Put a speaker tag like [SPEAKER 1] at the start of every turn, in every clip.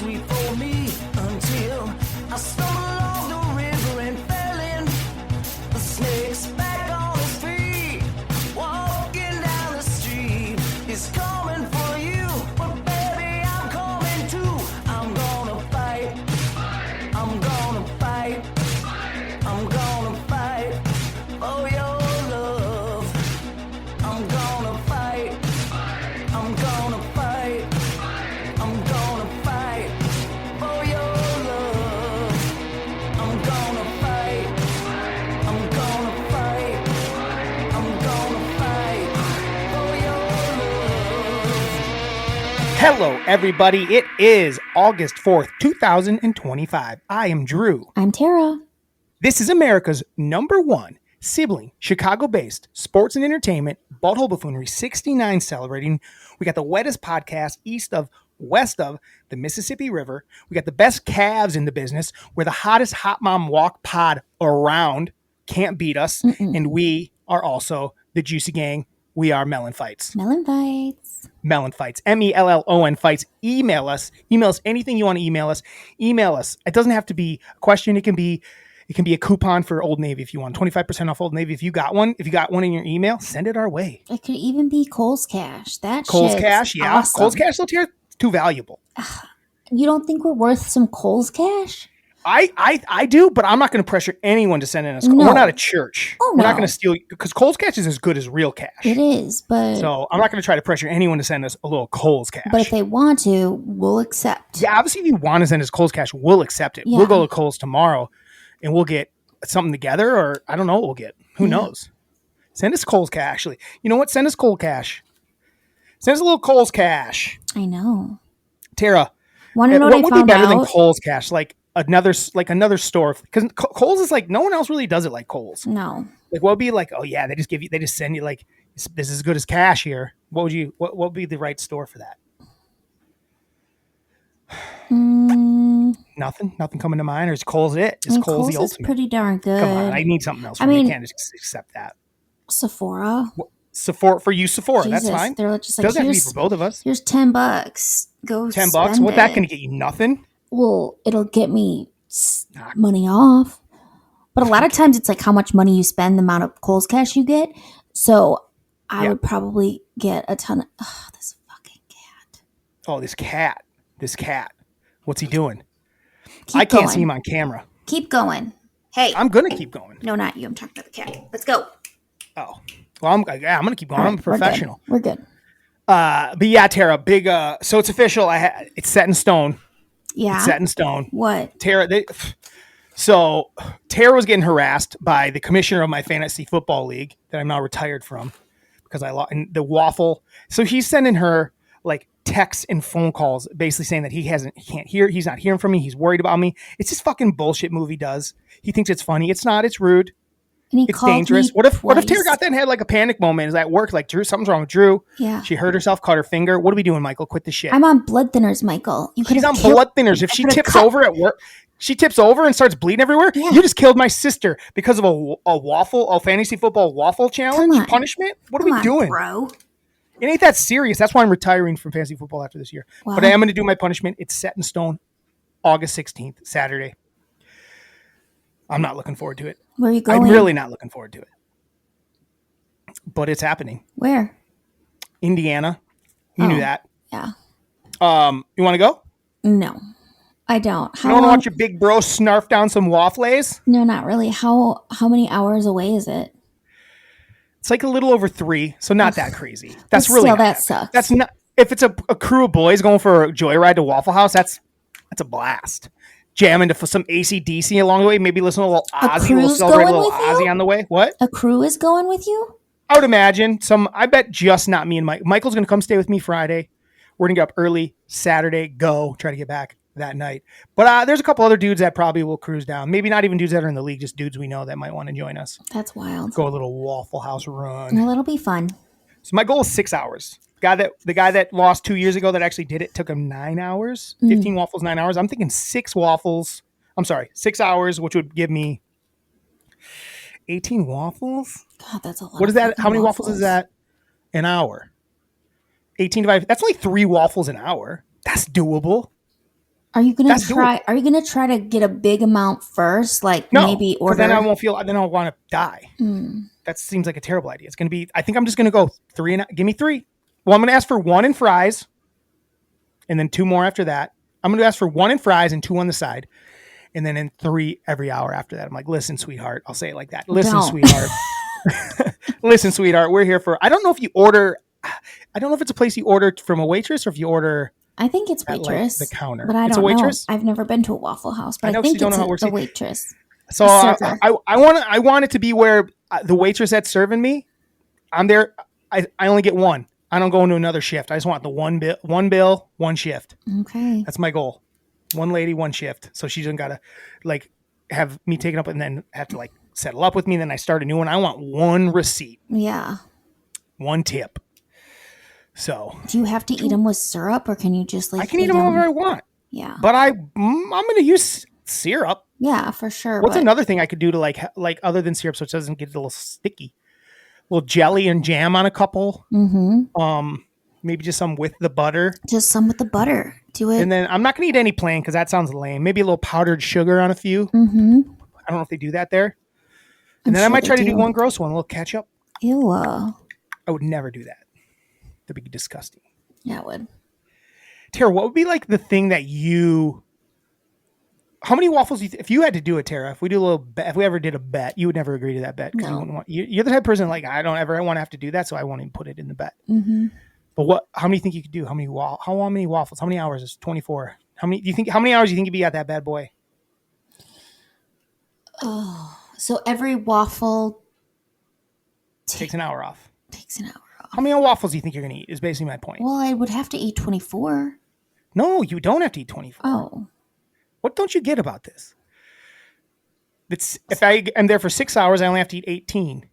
[SPEAKER 1] sweet for me until I stumbled along the river and fell in. The snake's back on his feet, walking down the street. He's coming for you, but baby, I'm coming too. I'm gonna fight. I'm gonna fight. I'm gonna fight for your love. I'm gonna fight. I'm gonna fight. I'm gonna fight for your love. I'm gonna fight. I'm gonna fight. I'm gonna fight for your love.
[SPEAKER 2] Hello, everybody. It is August 4th, 2025. I am Drew.
[SPEAKER 3] I'm Tara.
[SPEAKER 2] This is America's #1 sibling, Chicago-based sports and entertainment, Butthole Buffoonery 69 celebrating. We got the wettest podcast west of the Mississippi River. We got the best calves in the business. We're the hottest hot mom walk pod around. Can't beat us. And we are also the Juicy Gang. We are MELLONfights.
[SPEAKER 3] MELLONfights.
[SPEAKER 2] MELLONfights. MELLON fights. Email us. Email us anything you want to email us. Email us. It doesn't have to be a question. It can be a coupon for Old Navy if you want. 25% off Old Navy. If you got one in your email, send it our way.
[SPEAKER 3] It could even be Kohl's Cash.
[SPEAKER 2] Kohl's Cash, yeah.
[SPEAKER 3] Awesome.
[SPEAKER 2] Kohl's Cash, too valuable.
[SPEAKER 3] You don't think we're worth some Kohl's Cash?
[SPEAKER 2] I do, but I'm not going to pressure anyone to send in us.
[SPEAKER 3] No.
[SPEAKER 2] We're not a church.
[SPEAKER 3] Oh,
[SPEAKER 2] We're not
[SPEAKER 3] no.
[SPEAKER 2] going to steal, because Kohl's Cash is as good as real cash.
[SPEAKER 3] It is, but
[SPEAKER 2] So I'm not going to try to pressure anyone to send us a little Kohl's Cash.
[SPEAKER 3] if they want to, we'll accept.
[SPEAKER 2] Yeah, obviously, if you want to send us Kohl's Cash, we'll accept it.
[SPEAKER 3] Yeah.
[SPEAKER 2] We'll go to Kohl's tomorrow, and we'll get something together, or I don't know what we'll get. Who knows? Send us Kohl's Cash, actually. You know what? Send us Kohl's Cash. Send us a little Kohl's Cash.
[SPEAKER 3] I know.
[SPEAKER 2] Tara,
[SPEAKER 3] Want to know
[SPEAKER 2] what
[SPEAKER 3] what I
[SPEAKER 2] would be
[SPEAKER 3] found
[SPEAKER 2] better than
[SPEAKER 3] out?
[SPEAKER 2] Kohl's Cash? Like another store, because Kohl's is like no one else really does it like Kohl's.
[SPEAKER 3] No.
[SPEAKER 2] Like what would be like? Oh yeah, they just send you like this is as good as cash here. What would be the right store for that? Nothing coming to mind. Or is Kohl's it? Is Kohl's the
[SPEAKER 3] is
[SPEAKER 2] ultimate?
[SPEAKER 3] pretty darn good.
[SPEAKER 2] Come on, I need something else.
[SPEAKER 3] I
[SPEAKER 2] From you.
[SPEAKER 3] mean-
[SPEAKER 2] You can't just accept that.
[SPEAKER 3] Sephora.
[SPEAKER 2] Sephora for you, Sephora.
[SPEAKER 3] Jesus,
[SPEAKER 2] That's fine.
[SPEAKER 3] they're just like,
[SPEAKER 2] Doesn't have to be for both of us.
[SPEAKER 3] Here's $10. Go
[SPEAKER 2] $10.
[SPEAKER 3] spend
[SPEAKER 2] What that
[SPEAKER 3] it.
[SPEAKER 2] gonna get you? Nothing.
[SPEAKER 3] Well, it'll get me money off. But a lot of times it's like how much money you spend, the amount of Kohl's Cash you get. So I would probably get a ton of this fucking cat.
[SPEAKER 2] Oh, this cat. What's he doing?
[SPEAKER 3] Keep
[SPEAKER 2] I can't
[SPEAKER 3] going.
[SPEAKER 2] see him on camera.
[SPEAKER 3] Keep going. Hey.
[SPEAKER 2] I'm gonna keep going.
[SPEAKER 3] No, not you. I'm talking about the cat. Let's go.
[SPEAKER 2] Oh, well, I'm gonna keep going. I'm a professional.
[SPEAKER 3] We're good.
[SPEAKER 2] But yeah, Tara, big. So it's official. It's set in stone.
[SPEAKER 3] Yeah.
[SPEAKER 2] It's set in stone.
[SPEAKER 3] What?
[SPEAKER 2] Tara, so Tara was getting harassed by the commissioner of my fantasy football league that I'm now retired from because I lost the waffle. So he's sending her like texts and phone calls, basically saying that he's not hearing from me. He's worried about me. It's this fucking bullshit movie does. He thinks it's funny. It's not. It's rude.
[SPEAKER 3] And he
[SPEAKER 2] It's
[SPEAKER 3] called
[SPEAKER 2] dangerous.
[SPEAKER 3] me
[SPEAKER 2] What if Tara
[SPEAKER 3] twice.
[SPEAKER 2] got that and had like a panic moment? Is at work like Drew? Something's wrong with Drew.
[SPEAKER 3] Yeah.
[SPEAKER 2] She hurt herself, cut her finger. What are we doing, Michael? Quit the shit.
[SPEAKER 3] I'm on blood thinners, Michael. You
[SPEAKER 2] She's
[SPEAKER 3] could've
[SPEAKER 2] on
[SPEAKER 3] killed-
[SPEAKER 2] blood thinners. If she
[SPEAKER 3] could've
[SPEAKER 2] tips
[SPEAKER 3] cut-
[SPEAKER 2] over at work, she tips over and starts bleeding everywhere.
[SPEAKER 3] Yeah.
[SPEAKER 2] You just killed my sister because of a fantasy football waffle challenge
[SPEAKER 3] on.
[SPEAKER 2] punishment. What are
[SPEAKER 3] Come
[SPEAKER 2] we
[SPEAKER 3] on,
[SPEAKER 2] doing?
[SPEAKER 3] bro?
[SPEAKER 2] It ain't that serious. That's why I'm retiring from fantasy football after this year.
[SPEAKER 3] Wow.
[SPEAKER 2] But I am going to do my punishment. It's set in stone, August 16th, Saturday. I'm not looking forward to it.
[SPEAKER 3] Where are you going?
[SPEAKER 2] I'm really not looking forward to it. But it's happening.
[SPEAKER 3] Where?
[SPEAKER 2] Indiana. You knew that.
[SPEAKER 3] Yeah.
[SPEAKER 2] You want to go?
[SPEAKER 3] No, I don't.
[SPEAKER 2] You want to watch your big bro snarf down some waffles?
[SPEAKER 3] No, not really. How many hours away is it?
[SPEAKER 2] It's like a little over 3, so not that crazy. That's
[SPEAKER 3] But
[SPEAKER 2] really
[SPEAKER 3] still,
[SPEAKER 2] not
[SPEAKER 3] that sucks.
[SPEAKER 2] That's not. If it's a crew of boys going for a joyride to Waffle House, that's a blast. Jam into some AC/DC along the way. Maybe listen to a little Ozzy. We'll
[SPEAKER 3] crew's
[SPEAKER 2] celebrate a
[SPEAKER 3] going
[SPEAKER 2] little
[SPEAKER 3] with you?
[SPEAKER 2] Ozzy on the way. What?
[SPEAKER 3] A crew is going with you?
[SPEAKER 2] I would imagine some. I bet just not me and Mike. Michael's going to come stay with me Friday. We're going to get up early Saturday. Try to get back that night. But there's a couple other dudes that probably will cruise down. Maybe not even dudes that are in the league, just dudes we know that might want to join us.
[SPEAKER 3] That's wild.
[SPEAKER 2] Go a little Waffle House run.
[SPEAKER 3] Well, it'll be fun.
[SPEAKER 2] So my goal is 6 hours. The guy that lost 2 years ago that actually did it took him 9 hours. 15 waffles, 9 hours. I'm thinking 6 waffles. I'm sorry, 6 hours, which would give me 18 waffles.
[SPEAKER 3] God, that's a lot.
[SPEAKER 2] What is that?
[SPEAKER 3] fucking
[SPEAKER 2] How many waffles is that? An hour. 18 divided. That's only 3 waffles an hour. That's doable.
[SPEAKER 3] Are you gonna
[SPEAKER 2] That's
[SPEAKER 3] try?
[SPEAKER 2] doable.
[SPEAKER 3] Are you gonna try to get a big amount first? Like
[SPEAKER 2] No,
[SPEAKER 3] maybe
[SPEAKER 2] because then I
[SPEAKER 3] order.
[SPEAKER 2] won't feel. Then I'll want to die.
[SPEAKER 3] Mm,
[SPEAKER 2] That seems like a terrible idea. It's going to be. I think I'm just going to go 3 and give me 3. Well, I'm going to ask for 1 in fries, and then 2 more after that. I'm going to ask for 1 in fries and 2 on the side, and then in 3 every hour after that. I'm like, listen, sweetheart. I'll say it like that. Listen,
[SPEAKER 3] don't.
[SPEAKER 2] sweetheart. Listen, sweetheart. We're here for. I don't know if you order. I don't know if it's a place you order from a waitress or if you order
[SPEAKER 3] I think it's
[SPEAKER 2] at like the
[SPEAKER 3] waitress,
[SPEAKER 2] counter.
[SPEAKER 3] but I
[SPEAKER 2] It's a
[SPEAKER 3] don't know.
[SPEAKER 2] waitress.
[SPEAKER 3] I've never been to a Waffle House, but
[SPEAKER 2] I
[SPEAKER 3] I
[SPEAKER 2] know, so you
[SPEAKER 3] think
[SPEAKER 2] don't
[SPEAKER 3] it's
[SPEAKER 2] know how it works.
[SPEAKER 3] a waitress,
[SPEAKER 2] So
[SPEAKER 3] a server.
[SPEAKER 2] I want it to be where the waitress that's serving me, I'm there. I only get one. I don't go into another shift. I just want the one bill, one shift.
[SPEAKER 3] Okay.
[SPEAKER 2] That's my goal. One lady, one shift. So she doesn't gotta like have me taken up and then have to like settle up with me. And then I start a new one. I want one receipt,
[SPEAKER 3] Yeah.
[SPEAKER 2] one tip. So
[SPEAKER 3] Do you have to eat them with syrup, or can you just like
[SPEAKER 2] I can eat them however I want,
[SPEAKER 3] Yeah.
[SPEAKER 2] but I'm going to use syrup.
[SPEAKER 3] Yeah, for sure.
[SPEAKER 2] What's
[SPEAKER 3] but
[SPEAKER 2] another thing I could do to like other than syrup so it doesn't get a little sticky? A little jelly and jam on a couple. Maybe just some with the butter.
[SPEAKER 3] Just some with the butter. Do it.
[SPEAKER 2] And then I'm not going to eat any plain because that sounds lame. Maybe a little powdered sugar on a few.
[SPEAKER 3] Mm-hmm.
[SPEAKER 2] I don't know if they do that there.
[SPEAKER 3] I'm
[SPEAKER 2] And then I
[SPEAKER 3] sure
[SPEAKER 2] might
[SPEAKER 3] they
[SPEAKER 2] try to do one gross one, a little ketchup.
[SPEAKER 3] Ew.
[SPEAKER 2] I would never do that. That'd be disgusting.
[SPEAKER 3] Yeah, it would.
[SPEAKER 2] Tara, what would be like the thing that you... How many waffles? If you had to do it, Tara, if we do a little bet, if we ever did a bet, you would never agree to that bet because
[SPEAKER 3] No.
[SPEAKER 2] you wouldn't want. You're the type of person like I don't ever want to have to do that, so I won't even put it in the bet.
[SPEAKER 3] Mm-hmm.
[SPEAKER 2] But what? How many think you could do? How many waffles? How many hours is 24? How many? Do you think? How many hours do you think you'd be at that bad boy?
[SPEAKER 3] Oh, so every waffle
[SPEAKER 2] Takes an hour off.
[SPEAKER 3] takes an hour off.
[SPEAKER 2] How many waffles do you think you're gonna eat? Is basically my point.
[SPEAKER 3] Well, I would have to eat 24.
[SPEAKER 2] No, you don't have to eat 24.
[SPEAKER 3] Oh.
[SPEAKER 2] What don't you get about this? It's if I am there for 6 hours, I only have to eat 18.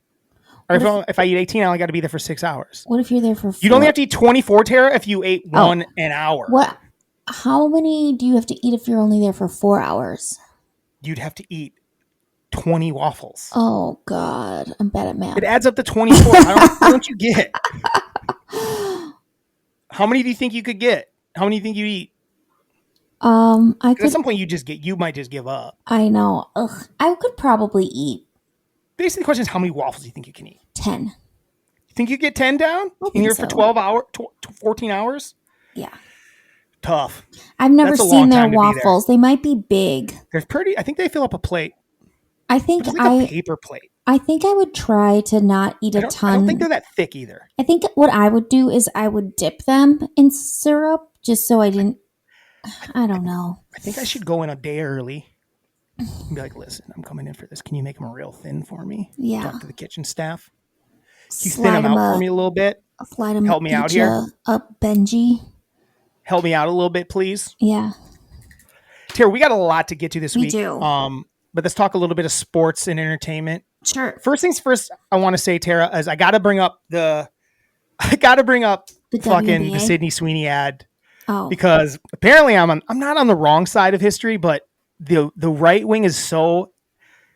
[SPEAKER 2] Or if I eat 18, I only got to be there for 6 hours.
[SPEAKER 3] What if you're there for 4?
[SPEAKER 2] You'd only have to eat 24, Tara, if you ate one an hour.
[SPEAKER 3] What? How many do you have to eat if you're only there for 4 hours?
[SPEAKER 2] You'd have to eat 20 waffles.
[SPEAKER 3] Oh, God. I'm bad at math.
[SPEAKER 2] It adds up to 24. How don't you get? How many do you think you could get? How many do you think you'd eat? At some point, you might just give up.
[SPEAKER 3] I know. Ugh. I could probably eat
[SPEAKER 2] Basically, the question is how many waffles do you think you can eat?
[SPEAKER 3] 10.
[SPEAKER 2] You think you get 10 down?
[SPEAKER 3] I think
[SPEAKER 2] In here
[SPEAKER 3] so.
[SPEAKER 2] for 12 hours, 14 hours?
[SPEAKER 3] Yeah.
[SPEAKER 2] Tough.
[SPEAKER 3] I've never
[SPEAKER 2] That's a
[SPEAKER 3] seen
[SPEAKER 2] long
[SPEAKER 3] their
[SPEAKER 2] time to be there.
[SPEAKER 3] waffles. They might be big.
[SPEAKER 2] They're pretty. I think they fill up a plate.
[SPEAKER 3] I think
[SPEAKER 2] It's like a paper plate.
[SPEAKER 3] I think I would try to not eat a
[SPEAKER 2] I
[SPEAKER 3] ton.
[SPEAKER 2] don't think they're that thick either.
[SPEAKER 3] I think what I would do is I would dip them in syrup just so I didn't. I don't know.
[SPEAKER 2] I think I should go in a day early and be like, listen, I'm coming in for this. Can you make them real thin for me?
[SPEAKER 3] Yeah.
[SPEAKER 2] Talk to the kitchen staff. Can you thin
[SPEAKER 3] Slide
[SPEAKER 2] them out for me a little bit?
[SPEAKER 3] Slide them.
[SPEAKER 2] Help me out here.
[SPEAKER 3] Up, Benji.
[SPEAKER 2] Help me out a little bit, please.
[SPEAKER 3] Yeah.
[SPEAKER 2] Tara, we got a lot to get to this week.
[SPEAKER 3] We do.
[SPEAKER 2] But let's talk a little bit of sports and entertainment.
[SPEAKER 3] Sure.
[SPEAKER 2] First things first, I want to say, Tara, is I got to bring up the fucking the Sydney Sweeney ad.
[SPEAKER 3] Oh.
[SPEAKER 2] Because apparently I'm not on the wrong side of history, but the right wing is so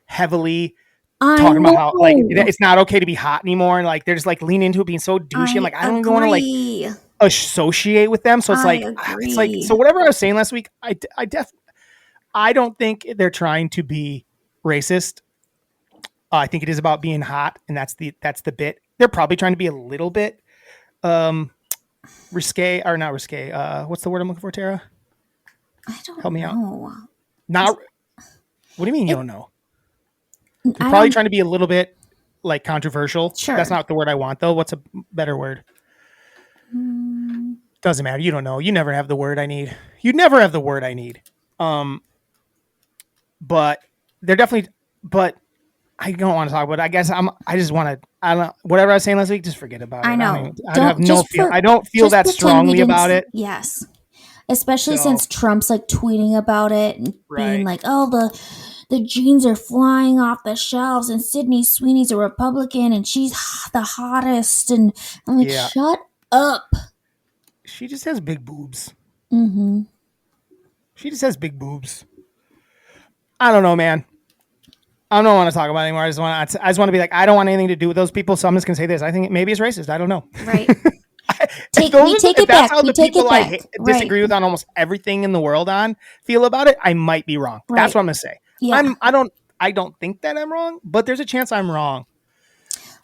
[SPEAKER 2] heavily talking about how like it's not okay to be hot anymore, and like they're just like lean into it being so douchey. I'm like, I don't even want to like associate with them. So it's like so whatever I was saying last week, I don't think they're trying to be racist. I think it is about being hot, and that's the bit. They're probably trying to be a little bit risque or not risque. What's the word I'm looking for, Tara?
[SPEAKER 3] I don't
[SPEAKER 2] Help me
[SPEAKER 3] know.
[SPEAKER 2] out. Not. What do you mean you don't know?
[SPEAKER 3] They're
[SPEAKER 2] probably trying to be a little bit like controversial.
[SPEAKER 3] Sure.
[SPEAKER 2] That's not the word I want though. What's a better word? Doesn't matter. You don't know. You never have the word I need. You never have the word I need. But they're definitely. But I don't want to talk about it. I guess I just want to. I don't. Whatever I was saying last week, just forget about it.
[SPEAKER 3] I know.
[SPEAKER 2] I don't feel that strongly about it.
[SPEAKER 3] Yes. Especially since Trump's like tweeting about it and being like, "Oh, the jeans are flying off the shelves, and Sydney Sweeney's a Republican, and she's the hottest." And I'm like, "Shut up."
[SPEAKER 2] She just has big boobs.
[SPEAKER 3] Mm-hmm.
[SPEAKER 2] She just has big boobs. I don't know, man. I don't want to talk about it anymore. I just want to be like, I don't want anything to do with those people. So I'm just gonna say this. I think maybe it's racist. I don't know.
[SPEAKER 3] Right. take
[SPEAKER 2] if
[SPEAKER 3] it
[SPEAKER 2] that's
[SPEAKER 3] back.
[SPEAKER 2] how
[SPEAKER 3] We
[SPEAKER 2] the
[SPEAKER 3] take it
[SPEAKER 2] people I
[SPEAKER 3] back.
[SPEAKER 2] disagree
[SPEAKER 3] Right.
[SPEAKER 2] with on almost everything in the world on feel about it, I might be wrong.
[SPEAKER 3] Right.
[SPEAKER 2] That's what I'm gonna say.
[SPEAKER 3] Yeah.
[SPEAKER 2] I don't think that I'm wrong, but there's a chance I'm wrong.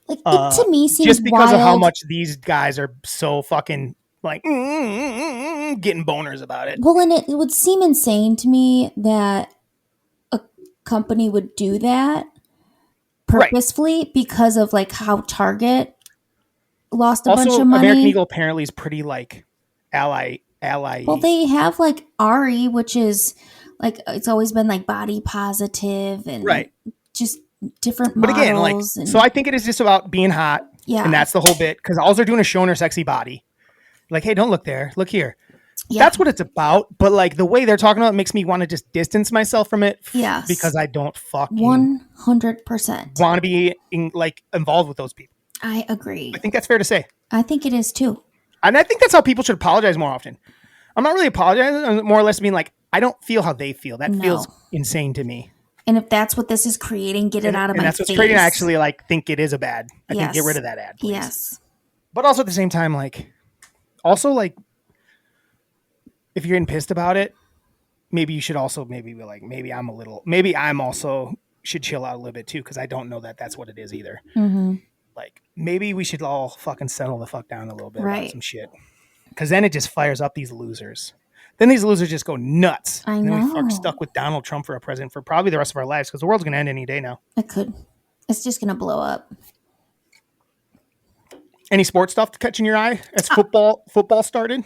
[SPEAKER 3] Like it to me seems
[SPEAKER 2] Just because of how
[SPEAKER 3] wild.
[SPEAKER 2] much these guys are so fucking like getting boners about it.
[SPEAKER 3] Well, and it would seem insane to me that a company would do that
[SPEAKER 2] Right.
[SPEAKER 3] purposefully because of like how Target lost a bunch
[SPEAKER 2] Also,
[SPEAKER 3] of
[SPEAKER 2] American
[SPEAKER 3] money.
[SPEAKER 2] Eagle apparently is pretty like ally.
[SPEAKER 3] Well, they have like Ari, which is like it's always been like body positive and
[SPEAKER 2] Right.
[SPEAKER 3] just different
[SPEAKER 2] But again, like,
[SPEAKER 3] models. And
[SPEAKER 2] so I think it is just about being hot.
[SPEAKER 3] yeah,
[SPEAKER 2] And that's the whole bit. Because all they're doing is showing her sexy body. Like, hey, don't look there. Look here.
[SPEAKER 3] yeah,
[SPEAKER 2] That's what it's about. But like the way they're talking about it makes me want to just distance myself from it.
[SPEAKER 3] Yes.
[SPEAKER 2] Because I don't fucking
[SPEAKER 3] 100%.
[SPEAKER 2] want to be involved with those people.
[SPEAKER 3] I agree.
[SPEAKER 2] I think that's fair to say.
[SPEAKER 3] I think it is too.
[SPEAKER 2] And I think that's how people should apologize more often. I'm not really apologizing. I'm more or less being like, I don't feel how they feel. That feels insane to me.
[SPEAKER 3] And if that's what this is creating, get it out of my face.
[SPEAKER 2] And that's what's creating. I actually like think it is a bad. I think
[SPEAKER 3] Yes.
[SPEAKER 2] get rid of that ad, please.
[SPEAKER 3] Yes.
[SPEAKER 2] But also at the same time, like, also like, if you're getting pissed about it, maybe you should also maybe be like, maybe I'm also should chill out a little bit too, because I don't know that that's what it is either.
[SPEAKER 3] Mm-hmm.
[SPEAKER 2] Like, maybe we should all fucking settle the fuck down a little bit
[SPEAKER 3] Right.
[SPEAKER 2] about some shit, because then it just fires up these losers. Then these losers just go nuts.
[SPEAKER 3] I
[SPEAKER 2] and then we
[SPEAKER 3] know.
[SPEAKER 2] fuck stuck with Donald Trump for a president for probably the rest of our lives, because the world's gonna end any day now.
[SPEAKER 3] It could. It's just gonna blow up.
[SPEAKER 2] Any sports stuff catching your eye as football started?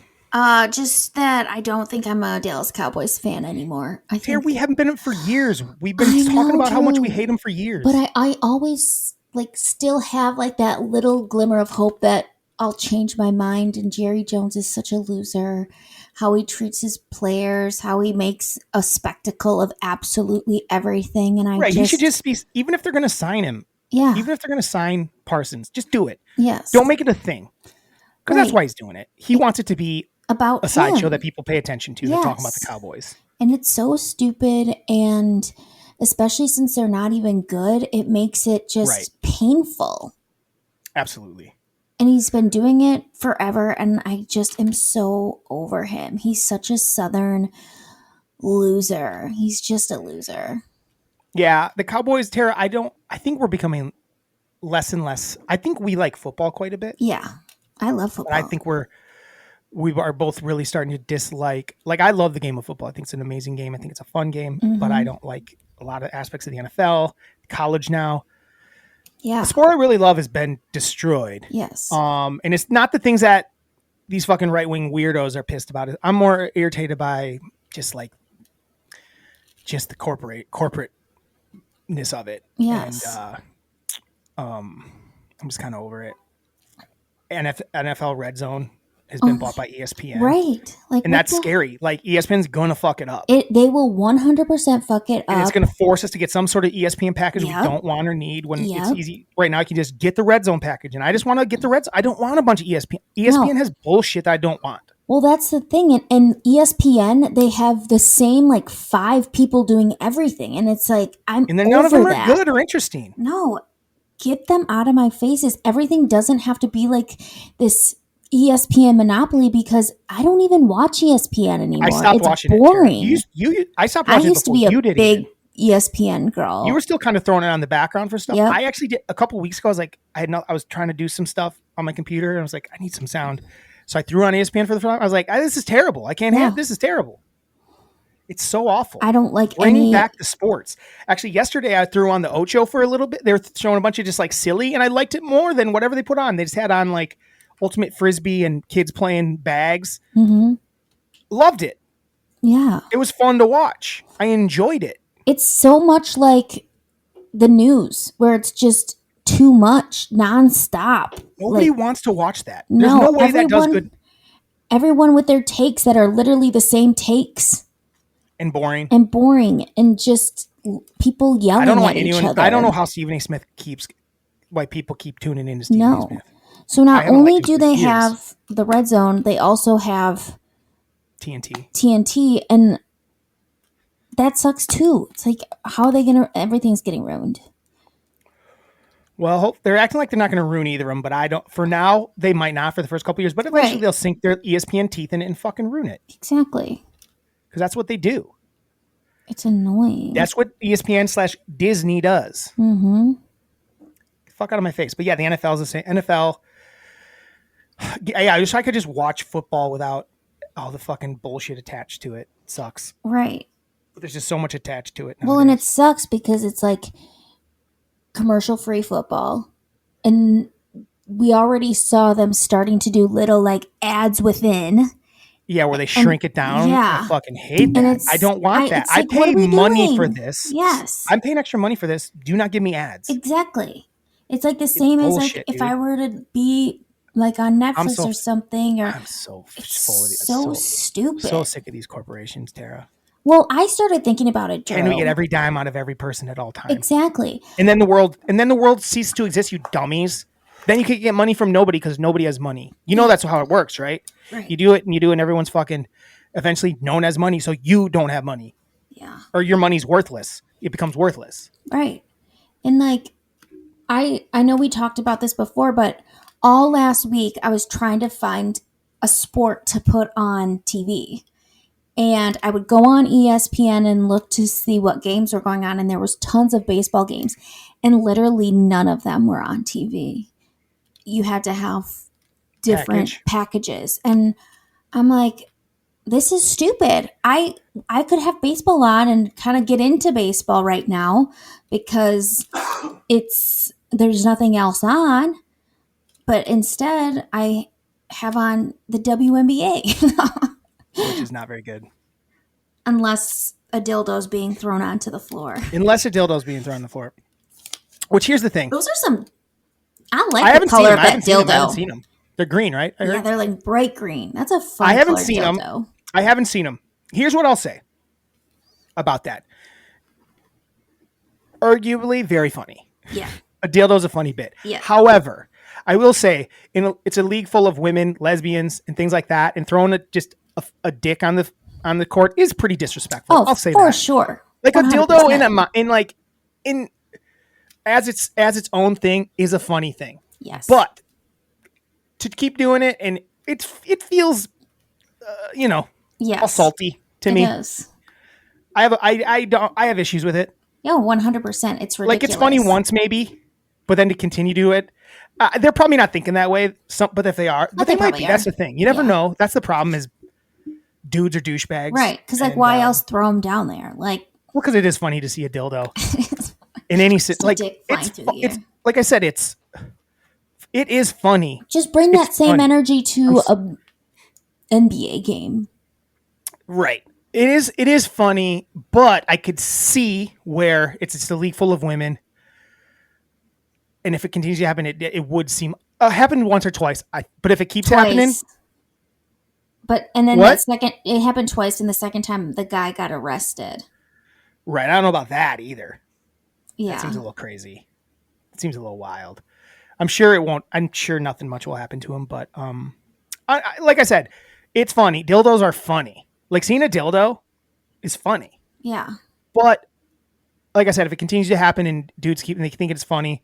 [SPEAKER 3] Just that I don't think I'm a Dallas Cowboys fan anymore. I
[SPEAKER 2] Here
[SPEAKER 3] think,
[SPEAKER 2] we haven't been for years. We've been
[SPEAKER 3] I
[SPEAKER 2] talking
[SPEAKER 3] know,
[SPEAKER 2] about how much we
[SPEAKER 3] Drew.
[SPEAKER 2] hate them for years.
[SPEAKER 3] but I always like still have like that little glimmer of hope that I'll change my mind. And Jerry Jones is such a loser. How he treats his players, how he makes a spectacle of absolutely everything. And
[SPEAKER 2] Right, he should just be, even if they're going to sign him,
[SPEAKER 3] yeah,
[SPEAKER 2] even if they're going to sign Parsons, just do it.
[SPEAKER 3] yes,
[SPEAKER 2] Don't make it a thing. Because that's
[SPEAKER 3] Right.
[SPEAKER 2] why he's doing it. He wants it to be
[SPEAKER 3] about
[SPEAKER 2] a sideshow
[SPEAKER 3] him.
[SPEAKER 2] that people pay attention to. They're talking about the
[SPEAKER 3] Yes.
[SPEAKER 2] Cowboys.
[SPEAKER 3] And it's so stupid, and especially since they're not even good, it makes it just
[SPEAKER 2] Right.
[SPEAKER 3] painful.
[SPEAKER 2] Absolutely.
[SPEAKER 3] And he's been doing it forever, and I just am so over him. He's such a Southern loser. He's just a loser.
[SPEAKER 2] Yeah, the Cowboys, Tara, I think we're becoming less and less. I think we like football quite a bit.
[SPEAKER 3] Yeah, I love
[SPEAKER 2] But
[SPEAKER 3] football.
[SPEAKER 2] I think we are both really starting to dislike. Like, I love the game of football. I think it's an amazing game. I think it's a fun game, but I don't like a lot of aspects of the NFL, college now.
[SPEAKER 3] yeah,
[SPEAKER 2] The sport I really love has been destroyed.
[SPEAKER 3] yes,
[SPEAKER 2] And it's not the things that these fucking right-wing weirdos are pissed about. I'm more irritated by just the corporateness of it.
[SPEAKER 3] yes.
[SPEAKER 2] And I'm just kind of over it. NFL Red Zone has been bought by ESPN.
[SPEAKER 3] Right. Like,
[SPEAKER 2] And
[SPEAKER 3] what
[SPEAKER 2] that's
[SPEAKER 3] the-
[SPEAKER 2] scary. Like, ESPN's gonna fuck it up.
[SPEAKER 3] They will 100% fuck it
[SPEAKER 2] And
[SPEAKER 3] up.
[SPEAKER 2] it's gonna force us to get some sort of ESPN package we
[SPEAKER 3] Yep.
[SPEAKER 2] don't want or need, when it's
[SPEAKER 3] Yep.
[SPEAKER 2] easy. Right now, I can just get the Red Zone package. And I just want to get the Red Zone. I don't want a bunch of ESPN. ESPN has bullshit that I don't want.
[SPEAKER 3] Well, that's the thing. And ESPN, they have the same like 5 people doing everything. And it's like, I'm
[SPEAKER 2] And then none of
[SPEAKER 3] over
[SPEAKER 2] them are
[SPEAKER 3] that.
[SPEAKER 2] good or interesting.
[SPEAKER 3] No, get them out of my faces. Everything doesn't have to be like this ESPN monopoly, because I don't even watch ESPN anymore.
[SPEAKER 2] I stopped
[SPEAKER 3] it's
[SPEAKER 2] watching
[SPEAKER 3] boring.
[SPEAKER 2] it. I stopped
[SPEAKER 3] I
[SPEAKER 2] watching
[SPEAKER 3] used
[SPEAKER 2] it
[SPEAKER 3] to
[SPEAKER 2] before
[SPEAKER 3] be a
[SPEAKER 2] you did.
[SPEAKER 3] big
[SPEAKER 2] even.
[SPEAKER 3] ESPN girl.
[SPEAKER 2] You were still kind of throwing it on the background for stuff.
[SPEAKER 3] Yep.
[SPEAKER 2] I actually did a couple weeks ago. I was like, I was trying to do some stuff on my computer, and I was like, I need some sound. So I threw on ESPN for the first time. I was like, this is terrible. I can't have this. Is terrible. It's so awful.
[SPEAKER 3] I don't like
[SPEAKER 2] Bring
[SPEAKER 3] any.
[SPEAKER 2] back the sports. Actually, yesterday I threw on the Ocho for a little bit. They were showing a bunch of just like silly, and I liked it more than whatever they put on. They just had on like Ultimate Frisbee and kids playing bags.
[SPEAKER 3] Mhm.
[SPEAKER 2] Loved it.
[SPEAKER 3] Yeah.
[SPEAKER 2] It was fun to watch. I enjoyed it.
[SPEAKER 3] It's so much like the news, where it's just too much nonstop.
[SPEAKER 2] Nobody
[SPEAKER 3] Like,
[SPEAKER 2] wants to watch that. There's
[SPEAKER 3] no,
[SPEAKER 2] no way that does good
[SPEAKER 3] everyone with their takes that are literally the same takes
[SPEAKER 2] and boring.
[SPEAKER 3] and boring, and just people yelling
[SPEAKER 2] I don't know why
[SPEAKER 3] at each
[SPEAKER 2] anyone.
[SPEAKER 3] other.
[SPEAKER 2] I don't know how Stephen A. Smith why people keep tuning in to Stephen A.
[SPEAKER 3] No.
[SPEAKER 2] Smith.
[SPEAKER 3] So
[SPEAKER 2] I
[SPEAKER 3] not
[SPEAKER 2] haven't
[SPEAKER 3] only
[SPEAKER 2] liked him
[SPEAKER 3] do
[SPEAKER 2] for
[SPEAKER 3] they
[SPEAKER 2] years.
[SPEAKER 3] have the Red Zone, they also have
[SPEAKER 2] TNT.
[SPEAKER 3] TNT, and that sucks too. It's like, how are they gonna? Everything's getting ruined.
[SPEAKER 2] Well, they're acting like they're not going to ruin either of them, but I don't. For now, they might not for the first couple years, but eventually
[SPEAKER 3] Right.
[SPEAKER 2] they'll sink their ESPN teeth in it and fucking ruin it
[SPEAKER 3] Exactly.
[SPEAKER 2] because that's what they do.
[SPEAKER 3] It's annoying.
[SPEAKER 2] That's what ESPN/Disney does.
[SPEAKER 3] Mm-hmm.
[SPEAKER 2] Fuck out of my face. But yeah, the NFL is the same. NFL. Yeah, I wish I could just watch football without all the fucking bullshit attached to it. It sucks.
[SPEAKER 3] Right.
[SPEAKER 2] But there's just so much attached to it.
[SPEAKER 3] Well, and it
[SPEAKER 2] nowadays.
[SPEAKER 3] sucks because it's like commercial-free football, and we already saw them starting to do little like ads within.
[SPEAKER 2] Yeah, where they shrink it down.
[SPEAKER 3] yeah.
[SPEAKER 2] I fucking hate that. I don't want that.
[SPEAKER 3] it's
[SPEAKER 2] I
[SPEAKER 3] like, what are
[SPEAKER 2] paid
[SPEAKER 3] we
[SPEAKER 2] money for
[SPEAKER 3] doing?
[SPEAKER 2] this.
[SPEAKER 3] Yes.
[SPEAKER 2] I'm paying extra money for this. Do not give me ads.
[SPEAKER 3] Exactly. It's like the same as like
[SPEAKER 2] bullshit,
[SPEAKER 3] if
[SPEAKER 2] dude.
[SPEAKER 3] I were to be like on Netflix
[SPEAKER 2] so-
[SPEAKER 3] or something, or
[SPEAKER 2] I'm so full of it.
[SPEAKER 3] so stupid.
[SPEAKER 2] So sick of these corporations, Tara.
[SPEAKER 3] Well, I started thinking about it, Joe.
[SPEAKER 2] And we get every dime out of every person at all times.
[SPEAKER 3] Exactly.
[SPEAKER 2] And then the world ceases to exist, you dummies. Then you can get money from nobody because nobody has money. You know that's how it works, right?
[SPEAKER 3] Right.
[SPEAKER 2] You do it, and everyone's fucking eventually known as money, so you don't have money.
[SPEAKER 3] Yeah.
[SPEAKER 2] Or your money's worthless. It becomes worthless.
[SPEAKER 3] Right. And like I know we talked about this before, but all last week I was trying to find a sport to put on TV. And I would go on ESPN and look to see what games were going on, and there was tons of baseball games, and literally none of them were on TV. You had to have different packages. And I'm like, this is stupid. I could have baseball on and kind of get into baseball right now because there's nothing else on. But instead, I have on the WNBA.
[SPEAKER 2] Which is not very good.
[SPEAKER 3] Unless a dildo's being thrown onto the floor.
[SPEAKER 2] Unless a dildo's being thrown on the floor. Which, here's the thing.
[SPEAKER 3] Those are some... I like
[SPEAKER 2] I
[SPEAKER 3] the
[SPEAKER 2] haven't seen
[SPEAKER 3] color
[SPEAKER 2] them.
[SPEAKER 3] of that dildo.
[SPEAKER 2] I haven't seen them. They're green, right? I
[SPEAKER 3] Yeah,
[SPEAKER 2] heard?
[SPEAKER 3] they're like bright green. That's a fun
[SPEAKER 2] I haven't
[SPEAKER 3] colored
[SPEAKER 2] seen them.
[SPEAKER 3] dildo.
[SPEAKER 2] I haven't seen them. Here's what I'll say about that. Arguably, very funny.
[SPEAKER 3] Yeah.
[SPEAKER 2] A dildo's a funny bit.
[SPEAKER 3] Yeah.
[SPEAKER 2] However, I will say it's a league full of women, lesbians, and things like that, and throwing just a dick on the court is pretty disrespectful.
[SPEAKER 3] Oh,
[SPEAKER 2] I'll say
[SPEAKER 3] for
[SPEAKER 2] that.
[SPEAKER 3] sure.
[SPEAKER 2] Like
[SPEAKER 3] 100%.
[SPEAKER 2] a dildo as its own thing is a funny thing.
[SPEAKER 3] Yes.
[SPEAKER 2] But to keep doing it, and it feels
[SPEAKER 3] yes.
[SPEAKER 2] all salty to me.
[SPEAKER 3] It is.
[SPEAKER 2] I have issues with it.
[SPEAKER 3] Yeah, 100%. It's ridiculous.
[SPEAKER 2] Like, it's funny once maybe, but then to continue to do it, they're probably not thinking that way. But if they are, but they might be. That's the thing. You never know. That's the problem. Is dudes are douchebags,
[SPEAKER 3] right? Because like, why else throw them down there? Like,
[SPEAKER 2] well, because it is funny to see a dildo in any like it's like I said, it is funny.
[SPEAKER 3] Just bring that same energy to a NBA game.
[SPEAKER 2] Right. It is funny, but I could see where it's a league full of women. And if it continues to happen, it would seem happened once or twice. But if it keeps happening,
[SPEAKER 3] and then it happened twice, and the second time the guy got arrested.
[SPEAKER 2] Right, I don't know about that either.
[SPEAKER 3] Yeah,
[SPEAKER 2] that seems a little crazy. It seems a little wild. I'm sure it won't. I'm sure nothing much will happen to him. But like I said, it's funny. Dildos are funny. Like, seeing a dildo is funny.
[SPEAKER 3] Yeah,
[SPEAKER 2] but like I said, if it continues to happen and dudes they think it's funny,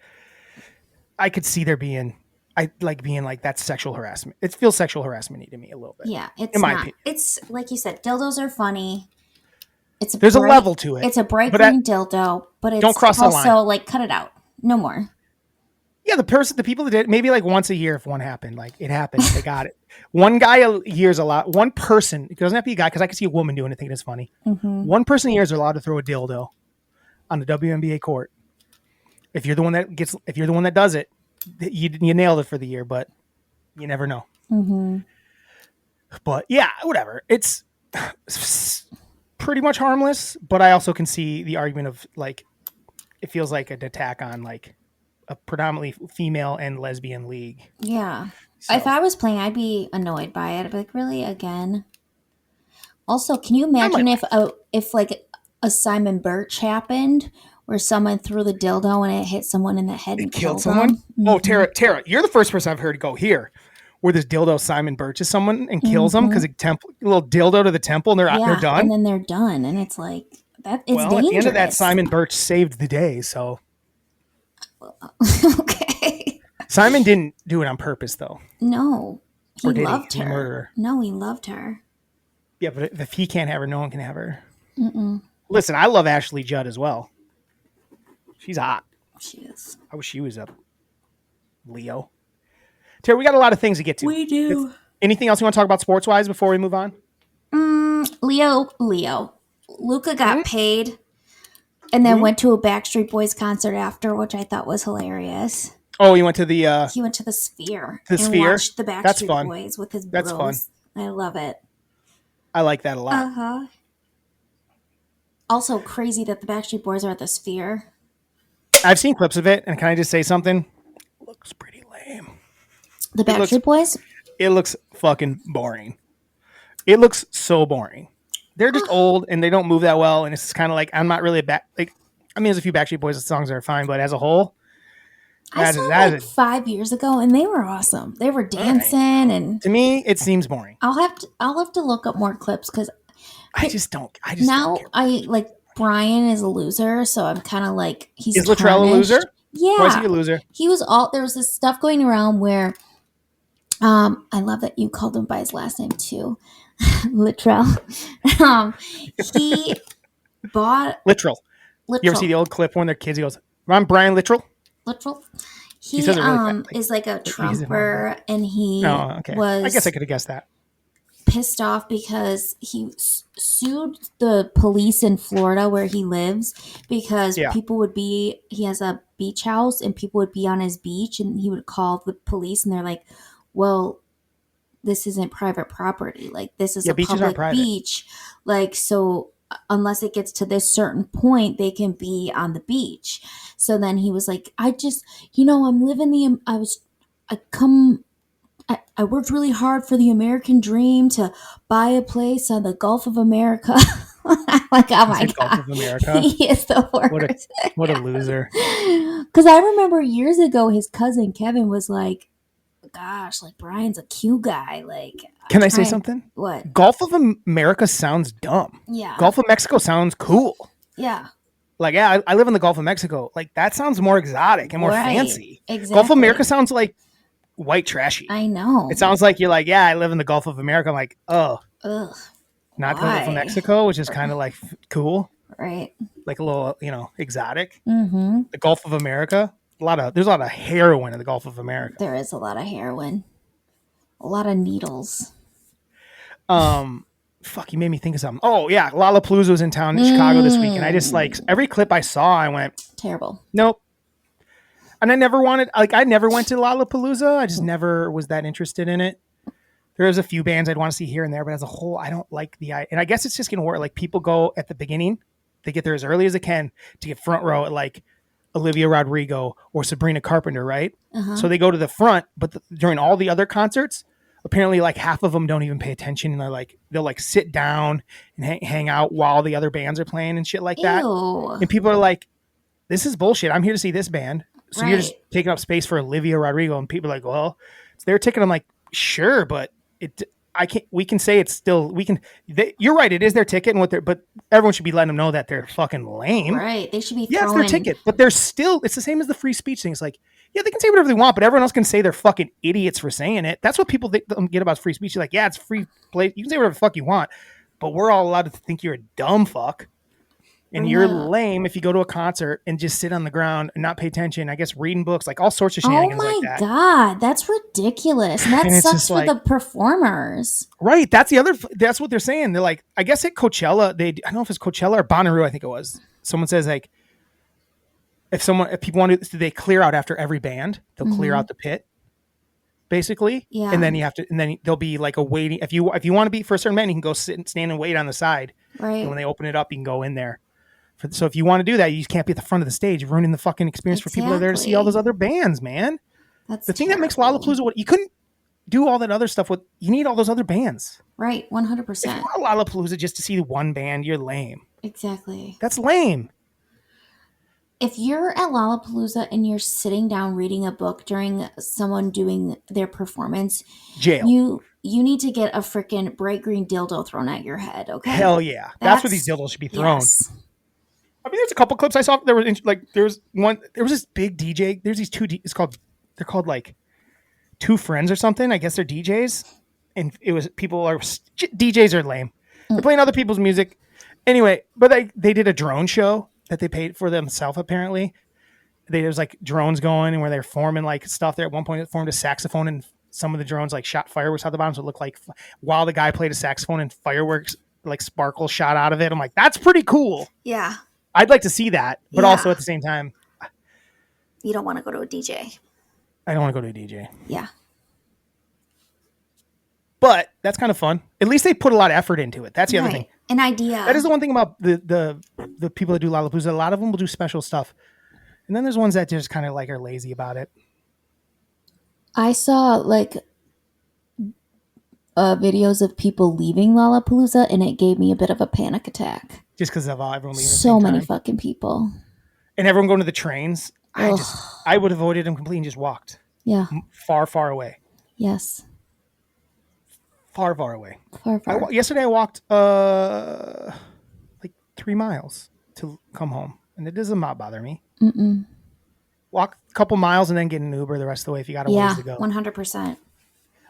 [SPEAKER 2] I could see there being that's sexual harassment. It feels sexual harassment to me a little bit.
[SPEAKER 3] Yeah, it's
[SPEAKER 2] in my
[SPEAKER 3] not.
[SPEAKER 2] opinion.
[SPEAKER 3] It's like you said, dildos are funny.
[SPEAKER 2] There's a level to it.
[SPEAKER 3] It's a bright green dildo, but it's
[SPEAKER 2] don't cross the line.
[SPEAKER 3] Like, cut it out. No more.
[SPEAKER 2] Yeah, the people that did maybe like once a year if one happened. Like, it happened, they got it. One guy a year is a lot. One person, it doesn't have to be a guy, because I could see a woman doing it thinking it's funny.
[SPEAKER 3] Mm-hmm.
[SPEAKER 2] One person a year is allowed to throw a dildo on the WNBA court. If you're the one that does it, you nailed it for the year, but you never know.
[SPEAKER 3] Mm-hmm.
[SPEAKER 2] But yeah, whatever. It's pretty much harmless, but I also can see the argument of like, it feels like an attack on like a predominantly female and lesbian league.
[SPEAKER 3] Yeah.
[SPEAKER 2] So.
[SPEAKER 3] If I was playing, I'd be annoyed by it. I'd be like, really, again? Also, can you imagine if like a Simon Birch happened, where someone threw the dildo and it hit someone in the head and killed someone?
[SPEAKER 2] Mm-hmm. Oh, Tara, you're the first person I've heard go here, where this dildo Simon Birch is someone and kills them because a little dildo to the temple, and they're done.
[SPEAKER 3] And then they're done, and it's like that. It's dangerous.
[SPEAKER 2] At the end of that, Simon Birch saved the day. So
[SPEAKER 3] Okay.
[SPEAKER 2] Simon didn't do it on purpose, though.
[SPEAKER 3] No, he
[SPEAKER 2] Or did he?
[SPEAKER 3] loved
[SPEAKER 2] He
[SPEAKER 3] her.
[SPEAKER 2] murdered her.
[SPEAKER 3] No, he loved her.
[SPEAKER 2] Yeah, but if he can't have her, no one can have her. Listen, I love Ashley Judd as well. She's hot.
[SPEAKER 3] She is.
[SPEAKER 2] I wish she was a Leo. Terry, we got a lot of things to get to.
[SPEAKER 3] We do.
[SPEAKER 2] Anything else you want to talk about sports-wise before we move on?
[SPEAKER 3] Leo. Luca got paid and then went to a Backstreet Boys concert after, which I thought was hilarious.
[SPEAKER 2] Oh, you went to the...
[SPEAKER 3] He went to the Sphere
[SPEAKER 2] The
[SPEAKER 3] and
[SPEAKER 2] Sphere?
[SPEAKER 3] watched the
[SPEAKER 2] That's
[SPEAKER 3] Backstreet
[SPEAKER 2] fun.
[SPEAKER 3] Boys with his
[SPEAKER 2] That's
[SPEAKER 3] bros.
[SPEAKER 2] fun.
[SPEAKER 3] I love it.
[SPEAKER 2] I like that a lot.
[SPEAKER 3] Uh-huh. Also crazy that the Backstreet Boys are at the Sphere.
[SPEAKER 2] I've seen clips of it, and can I just say something? Looks pretty lame.
[SPEAKER 3] The Backstreet Boys?
[SPEAKER 2] It looks fucking boring. It looks so boring. They're just old, and they don't move that well, and it's kind of like, I'm not really there's a few Backstreet Boys songs that are fine, but as a whole...
[SPEAKER 3] I saw like 5 years ago, and they were awesome. They were dancing, and
[SPEAKER 2] to me, it seems boring.
[SPEAKER 3] I'll have to look up more clips because
[SPEAKER 2] I just don't care.
[SPEAKER 3] I like Brian is a loser, so I'm kind of like he's
[SPEAKER 2] Is Latrell a loser?
[SPEAKER 3] Yeah,
[SPEAKER 2] Why is he a loser?
[SPEAKER 3] He was there was this stuff going around where, I love that you called him by his last name too, Latrell. He bought
[SPEAKER 2] Littrell. You ever see the old clip when they're kids? He goes, "I'm Brian Littrell."
[SPEAKER 3] Literal.
[SPEAKER 2] He says it really fast,
[SPEAKER 3] is like a Trumper, and he was.
[SPEAKER 2] I guess I could have guessed that.
[SPEAKER 3] Pissed off because he sued the police in Florida where he lives because people would be. He has a beach house, and people would be on his beach, and he would call the police, and they're like, "Well, this isn't private property. Like this is a public beach. Like so." Unless it gets to this certain point, they can be on the beach. So then he was like, I'm living I worked really hard for the American dream to buy a place on the Gulf of America. I'm like, oh my God.
[SPEAKER 2] Gulf of America?
[SPEAKER 3] He is the worst.
[SPEAKER 2] What a loser.
[SPEAKER 3] Because I remember years ago, his cousin Kevin was like, gosh, like Brian's a cute guy. Like,
[SPEAKER 2] can I say something?
[SPEAKER 3] What?
[SPEAKER 2] Gulf of America sounds dumb.
[SPEAKER 3] Yeah.
[SPEAKER 2] Gulf of Mexico sounds cool.
[SPEAKER 3] Yeah.
[SPEAKER 2] Like, yeah, I live in the Gulf of Mexico. Like, that sounds more exotic and more fancy.
[SPEAKER 3] Exactly.
[SPEAKER 2] Gulf of America sounds like white trashy.
[SPEAKER 3] I know.
[SPEAKER 2] It sounds like you're like, yeah, I live in the Gulf of America. I'm like, oh.
[SPEAKER 3] Ugh.
[SPEAKER 2] Not the Gulf of Mexico, which is kind of like cool.
[SPEAKER 3] Right.
[SPEAKER 2] Like a little, exotic.
[SPEAKER 3] Mm-hmm.
[SPEAKER 2] The Gulf of America. There's a lot of heroin in the Gulf of America.
[SPEAKER 3] There is a lot of heroin. A lot of needles.
[SPEAKER 2] Fuck, you made me think of something. Oh, yeah. Lollapalooza was in town in Chicago this week. And I just every clip I saw, I went,
[SPEAKER 3] terrible.
[SPEAKER 2] Nope. And I never went to Lollapalooza. I just never was that interested in it. There's a few bands I'd want to see here and there, but as a whole, I don't like and I guess it's just going to work. Like people go at the beginning, they get there as early as they can to get front row at like Olivia Rodrigo or Sabrina Carpenter, right?
[SPEAKER 3] Uh-huh.
[SPEAKER 2] So they go to the front, but during all the other concerts, apparently like half of them don't even pay attention, and they'll sit down and hang out while the other bands are playing and shit like that.
[SPEAKER 3] Ew.
[SPEAKER 2] And people are like, "This is bullshit. I'm here to see this band, so you're just taking up space for Olivia Rodrigo." And people are like, "Well, it's their ticket." I'm like, "Sure, but I can't. We can say it's still. You're right. It is their ticket, and but everyone should be letting them know that they're fucking lame.
[SPEAKER 3] Right? They should be.
[SPEAKER 2] Yeah, it's their ticket, but they're still. It's the same as the free speech thing. It's like, yeah, they can say whatever they want, but everyone else can say they're fucking idiots for saying it. That's what people get about free speech. You're like, yeah, it's free play. You can say whatever the fuck you want, but we're all allowed to think you're a dumb fuck. And you're lame if you go to a concert and just sit on the ground and not pay attention. I guess reading books, like all sorts of shenanigans like that.
[SPEAKER 3] Oh my God, that's ridiculous. And that sucks for the performers.
[SPEAKER 2] Right. That's what they're saying. They're like, I guess at Coachella, I don't know if it's Coachella or Bonnaroo, I think it was. Someone says like, if people want to, they clear out after every band, they'll clear out the pit, basically.
[SPEAKER 3] Yeah.
[SPEAKER 2] And then there'll be like a waiting. If you want to be for a certain band, you can go sit and stand and wait on the side.
[SPEAKER 3] Right.
[SPEAKER 2] And when they open it up, you can go in there. So if you want to do that, you just can't be at the front of the stage, ruining the fucking experience for people that are there to see all those other bands, man.
[SPEAKER 3] That's
[SPEAKER 2] the thing that makes Lollapalooza. You couldn't do all that other stuff with. You need all those other bands.
[SPEAKER 3] Right, 100%.
[SPEAKER 2] If you want Lollapalooza just to see one band, you're lame.
[SPEAKER 3] Exactly.
[SPEAKER 2] That's lame.
[SPEAKER 3] If you're at Lollapalooza and you're sitting down reading a book during someone doing their performance,
[SPEAKER 2] jail.
[SPEAKER 3] You need to get a freaking bright green dildo thrown at your head. Okay.
[SPEAKER 2] Hell yeah, that's where these dildos should be thrown.
[SPEAKER 3] Yes.
[SPEAKER 2] I mean, there's a couple clips I saw. There was this big DJ. There's these they're called like Two Friends or something. I guess they're DJs, and DJs are lame. They're playing other people's music anyway. But they did a drone show that they paid for themselves. Apparently, there's like drones going and where they're forming like stuff. There at one point it formed a saxophone, and some of the drones like shot fireworks out the bottom, so it looked like while the guy played a saxophone and fireworks like sparkles shot out of it. I'm like, that's pretty cool.
[SPEAKER 3] Yeah.
[SPEAKER 2] I'd like to see that, but
[SPEAKER 3] Yeah.
[SPEAKER 2] also at the same time,
[SPEAKER 3] You don't want to go to a DJ.
[SPEAKER 2] I don't want to go to a DJ.
[SPEAKER 3] Yeah.
[SPEAKER 2] But that's kind of fun. At least they put a lot of effort into it. That's the other thing.
[SPEAKER 3] An idea.
[SPEAKER 2] That is the one thing about the people that do Lollapalooza. A lot of them will do special stuff, and then there's ones that just kind of like are lazy about it.
[SPEAKER 3] I saw like videos of people leaving Lollapalooza, and it gave me a bit of a panic attack.
[SPEAKER 2] Just because of everyone leaving.
[SPEAKER 3] So many fucking people,
[SPEAKER 2] and everyone going to the trains. I would have avoided them completely and just walked.
[SPEAKER 3] Yeah.
[SPEAKER 2] Far away.
[SPEAKER 3] Yes.
[SPEAKER 2] Far away.
[SPEAKER 3] Far.
[SPEAKER 2] Yesterday I walked like 3 miles to come home, and it does not bother me.
[SPEAKER 3] Mm-mm.
[SPEAKER 2] Walk a couple miles and then get an Uber the rest of the way if you got a ways to go.
[SPEAKER 3] 100%.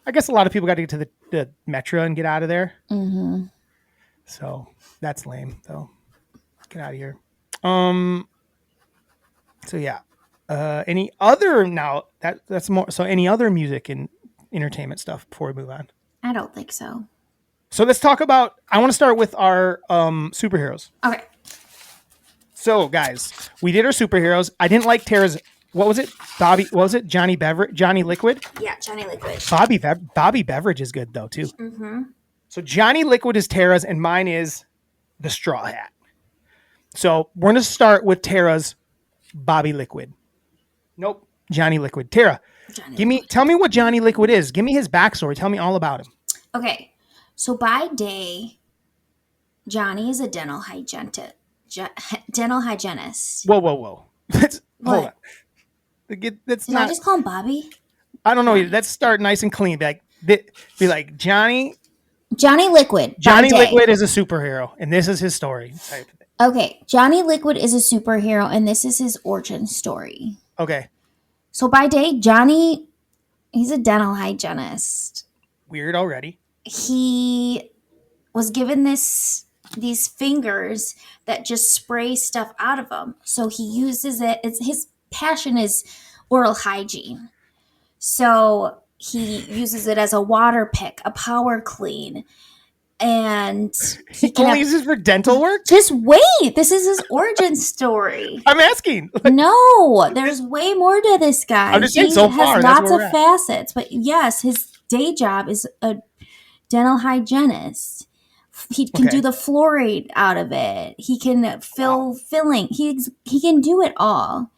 [SPEAKER 2] I guess a lot of people got to get to the metro and get out of there.
[SPEAKER 3] Mm-hmm.
[SPEAKER 2] So that's lame, though. Get out of here. So yeah. Any other that's more. So any other music and entertainment stuff before we move on?
[SPEAKER 3] I don't think so.
[SPEAKER 2] So let's talk about. I want to start with our superheroes.
[SPEAKER 3] Okay.
[SPEAKER 2] So guys, we did our superheroes. I didn't like Tara's. What was it? What was it? Johnny Liquid.
[SPEAKER 3] Yeah, Johnny Liquid.
[SPEAKER 2] Bobby Beverage is good though too.
[SPEAKER 3] Mm-hmm.
[SPEAKER 2] So Johnny Liquid is Tara's, and mine is the Straw Hat. So we're gonna start with Tara's Bobby Liquid. Nope, Johnny Liquid. Tara, tell me what Johnny Liquid is. Give me his backstory. Tell me all about him.
[SPEAKER 3] Okay, so by day, Johnny is a dental hygienist.
[SPEAKER 2] Whoa. Hold on.
[SPEAKER 3] Did I just call him Bobby?
[SPEAKER 2] I don't know. Let's start nice and clean. Be like Johnny
[SPEAKER 3] Liquid.
[SPEAKER 2] Johnny Liquid is a superhero, and this is his story.
[SPEAKER 3] Okay, Johnny Liquid is a superhero, and this is his origin story.
[SPEAKER 2] Okay.
[SPEAKER 3] So by day, Johnny, he's a dental hygienist.
[SPEAKER 2] Weird already.
[SPEAKER 3] He was given these fingers that just spray stuff out of him. So he uses it. His passion is oral hygiene. So he uses it as a water pick, a power clean. And he
[SPEAKER 2] only uses for dental work?
[SPEAKER 3] Just wait. This is his origin story.
[SPEAKER 2] I'm asking.
[SPEAKER 3] No, there's way more to this guy.
[SPEAKER 2] I'm just saying so far.
[SPEAKER 3] He has lots of facets. But yes, his day job is a dental hygienist. He can do the fluoride out of it. He can filling. He can do it all.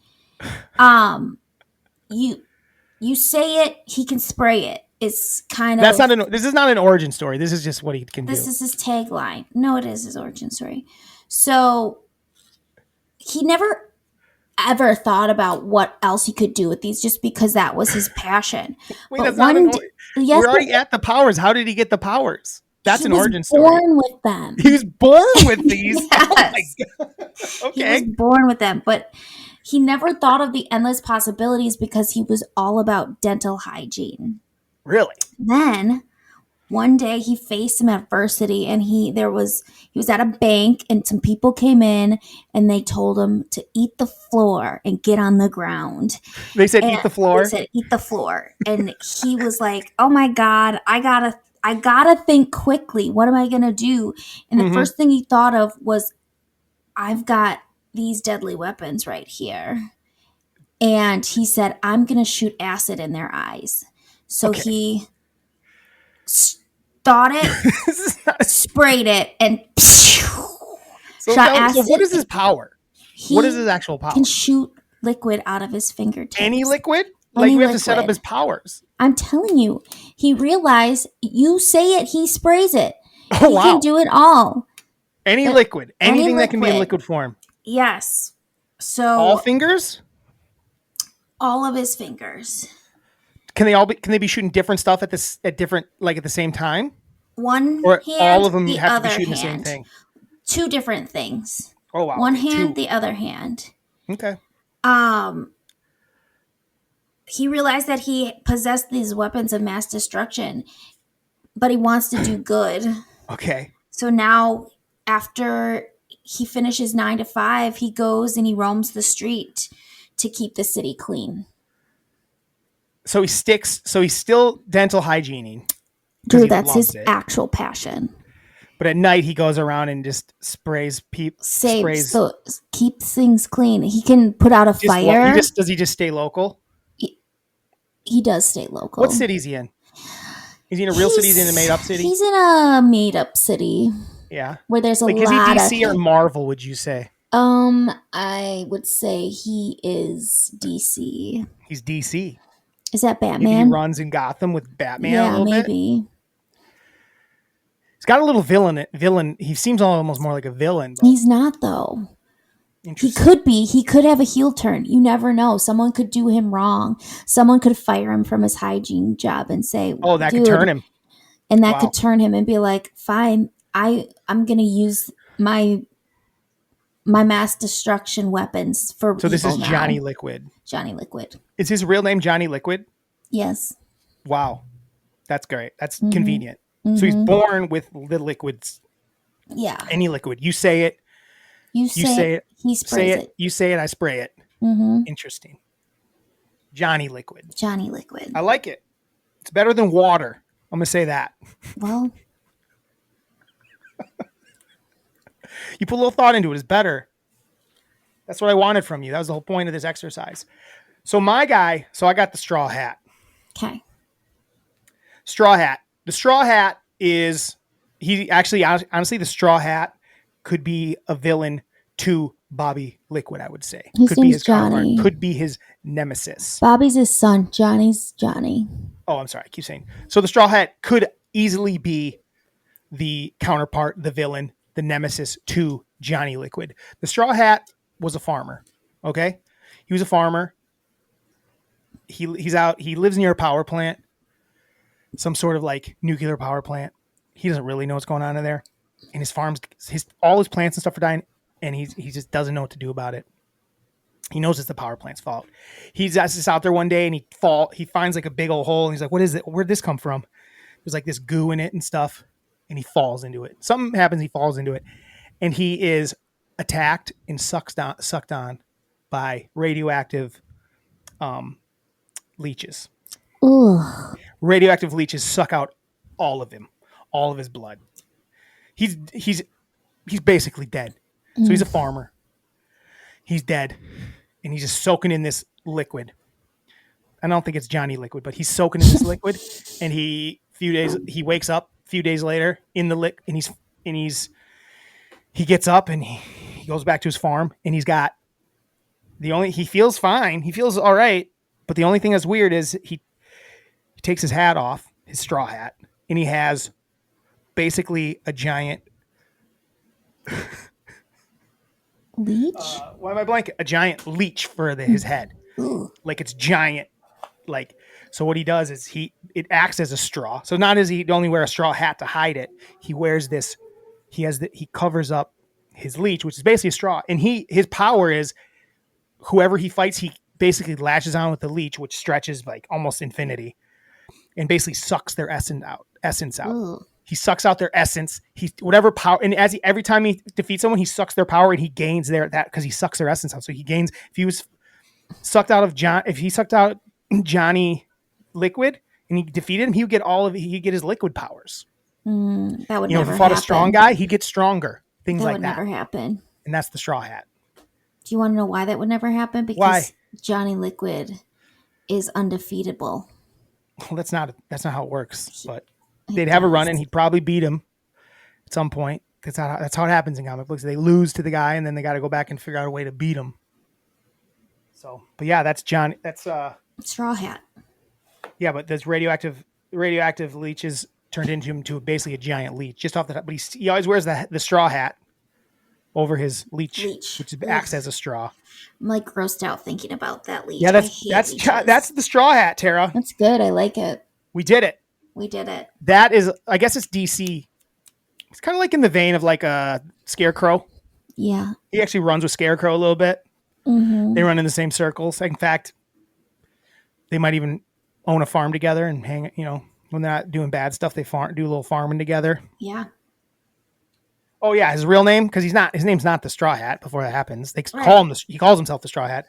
[SPEAKER 3] You say it, he can spray it. It's kind of
[SPEAKER 2] this is not an origin story. This is just what he can do.
[SPEAKER 3] This is his tagline. No, it is his origin story. So he never ever thought about what else he could do with these, just because that was his passion.
[SPEAKER 2] Wait, that's not we're already at the powers. How did he get the powers? That's an origin story.
[SPEAKER 3] He was born with them.
[SPEAKER 2] He was born with these.
[SPEAKER 3] Yes.
[SPEAKER 2] Oh my God. Okay.
[SPEAKER 3] He was born with them, but he never thought of the endless possibilities because he was all about dental hygiene.
[SPEAKER 2] Really?
[SPEAKER 3] Then one day he faced some adversity, and he was at a bank, and some people came in and they told him to eat the floor and get on the ground.
[SPEAKER 2] They said eat the floor?
[SPEAKER 3] They said eat the floor. And he was like, oh my God, I gotta think quickly. What am I gonna do? And the first thing he thought of was, I've got these deadly weapons right here. And he said, I'm gonna shoot acid in their eyes. So he thought it, sprayed it, and shot acid.
[SPEAKER 2] So what is his power? What is his actual power?
[SPEAKER 3] He can shoot liquid out of his fingertips.
[SPEAKER 2] Any liquid? Like we have to set up his powers.
[SPEAKER 3] I'm telling you, he realized you say it, he sprays it.
[SPEAKER 2] Oh, wow.
[SPEAKER 3] He can do it all.
[SPEAKER 2] Any liquid. Anything that can be in liquid form.
[SPEAKER 3] Yes. So
[SPEAKER 2] all fingers?
[SPEAKER 3] All of his fingers.
[SPEAKER 2] Can they be shooting different stuff at the same time?
[SPEAKER 3] One
[SPEAKER 2] or
[SPEAKER 3] hand,
[SPEAKER 2] all of them
[SPEAKER 3] the
[SPEAKER 2] have to
[SPEAKER 3] other
[SPEAKER 2] be shooting
[SPEAKER 3] hand.
[SPEAKER 2] the same thing?
[SPEAKER 3] 2 different things.
[SPEAKER 2] Oh wow.
[SPEAKER 3] One
[SPEAKER 2] Okay,
[SPEAKER 3] hand,
[SPEAKER 2] 2.
[SPEAKER 3] the other hand.
[SPEAKER 2] Okay.
[SPEAKER 3] He realized that he possessed these weapons of mass destruction, but he wants to do good.
[SPEAKER 2] Okay.
[SPEAKER 3] So now, after he finishes 9 to 5, he goes and he roams the street to keep the city clean.
[SPEAKER 2] So he's still dental hygiening.
[SPEAKER 3] Drew, that's his actual passion.
[SPEAKER 2] But at night he goes around and just sprays
[SPEAKER 3] Keeps things clean. He can put out a fire.
[SPEAKER 2] Does he just stay local?
[SPEAKER 3] He does stay local.
[SPEAKER 2] What city is he in? Is he in a real city? Is he in a made up city?
[SPEAKER 3] He's in a made up city.
[SPEAKER 2] Yeah.
[SPEAKER 3] Where there's a lot of...
[SPEAKER 2] Is he DC or Marvel, would you say?
[SPEAKER 3] I would say he is DC.
[SPEAKER 2] He's DC.
[SPEAKER 3] Is that Batman?
[SPEAKER 2] Maybe he runs in Gotham with Batman a little bit?
[SPEAKER 3] Maybe.
[SPEAKER 2] He's got a little villain. He seems almost more like a villain. But
[SPEAKER 3] he's not, though. He could be. He could have a heel turn. You never know. Someone could do him wrong. Someone could fire him from his hygiene job and say,
[SPEAKER 2] "Oh, that could turn him."
[SPEAKER 3] And that could turn him and be like, "Fine, I'm going to use my mass destruction weapons for evil."
[SPEAKER 2] So this is
[SPEAKER 3] now.
[SPEAKER 2] Johnny Liquid.
[SPEAKER 3] Johnny Liquid.
[SPEAKER 2] Is his real name Johnny Liquid?
[SPEAKER 3] Yes.
[SPEAKER 2] Wow. That's great. That's convenient. Mm-hmm. So he's born with the liquids.
[SPEAKER 3] Yeah.
[SPEAKER 2] Any liquid. You say it.
[SPEAKER 3] You say it. He sprays it.
[SPEAKER 2] You say it. I spray it.
[SPEAKER 3] Mm-hmm.
[SPEAKER 2] Interesting. Johnny Liquid.
[SPEAKER 3] Johnny Liquid.
[SPEAKER 2] I like it. It's better than water. I'm going to say that.
[SPEAKER 3] Well.
[SPEAKER 2] You put a little thought into it. It's better. That's what I wanted from you. That was the whole point of this exercise. So I got the straw hat.
[SPEAKER 3] Okay.
[SPEAKER 2] Straw hat. The straw hat is, honestly, the straw hat could be a villain to Bobby Liquid, I would say.
[SPEAKER 3] His name's Johnny.
[SPEAKER 2] Could be his nemesis.
[SPEAKER 3] Bobby's his son. Johnny's Johnny.
[SPEAKER 2] Oh, I'm sorry. I keep saying. So the straw hat could easily be the counterpart, the villain, the nemesis to Johnny Liquid. The straw hat was a farmer. Okay. He was a farmer. He lives near a power plant, some sort of like nuclear power plant. He doesn't really know what's going on in there. And his farms, all his plants and stuff are dying, and he just doesn't know what to do about it. He knows it's the power plant's fault. He's just out there one day and he finds like a big old hole and he's like, "What is it? Where'd this come from?" There's like this goo in it and stuff, and he falls into it. Something happens, he falls into it, and he is attacked and sucked on by radioactive leeches.
[SPEAKER 3] Ugh.
[SPEAKER 2] Radioactive leeches suck out all of him, all of his blood. He's basically dead. So he's a farmer. He's dead, and he's just soaking in this liquid. I don't think it's Johnny Liquid, but he's soaking in this liquid, and he wakes up a few days later in the and he gets up and he goes back to his farm, and he feels fine. He feels all right, but the only thing that's weird is he takes his hat off, his straw hat, and he has basically a giant
[SPEAKER 3] leech.
[SPEAKER 2] Why am I blanking? A giant leech for his head.
[SPEAKER 3] Ooh.
[SPEAKER 2] Like it's giant. Like, so what he does is it acts as a straw. So not as he only wear a straw hat to hide it. He wears this. He covers up his leech, which is basically a straw. And his power is whoever he fights, he basically lashes on with the leech, which stretches like almost infinity, and basically sucks their essence out.
[SPEAKER 3] Ooh.
[SPEAKER 2] He sucks out their essence. Whatever power, and every time he defeats someone, he sucks their power and he gains because he sucks their essence out. So he gains. If he sucked out Johnny Liquid and he defeated him, he'd get his liquid powers.
[SPEAKER 3] That would never happen.
[SPEAKER 2] If he fought a strong guy, he'd get stronger. Things like that.
[SPEAKER 3] That would never happen.
[SPEAKER 2] And that's the straw hat.
[SPEAKER 3] Do you want to know why that would never happen? Because
[SPEAKER 2] Why?
[SPEAKER 3] Johnny Liquid is undefeatable.
[SPEAKER 2] Well, that's not how it works. But they'd have a run and he'd probably beat him at some point. That's how it happens in comic books. They lose to the guy and then they got to go back and figure out a way to beat him. So, but yeah, that's Johnny. That's
[SPEAKER 3] straw hat.
[SPEAKER 2] Yeah, but there's radioactive leeches turned into him to basically a giant leech just off the top. But he always wears the straw hat over his leech. Which acts as a straw.
[SPEAKER 3] I'm like grossed out thinking about that leech.
[SPEAKER 2] Yeah, that's the straw hat, Tara.
[SPEAKER 3] That's good. I like it.
[SPEAKER 2] We did it.
[SPEAKER 3] That
[SPEAKER 2] is, I guess it's DC. It's kind of like in the vein of like a Scarecrow.
[SPEAKER 3] Yeah.
[SPEAKER 2] He actually runs with Scarecrow a little bit.
[SPEAKER 3] Mm-hmm.
[SPEAKER 2] They run in the same circles. In fact, they might even own a farm together and hang. When they're not doing bad stuff, they do a little farming together.
[SPEAKER 3] Yeah.
[SPEAKER 2] Oh yeah, his real name, because his name's not the Straw Hat. Before that happens, they
[SPEAKER 3] Right.
[SPEAKER 2] call him he calls himself the Straw Hat,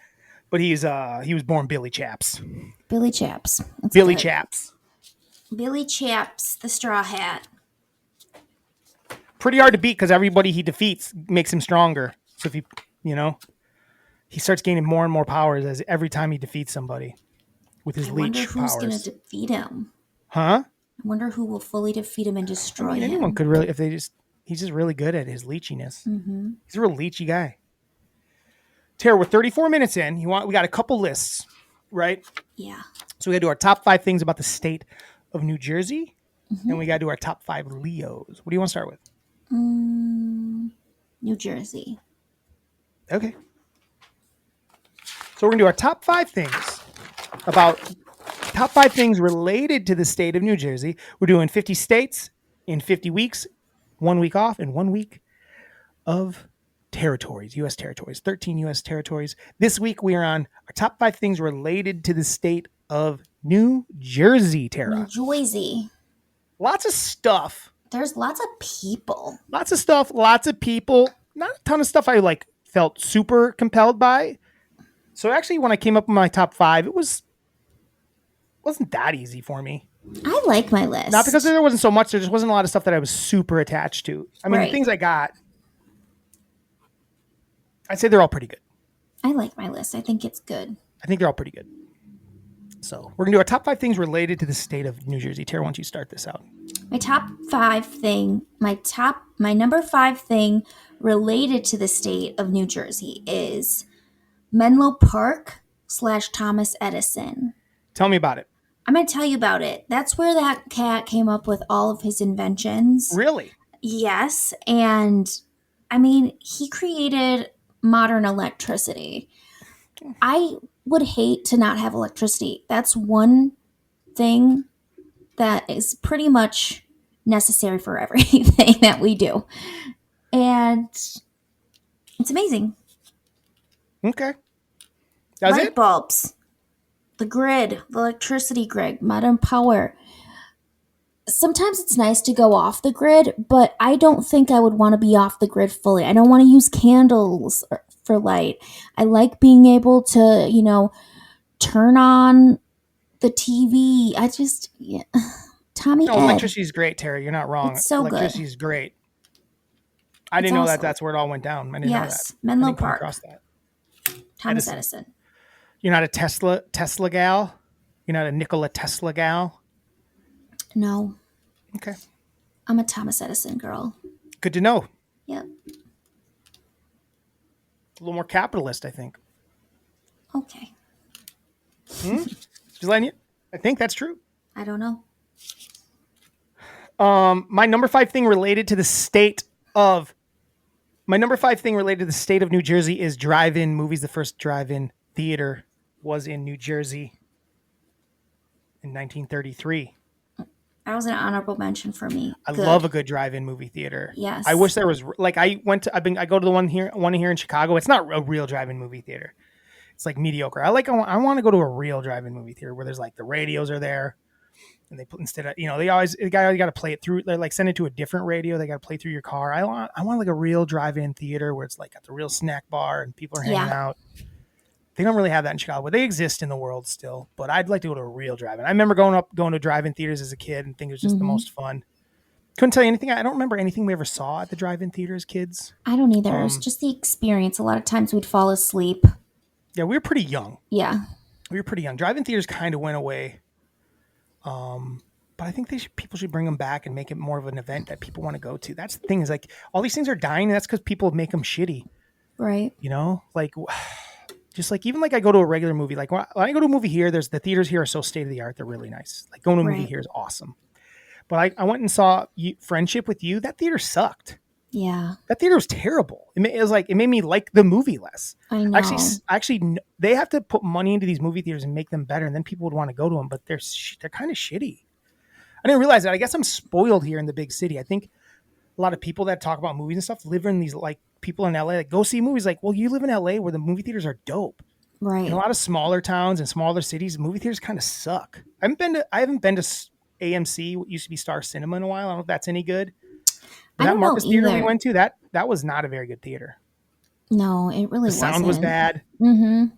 [SPEAKER 2] but he was born Billy Chaps.
[SPEAKER 3] Billy Chaps. That's
[SPEAKER 2] Billy
[SPEAKER 3] good.
[SPEAKER 2] Chaps.
[SPEAKER 3] Billy Chaps, the Straw Hat.
[SPEAKER 2] Pretty hard to beat because everybody he defeats makes him stronger. So if he starts gaining more and more powers as every time he defeats somebody with his
[SPEAKER 3] I wonder
[SPEAKER 2] leech
[SPEAKER 3] who's going
[SPEAKER 2] powers.
[SPEAKER 3] to defeat him.
[SPEAKER 2] Huh?
[SPEAKER 3] I wonder who will fully defeat him and destroy him.
[SPEAKER 2] Anyone could really, he's just really good at his leechiness.
[SPEAKER 3] Mm-hmm.
[SPEAKER 2] He's a real leechy guy. Tara, we're 34 minutes in. We got a couple lists, right?
[SPEAKER 3] Yeah.
[SPEAKER 2] So we got to do our top 5 things about the state of New Jersey, and we got to do our top 5 Leos. What do you want to start with?
[SPEAKER 3] New Jersey.
[SPEAKER 2] Okay. So we're going to do our top 5 things related to the state of New Jersey. We're doing 50 states in 50 weeks, 1 week off, and 1 week of territories, U.S. territories, 13 U.S. territories. This week we are on our top 5 things related to the state of New Jersey, Tara.
[SPEAKER 3] New Jersey.
[SPEAKER 2] Lots of stuff.
[SPEAKER 3] There's lots of people.
[SPEAKER 2] Lots of stuff, lots of people. Not a ton of stuff I felt super compelled by. So actually, when I came up with my top 5, wasn't that easy for me.
[SPEAKER 3] I like my list.
[SPEAKER 2] Not because there wasn't so much. There just wasn't a lot of stuff that I was super attached to. I mean,
[SPEAKER 3] Right.
[SPEAKER 2] The things I got, I'd say they're all pretty good.
[SPEAKER 3] I like my list. I think it's good.
[SPEAKER 2] I think they're all pretty good. So we're going to do our top 5 things related to the state of New Jersey. Tara, why don't you start this out?
[SPEAKER 3] My number 5 thing related to the state of New Jersey is Menlo Park / Thomas Edison.
[SPEAKER 2] Tell me about it.
[SPEAKER 3] I'm going to tell you about it. That's where that cat came up with all of his inventions.
[SPEAKER 2] Really?
[SPEAKER 3] Yes. And I mean, he created modern electricity. I would hate to not have electricity. That's one thing that is pretty much necessary for everything that we do. And it's amazing.
[SPEAKER 2] Okay. That's
[SPEAKER 3] Light
[SPEAKER 2] it?
[SPEAKER 3] bulbs, the grid, the electricity grid, modern power. Sometimes it's nice to go off the grid, but I don't think I would want to be off the grid fully. I don't want to use candles for light. I like being able to, turn on the TV. Tommy
[SPEAKER 2] No,
[SPEAKER 3] Ed.
[SPEAKER 2] electricity's great, Tara. You're not wrong.
[SPEAKER 3] It's so good.
[SPEAKER 2] Electricity's great. I didn't know that that's where it all went down. I didn't know that.
[SPEAKER 3] Yes, Menlo
[SPEAKER 2] I didn't come
[SPEAKER 3] Park.
[SPEAKER 2] across that.
[SPEAKER 3] Thomas Edison.
[SPEAKER 2] You're not a Tesla gal? You're not a Nikola Tesla gal?
[SPEAKER 3] No,
[SPEAKER 2] Okay.
[SPEAKER 3] I'm a Thomas Edison girl.
[SPEAKER 2] Good to know.
[SPEAKER 3] Yep.
[SPEAKER 2] A little more capitalist, I think.
[SPEAKER 3] Okay.
[SPEAKER 2] Just letting you. I think that's true.
[SPEAKER 3] I don't know.
[SPEAKER 2] My number 5 thing related to the state of New Jersey is drive-in movies. The first drive-in theater was in New Jersey in 1933.
[SPEAKER 3] That was an honorable mention for me.
[SPEAKER 2] I
[SPEAKER 3] Good.
[SPEAKER 2] love a good drive-in movie theater.
[SPEAKER 3] Yes.
[SPEAKER 2] I wish there was I go to the one here in Chicago. It's not a real drive-in movie theater. It's mediocre. I want to go to a real drive-in movie theater where there's the radios are there, and they put instead of the guy got to play it through. They send it to a different radio. They got to play through your car. I want a real drive-in theater where it's got the real snack bar and people are hanging out. They don't really have that in Chicago, but they exist in the world still. But I'd like to go to a real drive-in. I remember going to drive-in theaters as a kid and think it was just the most fun. Couldn't tell you anything. I don't remember anything we ever saw at the drive-in theater as kids.
[SPEAKER 3] I don't either. It's just the experience. A lot of times we'd fall asleep.
[SPEAKER 2] Yeah, we were pretty young.
[SPEAKER 3] Yeah.
[SPEAKER 2] We were pretty young. Drive-in theaters kind of went away. But I think people should bring them back and make it more of an event that people want to go to. That's the thing is all these things are dying. And that's because people make them shitty.
[SPEAKER 3] Right.
[SPEAKER 2] Just even I go to a regular movie, when I go to a movie here, the theaters here are so state of the art. They're really nice. Going to a movie here is awesome. But I went and saw Friendship with You. That theater sucked.
[SPEAKER 3] Yeah.
[SPEAKER 2] That theater was terrible. It made me like the movie less.
[SPEAKER 3] I know.
[SPEAKER 2] Actually, they have to put money into these movie theaters and make them better, and then people would want to go to them. But they're kind of shitty. I didn't realize that. I guess I'm spoiled here in the big city. I think a lot of people that talk about movies and stuff live in these like people in LA that go see movies. Like, well, you live in LA where the movie theaters are dope.
[SPEAKER 3] Right.
[SPEAKER 2] In a lot of smaller towns and smaller cities, movie theaters kind of suck. I haven't been to AMC, what used to be Star Cinema, in a while. I don't know if that's any good. But
[SPEAKER 3] I
[SPEAKER 2] that
[SPEAKER 3] don't know
[SPEAKER 2] Marcus Theater we
[SPEAKER 3] either.
[SPEAKER 2] went to, that was not a very good theater.
[SPEAKER 3] No, it really
[SPEAKER 2] The sound was bad.
[SPEAKER 3] Mm-hmm.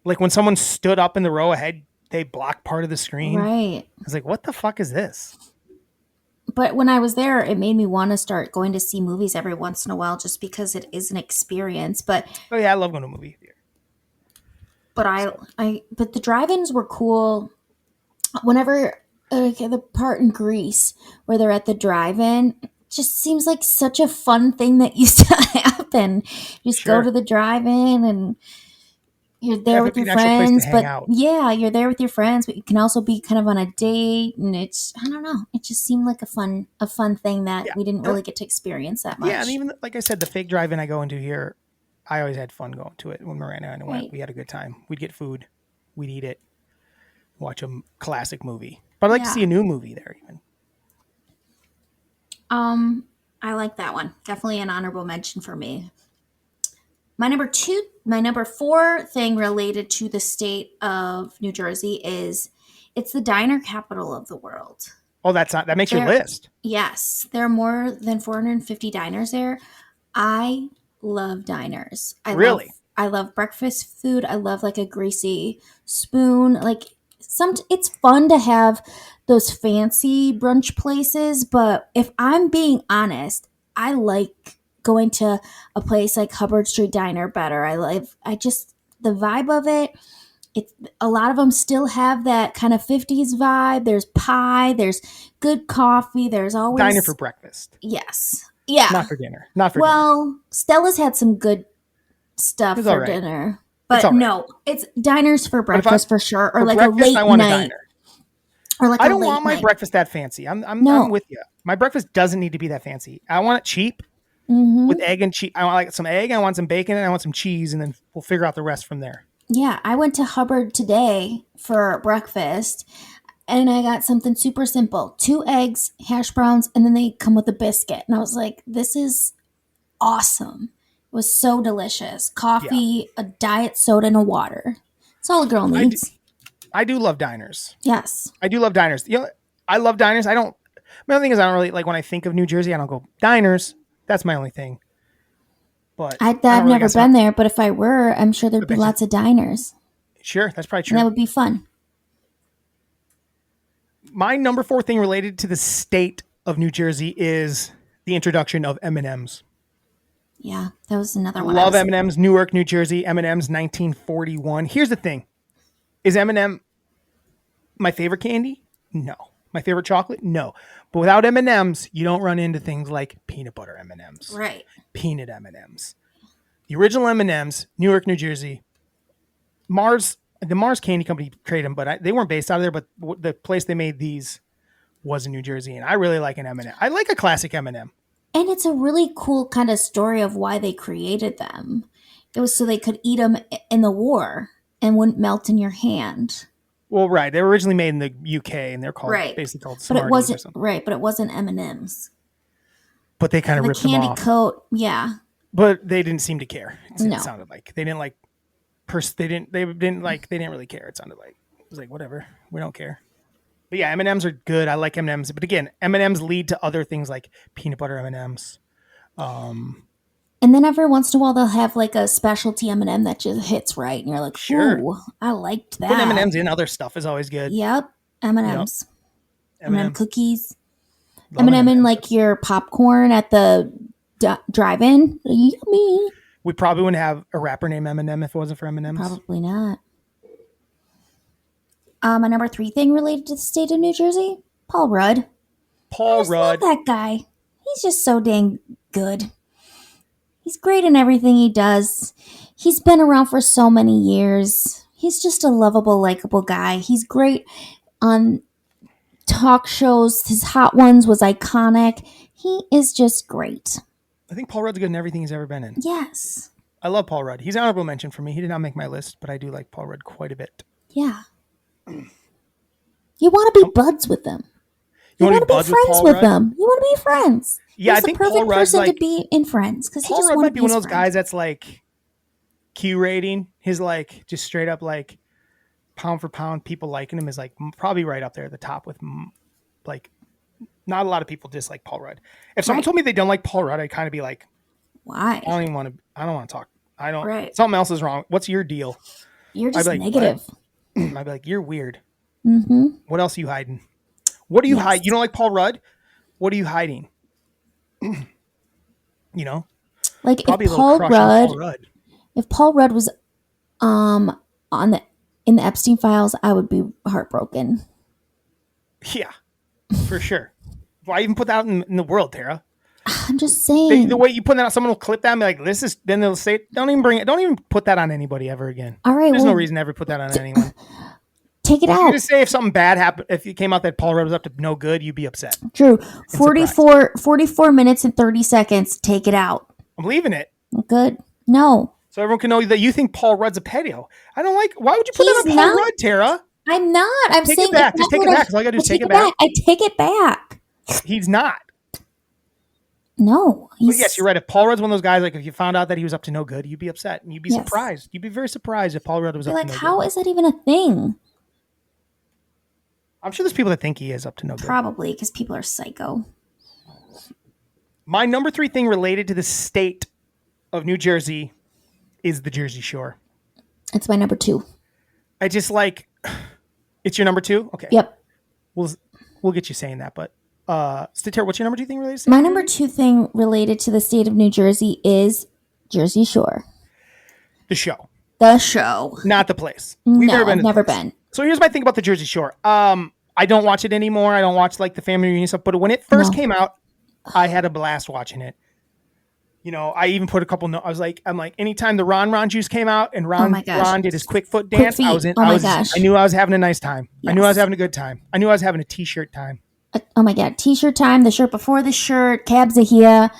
[SPEAKER 2] Like when someone stood up in the row ahead, they blocked part of the screen.
[SPEAKER 3] Right.
[SPEAKER 2] I was like, what the fuck is this?
[SPEAKER 3] But when I was there, it made me want to start going to see movies every once in a while just because it is an experience. But
[SPEAKER 2] Oh yeah, I love going to a movie theater.
[SPEAKER 3] but the drive-ins were cool. Whenever the part in Greece where they're at the drive-in, it just seems like such a fun thing that used to happen. You just go
[SPEAKER 2] Sure.
[SPEAKER 3] to the drive-in and you're there with your
[SPEAKER 2] an actual place to
[SPEAKER 3] friends,
[SPEAKER 2] hang
[SPEAKER 3] but
[SPEAKER 2] out.
[SPEAKER 3] yeah, you're there with your friends, but you can also be kind of on a date, and it's, I don't know, it just seemed like a fun thing that
[SPEAKER 2] Yeah.
[SPEAKER 3] we didn't really get to experience that much.
[SPEAKER 2] Yeah, and even like I said, the fake drive-in I go into here, I always had fun going to it. When Miranda and I went,
[SPEAKER 3] Right.
[SPEAKER 2] we had a good time. We'd get food, we'd eat it, watch a classic movie. But I like to
[SPEAKER 3] Yeah.
[SPEAKER 2] see a new movie there even.
[SPEAKER 3] I like that one. Definitely an honorable mention for me. My number 4 thing related to the state of New Jersey is it's the diner capital of the world.
[SPEAKER 2] Oh, that makes your
[SPEAKER 3] There-
[SPEAKER 2] list.
[SPEAKER 3] Yes, there are more than 450 diners there. I love diners.
[SPEAKER 2] Really?
[SPEAKER 3] I love breakfast food. I love like a greasy spoon. Like it's fun to have those fancy brunch places, but if I'm being honest, I like going to a place like Hubbard Street Diner better. I just the vibe of it. It's a lot of them still have that kind of 50s vibe. There's pie, there's good coffee, there's always
[SPEAKER 2] Diner for breakfast,
[SPEAKER 3] yes. Yeah.
[SPEAKER 2] not for dinner. Not for dinner.
[SPEAKER 3] Well, Stella's had some good stuff
[SPEAKER 2] It's
[SPEAKER 3] for
[SPEAKER 2] all right.
[SPEAKER 3] dinner.
[SPEAKER 2] It's
[SPEAKER 3] But
[SPEAKER 2] all right.
[SPEAKER 3] no, it's diners for
[SPEAKER 2] if
[SPEAKER 3] breakfast for sure. Or
[SPEAKER 2] For
[SPEAKER 3] like
[SPEAKER 2] breakfast,
[SPEAKER 3] a late
[SPEAKER 2] I want a
[SPEAKER 3] night.
[SPEAKER 2] diner.
[SPEAKER 3] Or like
[SPEAKER 2] I
[SPEAKER 3] a
[SPEAKER 2] don't
[SPEAKER 3] late
[SPEAKER 2] want my
[SPEAKER 3] night.
[SPEAKER 2] breakfast that fancy. I'm
[SPEAKER 3] No.
[SPEAKER 2] with you. My breakfast doesn't need to be that fancy. I want it cheap
[SPEAKER 3] Mhm.
[SPEAKER 2] with egg and cheese. I want like some egg, I want some bacon, and I want some cheese, and then we'll figure out the rest from there.
[SPEAKER 3] Yeah, I went to Hubbard today for breakfast and I got something super simple. 2 eggs, hash browns, and then they come with a biscuit. And I was like, this is awesome. It was so delicious. Coffee, a diet soda, and a water. That's all a girl needs.
[SPEAKER 2] I do love diners.
[SPEAKER 3] Yes.
[SPEAKER 2] I do love diners. You know, I love diners. My only thing is I don't really like when I think of New Jersey, I don't go diners. That's my only thing. But
[SPEAKER 3] I've
[SPEAKER 2] I don't really
[SPEAKER 3] never
[SPEAKER 2] got some-
[SPEAKER 3] been there, but if I were, I'm sure there'd be
[SPEAKER 2] bet you-
[SPEAKER 3] lots of diners.
[SPEAKER 2] Sure, that's probably
[SPEAKER 3] And
[SPEAKER 2] true.
[SPEAKER 3] that would be fun.
[SPEAKER 2] My number 4 thing related to the state of New Jersey is the introduction of M&Ms.
[SPEAKER 3] Yeah, that was another one.
[SPEAKER 2] Love M&Ms, Newark, New Jersey, M&Ms 1941. Here's the thing. Is M&M my favorite candy? No. My favorite chocolate? No. But without M&Ms, you don't run into things like peanut butter M&Ms,
[SPEAKER 3] Right.
[SPEAKER 2] peanut M&Ms. The original M&Ms, Newark, New Jersey. The Mars Candy Company created them, but they weren't based out of there, but the place they made these was in New Jersey, and I really like an M&M. I like a classic M&M.
[SPEAKER 3] And it's a really cool kind of story of why they created them. It was so they could eat them in the war and wouldn't melt in your hand.
[SPEAKER 2] Well, right. They were originally made in the UK, and they're basically called
[SPEAKER 3] But
[SPEAKER 2] Smarties
[SPEAKER 3] it
[SPEAKER 2] or
[SPEAKER 3] wasn't
[SPEAKER 2] something.
[SPEAKER 3] right. But it wasn't M&Ms.
[SPEAKER 2] But they kind of
[SPEAKER 3] The
[SPEAKER 2] ripped them
[SPEAKER 3] candy
[SPEAKER 2] off.
[SPEAKER 3] coat, yeah.
[SPEAKER 2] But they didn't seem to care. It
[SPEAKER 3] No.
[SPEAKER 2] sounded like they didn't like. They didn't really care. It sounded like it was like whatever. We don't care. But yeah, M&Ms are good. I like M&Ms. But again, M&Ms lead to other things like peanut butter M&Ms.
[SPEAKER 3] And then every once in a while they'll have like a specialty M&M that just hits right, and you're like,
[SPEAKER 2] Sure.
[SPEAKER 3] ooh, I liked that.
[SPEAKER 2] Putting M&Ms in other stuff is always good.
[SPEAKER 3] Yep, M&Ms, M&M
[SPEAKER 2] M&Ms.
[SPEAKER 3] cookies,
[SPEAKER 2] Love
[SPEAKER 3] M&M in
[SPEAKER 2] M&Ms.
[SPEAKER 3] like your popcorn at the drive-in. Yummy.
[SPEAKER 2] We probably wouldn't have a rapper named Eminem if it wasn't for M&Ms.
[SPEAKER 3] Probably not. My number 3 thing related to the state of New Jersey, Paul Rudd.
[SPEAKER 2] Paul
[SPEAKER 3] I just
[SPEAKER 2] Rudd.
[SPEAKER 3] love that guy. He's just so dang good. He's great in everything he does. He's been around for so many years. He's just a lovable, likable guy. He's great on talk shows. His Hot Ones was iconic. He is just great.
[SPEAKER 2] I think Paul Rudd's good in everything he's ever been in.
[SPEAKER 3] Yes.
[SPEAKER 2] I love Paul Rudd. He's an honorable mention for me. He did not make my list, but I do like Paul Rudd quite a bit.
[SPEAKER 3] Yeah. You want to be buds with him. You
[SPEAKER 2] wanna
[SPEAKER 3] want to be
[SPEAKER 2] buds
[SPEAKER 3] friends
[SPEAKER 2] Paul
[SPEAKER 3] with
[SPEAKER 2] Rudd?
[SPEAKER 3] them. You want to be friends.
[SPEAKER 2] Yeah,
[SPEAKER 3] He's
[SPEAKER 2] I
[SPEAKER 3] the
[SPEAKER 2] think Paul
[SPEAKER 3] perfect
[SPEAKER 2] Rudd's
[SPEAKER 3] person to
[SPEAKER 2] like
[SPEAKER 3] be in friends because he
[SPEAKER 2] Paul
[SPEAKER 3] just
[SPEAKER 2] Rudd
[SPEAKER 3] want to
[SPEAKER 2] might be
[SPEAKER 3] be
[SPEAKER 2] one
[SPEAKER 3] his
[SPEAKER 2] of those
[SPEAKER 3] friend.
[SPEAKER 2] guys that's like Q rating. His like just straight up like pound for pound, people liking him is like probably right up there at the top with like not a lot of people dislike Paul Rudd. If someone
[SPEAKER 3] Right.
[SPEAKER 2] told me they don't like Paul Rudd, I'd kind of be like,
[SPEAKER 3] Why?
[SPEAKER 2] I don't want to talk. I don't.
[SPEAKER 3] Right.
[SPEAKER 2] Something else is wrong. What's your deal?
[SPEAKER 3] You're
[SPEAKER 2] I'd
[SPEAKER 3] just
[SPEAKER 2] be like,
[SPEAKER 3] negative.
[SPEAKER 2] what? I'd be like, you're weird.
[SPEAKER 3] Mm-hmm.
[SPEAKER 2] What else are you hiding? What are you hiding? You don't like Paul Rudd? What are you hiding? You know,
[SPEAKER 3] Like
[SPEAKER 2] probably a little crush on Paul Rudd.
[SPEAKER 3] if Paul Rudd was on the in the Epstein files, I would be heartbroken.
[SPEAKER 2] Yeah, for sure. Why even put that out in the world, Tara?
[SPEAKER 3] I'm just saying.
[SPEAKER 2] The way you put that out, someone will clip that and be like, this is, then they'll say, don't even put that on anybody ever again.
[SPEAKER 3] All right.
[SPEAKER 2] There's no reason to ever put that on anyone.
[SPEAKER 3] Take it
[SPEAKER 2] If
[SPEAKER 3] out.
[SPEAKER 2] you just say if something bad happened, if it came out that Paul Rudd was up to no good, you'd be upset.
[SPEAKER 3] Drew, 44 minutes and 30 seconds. Take it out.
[SPEAKER 2] I'm leaving it.
[SPEAKER 3] Good. No.
[SPEAKER 2] So everyone can know that you think Paul Rudd's a pedo. I don't like, why would you put that on Paul Rudd, Tara?
[SPEAKER 3] I'm not. I'm
[SPEAKER 2] take
[SPEAKER 3] saying
[SPEAKER 2] it back. Just take it back. All you got to do is take it back.
[SPEAKER 3] I take it back.
[SPEAKER 2] He's not.
[SPEAKER 3] No.
[SPEAKER 2] But yes, you're right. If Paul Rudd's one of those guys, like if you found out that he was up to no good, you'd be upset and you'd be surprised. You'd be very surprised if Paul Rudd was up to no good.
[SPEAKER 3] How is that even a thing?
[SPEAKER 2] I'm sure there's people that think he is up to no good.
[SPEAKER 3] Probably because people are psycho.
[SPEAKER 2] My number 3 thing related to the state of New Jersey is the Jersey Shore.
[SPEAKER 3] It's my number 2.
[SPEAKER 2] I just like, it's your number 2? Okay.
[SPEAKER 3] Yep.
[SPEAKER 2] We'll get you saying that, but Tara, what's your number 2 thing related to?
[SPEAKER 3] My number 2 thing related to the state of New Jersey is Jersey Shore.
[SPEAKER 2] The show.
[SPEAKER 3] The show.
[SPEAKER 2] Not the place.
[SPEAKER 3] I've never been.
[SPEAKER 2] So here's my thing about the Jersey Shore. I don't watch it anymore. I don't watch like the family reunion stuff. But when it first came out, I had a blast watching it. You know, I even put a couple notes. I'm like, anytime the Ron juice came out and Ron did his quick foot dance, I knew I was having a nice time. Yes. I knew I was having a good time. I knew I was having a t-shirt time.
[SPEAKER 3] Oh my God. T-shirt time, the shirt before the shirt, cabs of here.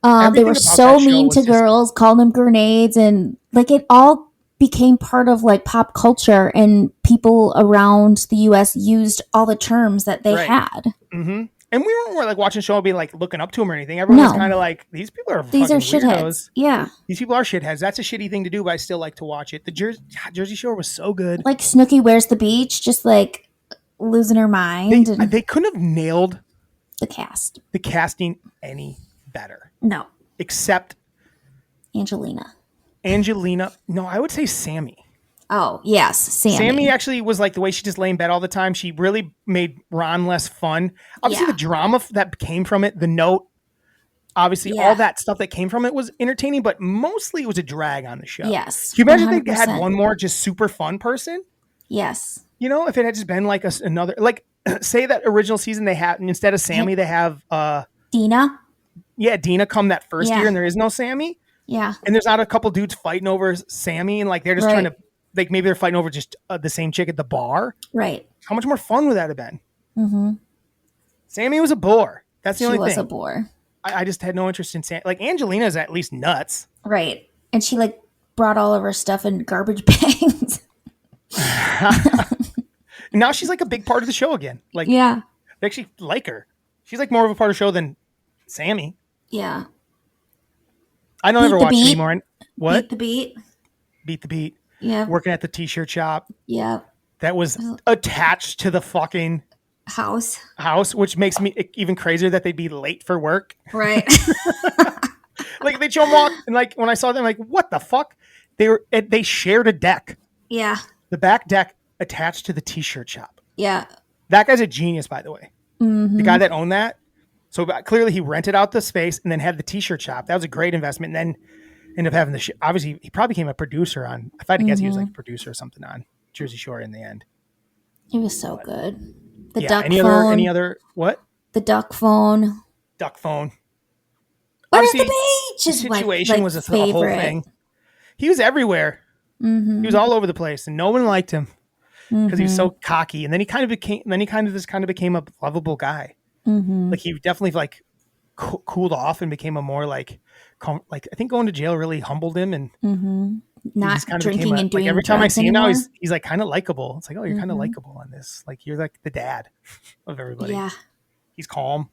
[SPEAKER 3] They were so mean to girls, calling them grenades, and like it all became part of like pop culture, and people around the U.S. used all the terms that they had.
[SPEAKER 2] Mm-hmm. And we weren't like watching the show and be like looking up to them or anything. Everyone was kind of like, these people are
[SPEAKER 3] shitheads.
[SPEAKER 2] Weirdos.
[SPEAKER 3] Yeah.
[SPEAKER 2] These people are shitheads. That's a shitty thing to do, but I still like to watch it. The Jersey Shore was so good.
[SPEAKER 3] Like Snooki Wears the Beach, just like losing her mind.
[SPEAKER 2] They couldn't have nailed
[SPEAKER 3] the
[SPEAKER 2] casting any better.
[SPEAKER 3] No.
[SPEAKER 2] Except
[SPEAKER 3] Angelina.
[SPEAKER 2] No, I would say Sammy.
[SPEAKER 3] Oh, yes,
[SPEAKER 2] Sammy actually was like the way she just lay in bed all the time. She really made Ron less fun. Obviously, the drama that came from it, the note, obviously all that stuff that came from it was entertaining, but mostly it was a drag on the show.
[SPEAKER 3] Yes.
[SPEAKER 2] Can you imagine if they had one more just super fun person?
[SPEAKER 3] Yes.
[SPEAKER 2] You know, if it had just been like another, like say that original season they had, instead of Sammy, they have
[SPEAKER 3] Dina.
[SPEAKER 2] Yeah, Dina come that first year and there is no Sammy.
[SPEAKER 3] Yeah.
[SPEAKER 2] And there's not a couple dudes fighting over Sammy and like they're just trying to, like maybe they're fighting over just the same chick at the bar.
[SPEAKER 3] Right.
[SPEAKER 2] How much more fun would that have been?
[SPEAKER 3] Mm-hmm.
[SPEAKER 2] Sammy was a bore. That's the only thing. She was
[SPEAKER 3] a bore.
[SPEAKER 2] I just had no interest in Sammy. Like Angelina's at least nuts.
[SPEAKER 3] Right. And she like brought all of her stuff in garbage bags.
[SPEAKER 2] Now she's like a big part of the show again. Like,
[SPEAKER 3] yeah.
[SPEAKER 2] They actually like her. She's like more of a part of the show than Sammy.
[SPEAKER 3] Yeah.
[SPEAKER 2] I don't ever watch it anymore. What?
[SPEAKER 3] Beat the Beat.
[SPEAKER 2] Beat the Beat.
[SPEAKER 3] Yeah.
[SPEAKER 2] Working at the t-shirt shop.
[SPEAKER 3] Yeah.
[SPEAKER 2] That was attached to the fucking
[SPEAKER 3] house,
[SPEAKER 2] which makes me even crazier that they'd be late for work.
[SPEAKER 3] Right.
[SPEAKER 2] Like they show them walk and like when I saw them, like, what the fuck? They shared a deck.
[SPEAKER 3] Yeah.
[SPEAKER 2] The back deck attached to the t-shirt shop.
[SPEAKER 3] Yeah.
[SPEAKER 2] That guy's a genius, by the way.
[SPEAKER 3] Mm-hmm.
[SPEAKER 2] The guy that owned that. So clearly he rented out the space and then had the t-shirt shop. That was a great investment. And then ended up having the obviously he probably became a producer on, if I had to guess, he was like a producer or something on Jersey Shore in the end.
[SPEAKER 3] It was so good. The duck
[SPEAKER 2] any
[SPEAKER 3] phone.
[SPEAKER 2] Any other what?
[SPEAKER 3] The duck phone.
[SPEAKER 2] Duck phone.
[SPEAKER 3] We're at the beach.
[SPEAKER 2] The situation was a whole thing. He was everywhere.
[SPEAKER 3] Mm-hmm.
[SPEAKER 2] He was all over the place, and no one liked him because he was so cocky. And then he kind of became a lovable guy.
[SPEAKER 3] Mm-hmm.
[SPEAKER 2] Like he definitely like cooled off and became a more like I think going to jail really humbled him and
[SPEAKER 3] not
[SPEAKER 2] he's kind of became
[SPEAKER 3] drinking and doing
[SPEAKER 2] every time I
[SPEAKER 3] drugs
[SPEAKER 2] see him now,
[SPEAKER 3] anymore.
[SPEAKER 2] he's like kind of likable. It's like, oh, you're kind of
[SPEAKER 3] Mhm.
[SPEAKER 2] likable on this. Like you're like the dad of everybody.
[SPEAKER 3] Yeah.
[SPEAKER 2] He's calm.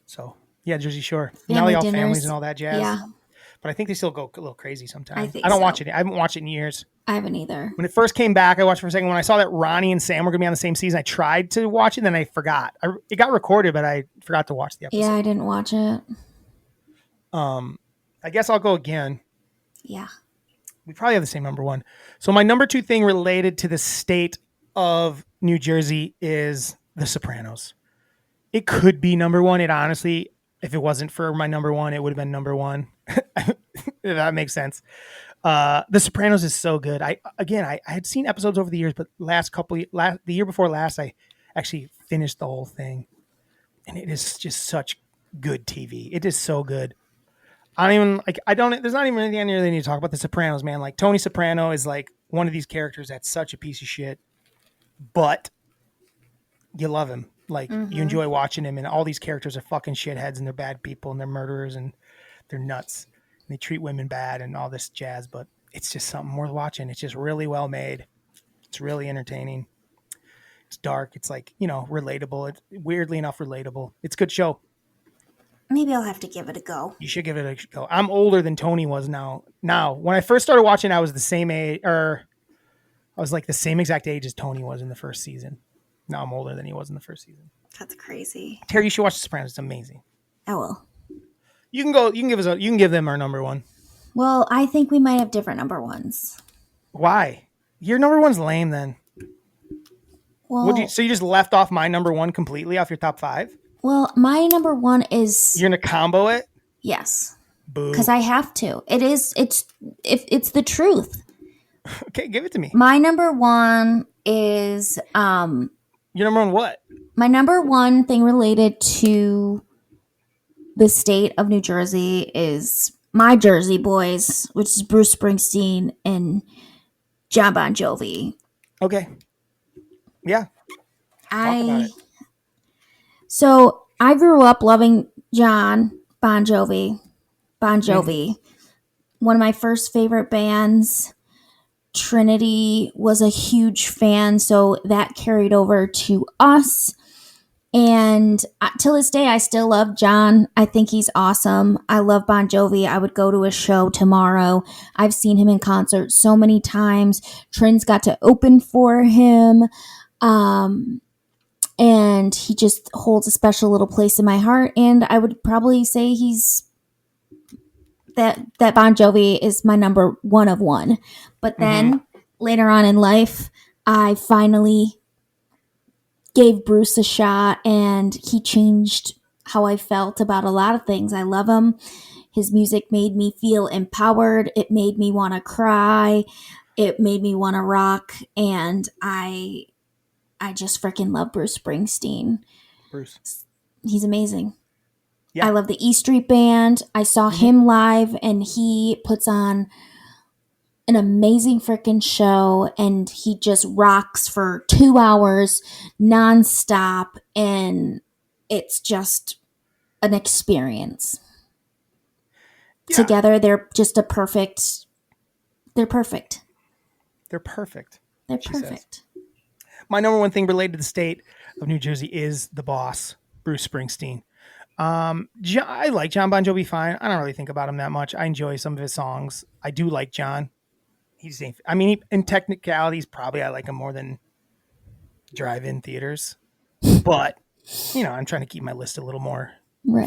[SPEAKER 2] So yeah, Jersey Shore. Now they
[SPEAKER 3] Family
[SPEAKER 2] all families
[SPEAKER 3] dinners.
[SPEAKER 2] and all that jazz.
[SPEAKER 3] Yeah,
[SPEAKER 2] But I think they still go a little crazy
[SPEAKER 3] I
[SPEAKER 2] sometimes.
[SPEAKER 3] think
[SPEAKER 2] I don't
[SPEAKER 3] so.
[SPEAKER 2] watch it. I haven't watched it in years.
[SPEAKER 3] I haven't either.
[SPEAKER 2] When it first came back, I watched it for a second. When I saw that Ronnie and Sam were going to be on the same season, I tried to watch it, then I forgot. It got recorded, but I forgot to watch the episode.
[SPEAKER 3] Yeah, I didn't watch it.
[SPEAKER 2] I guess I'll go again.
[SPEAKER 3] Yeah.
[SPEAKER 2] We probably have the same number one. So my number two thing related to the state of New Jersey is The Sopranos. It could be number one. It honestly, if it wasn't for my number one, it would have been number one. If that makes sense. The Sopranos is so good. I had seen episodes over the years, but the year before last, I actually finished the whole thing, and it is just such good TV. It is so good. There's not even anything I really need to talk about The Sopranos, man. Like Tony Soprano is like one of these characters that's such a piece of shit, but you love him. Like you enjoy watching him, and all these characters are fucking shitheads and they're bad people and they're murderers and they're nuts. And they treat women bad and all this jazz, but it's just something worth watching. It's just really well made. It's really entertaining. It's dark. It's like, relatable. It's weirdly enough relatable. It's a good show.
[SPEAKER 3] Maybe I'll have to give it a go.
[SPEAKER 2] You should give it a go. I'm older than Tony was now. When I first started watching, I was the same age, or I was like the same exact age as Tony was in the first season. Now I'm older than he was in the first season.
[SPEAKER 3] That's crazy.
[SPEAKER 2] Terry, you should watch The Sopranos. It's amazing.
[SPEAKER 3] I will.
[SPEAKER 2] You can give them our number one.
[SPEAKER 3] Well, I think we might have different number ones.
[SPEAKER 2] Why? Your number one's lame then.
[SPEAKER 3] Well,
[SPEAKER 2] So you just left off my number one completely off your top five?
[SPEAKER 3] well, my number one is
[SPEAKER 2] You're gonna combo it?
[SPEAKER 3] yes,
[SPEAKER 2] Boo.
[SPEAKER 3] because I have to. It's the truth.
[SPEAKER 2] Okay, give it to me.
[SPEAKER 3] My number one is
[SPEAKER 2] Your number one what?
[SPEAKER 3] my number one thing related to the state of New Jersey is my Jersey Boys, which is Bruce Springsteen and John Bon Jovi.
[SPEAKER 2] Okay. Yeah. Talk about it.
[SPEAKER 3] So I grew up loving John Bon Jovi. Bon Jovi. One of my first favorite bands. Trinity was a huge fan, so that carried over to us. And till this day, I still love John. I think he's awesome. I love Bon Jovi. I would go to a show tomorrow. I've seen him in concert so many times. Trin's got to open for him. And he just holds a special little place in my heart. And I would probably say that Bon Jovi is my number one of one. But then later on in life, I finally gave Bruce a shot, and he changed how I felt about a lot of things. I love him. His music made me feel empowered. It made me want to cry. It made me want to rock. And I just freaking love Bruce Springsteen.
[SPEAKER 2] Bruce.
[SPEAKER 3] He's amazing.
[SPEAKER 2] Yeah.
[SPEAKER 3] I love the E Street Band. I saw him live, and he puts on an amazing freaking show, and he just rocks for 2 hours nonstop, and it's just an experience.
[SPEAKER 2] Yeah.
[SPEAKER 3] Together, they're just perfect. They're perfect.
[SPEAKER 2] They're perfect.
[SPEAKER 3] They're
[SPEAKER 2] She
[SPEAKER 3] perfect.
[SPEAKER 2] My number one thing related to the state of New Jersey is the boss, Bruce Springsteen. I like John Bon Jovi fine. I don't really think about him that much. I enjoy some of his songs. I do like John. In technicalities, probably I like him more than drive-in theaters. But, I'm trying to keep my list a little more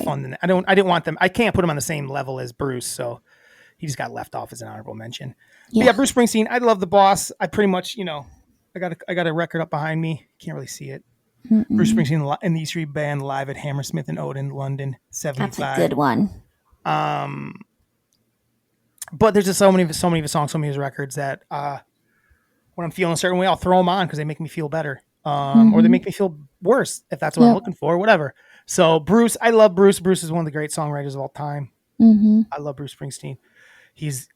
[SPEAKER 2] fun than that. I can't put him on the same level as Bruce, so he just got left off as an honorable mention.
[SPEAKER 3] Yeah.
[SPEAKER 2] But yeah, Bruce Springsteen, I love the boss. I pretty much, I got a record up behind me. Can't really see it. Bruce Springsteen and the E Street Band live at Hammersmith and Oden, London, 75.
[SPEAKER 3] That's a good one.
[SPEAKER 2] But there's just so many of his songs, so many of his records that when I'm feeling a certain way, I'll throw them on because they make me feel better, or they make me feel worse if that's what I'm looking for, whatever. So Bruce, I love Bruce. Bruce is one of the great songwriters of all time. I love Bruce Springsteen. He's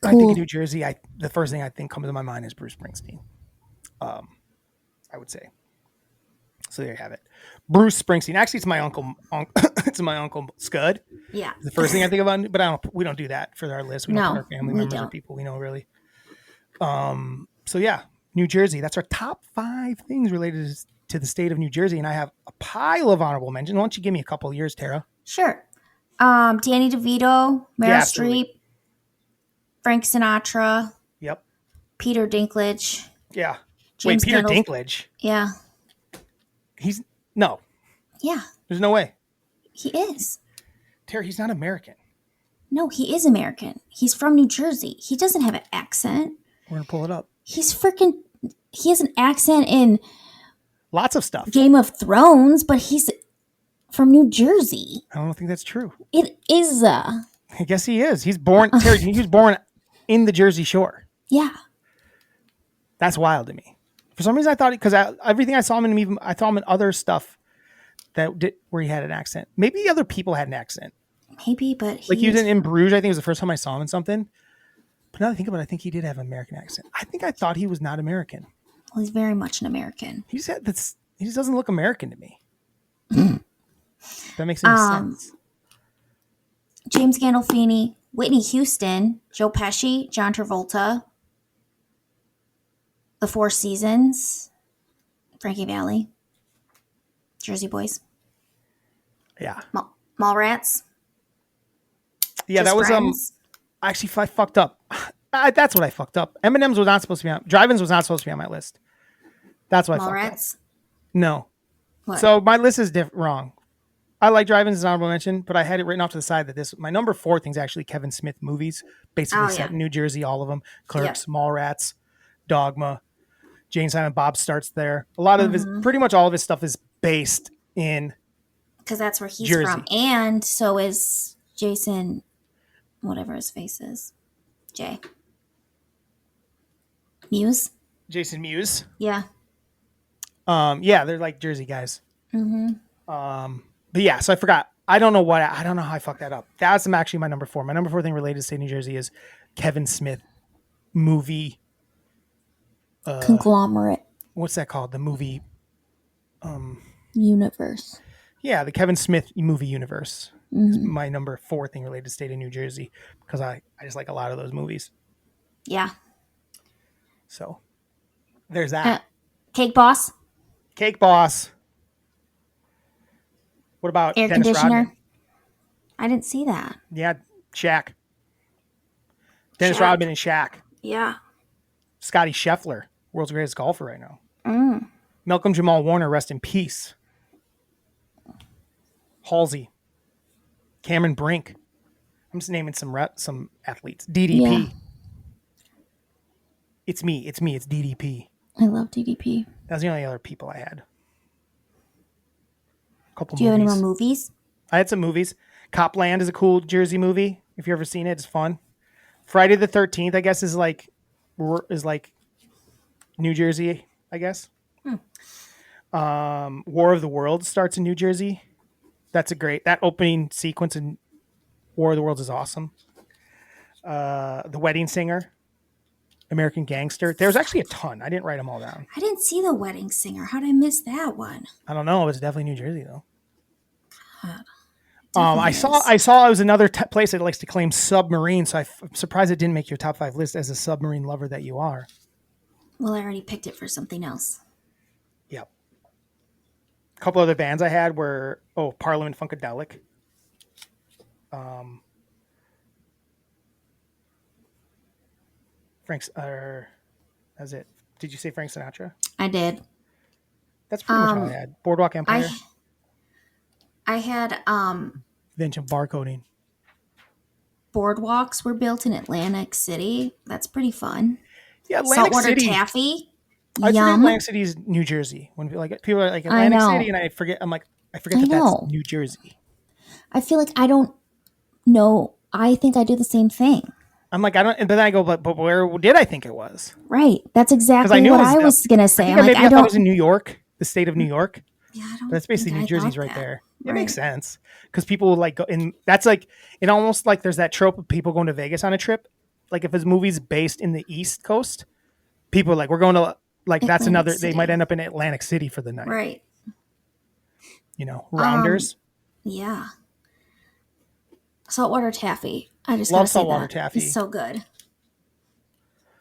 [SPEAKER 2] when I think of New Jersey, the first thing I think comes to my mind is Bruce Springsteen. I would say. So there you have it. Bruce Springsteen. Actually, it's my uncle. It's my uncle Scud.
[SPEAKER 3] Yeah.
[SPEAKER 2] The first thing I think about, but we don't do that for our list. We don't
[SPEAKER 3] No,
[SPEAKER 2] put our family
[SPEAKER 3] we
[SPEAKER 2] members or
[SPEAKER 3] don't.
[SPEAKER 2] people we know really. So yeah, New Jersey. That's our top 5 things related to the state of New Jersey, and I have a pile of honorable mentions. Why don't you give me a couple of yours, Tara?
[SPEAKER 3] Sure. Danny DeVito, Meryl
[SPEAKER 2] absolutely.
[SPEAKER 3] Streep, Frank Sinatra,
[SPEAKER 2] Yep.
[SPEAKER 3] Peter Dinklage.
[SPEAKER 2] Yeah.
[SPEAKER 3] James
[SPEAKER 2] Wait, Peter
[SPEAKER 3] Gandolf-
[SPEAKER 2] Dinklage.
[SPEAKER 3] Yeah.
[SPEAKER 2] No.
[SPEAKER 3] Yeah.
[SPEAKER 2] There's no way.
[SPEAKER 3] He is.
[SPEAKER 2] Tara, he's not American.
[SPEAKER 3] No, he is American. He's from New Jersey. He doesn't have an accent.
[SPEAKER 2] We're gonna pull it up.
[SPEAKER 3] He has an accent in
[SPEAKER 2] Lots of stuff.
[SPEAKER 3] Game of Thrones, but he's from New Jersey.
[SPEAKER 2] I don't think that's true.
[SPEAKER 3] It is.
[SPEAKER 2] I guess he is. He's born. Terry, he was born in the Jersey Shore.
[SPEAKER 3] Yeah.
[SPEAKER 2] That's wild to me. For some reason, I thought because everything I saw him in, even I saw him in other stuff where he had an accent. Maybe other people had an accent.
[SPEAKER 3] Maybe, but
[SPEAKER 2] Like he was in Bruges. I think it was the first time I saw him in something. But now that I think about it, I think he did have an American accent. I think I thought he was not American.
[SPEAKER 3] Well, he's very much an American.
[SPEAKER 2] He just doesn't look American to me. That makes any sense.
[SPEAKER 3] James Gandolfini, Whitney Houston, Joe Pesci, John Travolta, The Four Seasons, Frankie Valli, Jersey Boys,
[SPEAKER 2] Yeah.
[SPEAKER 3] Mallrats.
[SPEAKER 2] Yeah,
[SPEAKER 3] Just
[SPEAKER 2] that was
[SPEAKER 3] Friends.
[SPEAKER 2] actually I fucked up. That's what I fucked up. Eminem's was not supposed to be on. Drive-ins was not supposed to be on my list. That's what I fucked up.
[SPEAKER 3] Mallrats.
[SPEAKER 2] No.
[SPEAKER 3] What?
[SPEAKER 2] So my list is wrong. I like drive-ins as an honorable mention, but I had it written off to the side that my number 4 thing is actually Kevin Smith movies, basically set in New Jersey, all of them. Clerks, Mallrats, Dogma, Jane Silent Bob starts there. A lot of pretty much all of his stuff is based in
[SPEAKER 3] Because that's where he's
[SPEAKER 2] Jersey.
[SPEAKER 3] from. And so is Jason, whatever his face is. Jay. Muse?
[SPEAKER 2] Jason Mewes.
[SPEAKER 3] Yeah.
[SPEAKER 2] Yeah, they're like Jersey guys. But yeah, so I forgot. I don't know how I fucked that up. That's actually my number 4. My number 4 thing related to state New Jersey is Kevin Smith movie.
[SPEAKER 3] Conglomerate.
[SPEAKER 2] What's that called? The movie.
[SPEAKER 3] Universe.
[SPEAKER 2] Yeah, the Kevin Smith movie universe is my number 4 thing related to state of New Jersey because I just like a lot of those movies.
[SPEAKER 3] Yeah.
[SPEAKER 2] So there's that.
[SPEAKER 3] Cake Boss.
[SPEAKER 2] Cake Boss. What about
[SPEAKER 3] Air
[SPEAKER 2] Dennis
[SPEAKER 3] Conditioner.
[SPEAKER 2] Rodman?
[SPEAKER 3] I didn't see that.
[SPEAKER 2] Yeah, Shaq. Dennis
[SPEAKER 3] Shaq.
[SPEAKER 2] Rodman and Shaq.
[SPEAKER 3] Yeah.
[SPEAKER 2] Scotty Scheffler, world's greatest golfer right now. Malcolm Jamal Warner, rest in peace. Halsey. Cameron Brink. I'm just naming some athletes. DDP.
[SPEAKER 3] Yeah.
[SPEAKER 2] It's me. It's DDP.
[SPEAKER 3] I love DDP.
[SPEAKER 2] That's the only other people I had. Couple
[SPEAKER 3] Do you have any
[SPEAKER 2] movies.
[SPEAKER 3] more movies?
[SPEAKER 2] I had some movies. Copland is a cool Jersey movie. If you've ever seen it, it's fun. Friday the 13th, I guess, is like New Jersey, I guess. War of the Worlds starts in New Jersey. That opening sequence in War of the Worlds is awesome. The Wedding Singer, American Gangster. There's actually a ton. I didn't write them all down.
[SPEAKER 3] I didn't see The Wedding Singer. How did I miss that one?
[SPEAKER 2] I don't know. It's definitely New Jersey though.
[SPEAKER 3] God,
[SPEAKER 2] I saw it was another place that likes to claim submarine, so I'm surprised it didn't make your top 5 list as a submarine lover that you are.
[SPEAKER 3] Well, I already picked it for something else.
[SPEAKER 2] Yep. A couple other bands I had were Parliament Funkadelic. That's it. Did you say Frank Sinatra?
[SPEAKER 3] I did.
[SPEAKER 2] That's pretty much all I had. Boardwalk Empire.
[SPEAKER 3] I had
[SPEAKER 2] Vintage barcoding.
[SPEAKER 3] boardwalks were built in Atlantic City. That's pretty fun.
[SPEAKER 2] Yeah, Atlantic
[SPEAKER 3] Saltwater
[SPEAKER 2] City.
[SPEAKER 3] taffy.
[SPEAKER 2] I forget
[SPEAKER 3] Yum.
[SPEAKER 2] Atlantic City is New Jersey. When people are like Atlantic
[SPEAKER 3] know.
[SPEAKER 2] City, and I forget. I'm like, I forget
[SPEAKER 3] I
[SPEAKER 2] that
[SPEAKER 3] know.
[SPEAKER 2] that's New Jersey.
[SPEAKER 3] I feel like I don't know. I think I do the same thing.
[SPEAKER 2] I'm like, I don't. But then I go, but where did I think it was?
[SPEAKER 3] Right. That's exactly
[SPEAKER 2] I knew
[SPEAKER 3] what
[SPEAKER 2] it was
[SPEAKER 3] I was going to say. I'm
[SPEAKER 2] Maybe
[SPEAKER 3] like,
[SPEAKER 2] I thought it was in New York, the state of New York.
[SPEAKER 3] Yeah, I don't
[SPEAKER 2] But that's basically
[SPEAKER 3] think
[SPEAKER 2] New
[SPEAKER 3] I
[SPEAKER 2] Jersey's
[SPEAKER 3] thought
[SPEAKER 2] right
[SPEAKER 3] that.
[SPEAKER 2] there. It
[SPEAKER 3] Right.
[SPEAKER 2] makes sense because people will like go, and that's like it almost like there's that trope of people going to Vegas on a trip. Like if his movie's based in the East Coast, people are like, we're going to like that's
[SPEAKER 3] Atlantic
[SPEAKER 2] another.
[SPEAKER 3] City.
[SPEAKER 2] They might end up in Atlantic City for the night.
[SPEAKER 3] Right.
[SPEAKER 2] rounders.
[SPEAKER 3] Yeah. Saltwater taffy. I just
[SPEAKER 2] Love
[SPEAKER 3] gotta say
[SPEAKER 2] saltwater
[SPEAKER 3] that.
[SPEAKER 2] taffy.
[SPEAKER 3] It's so good.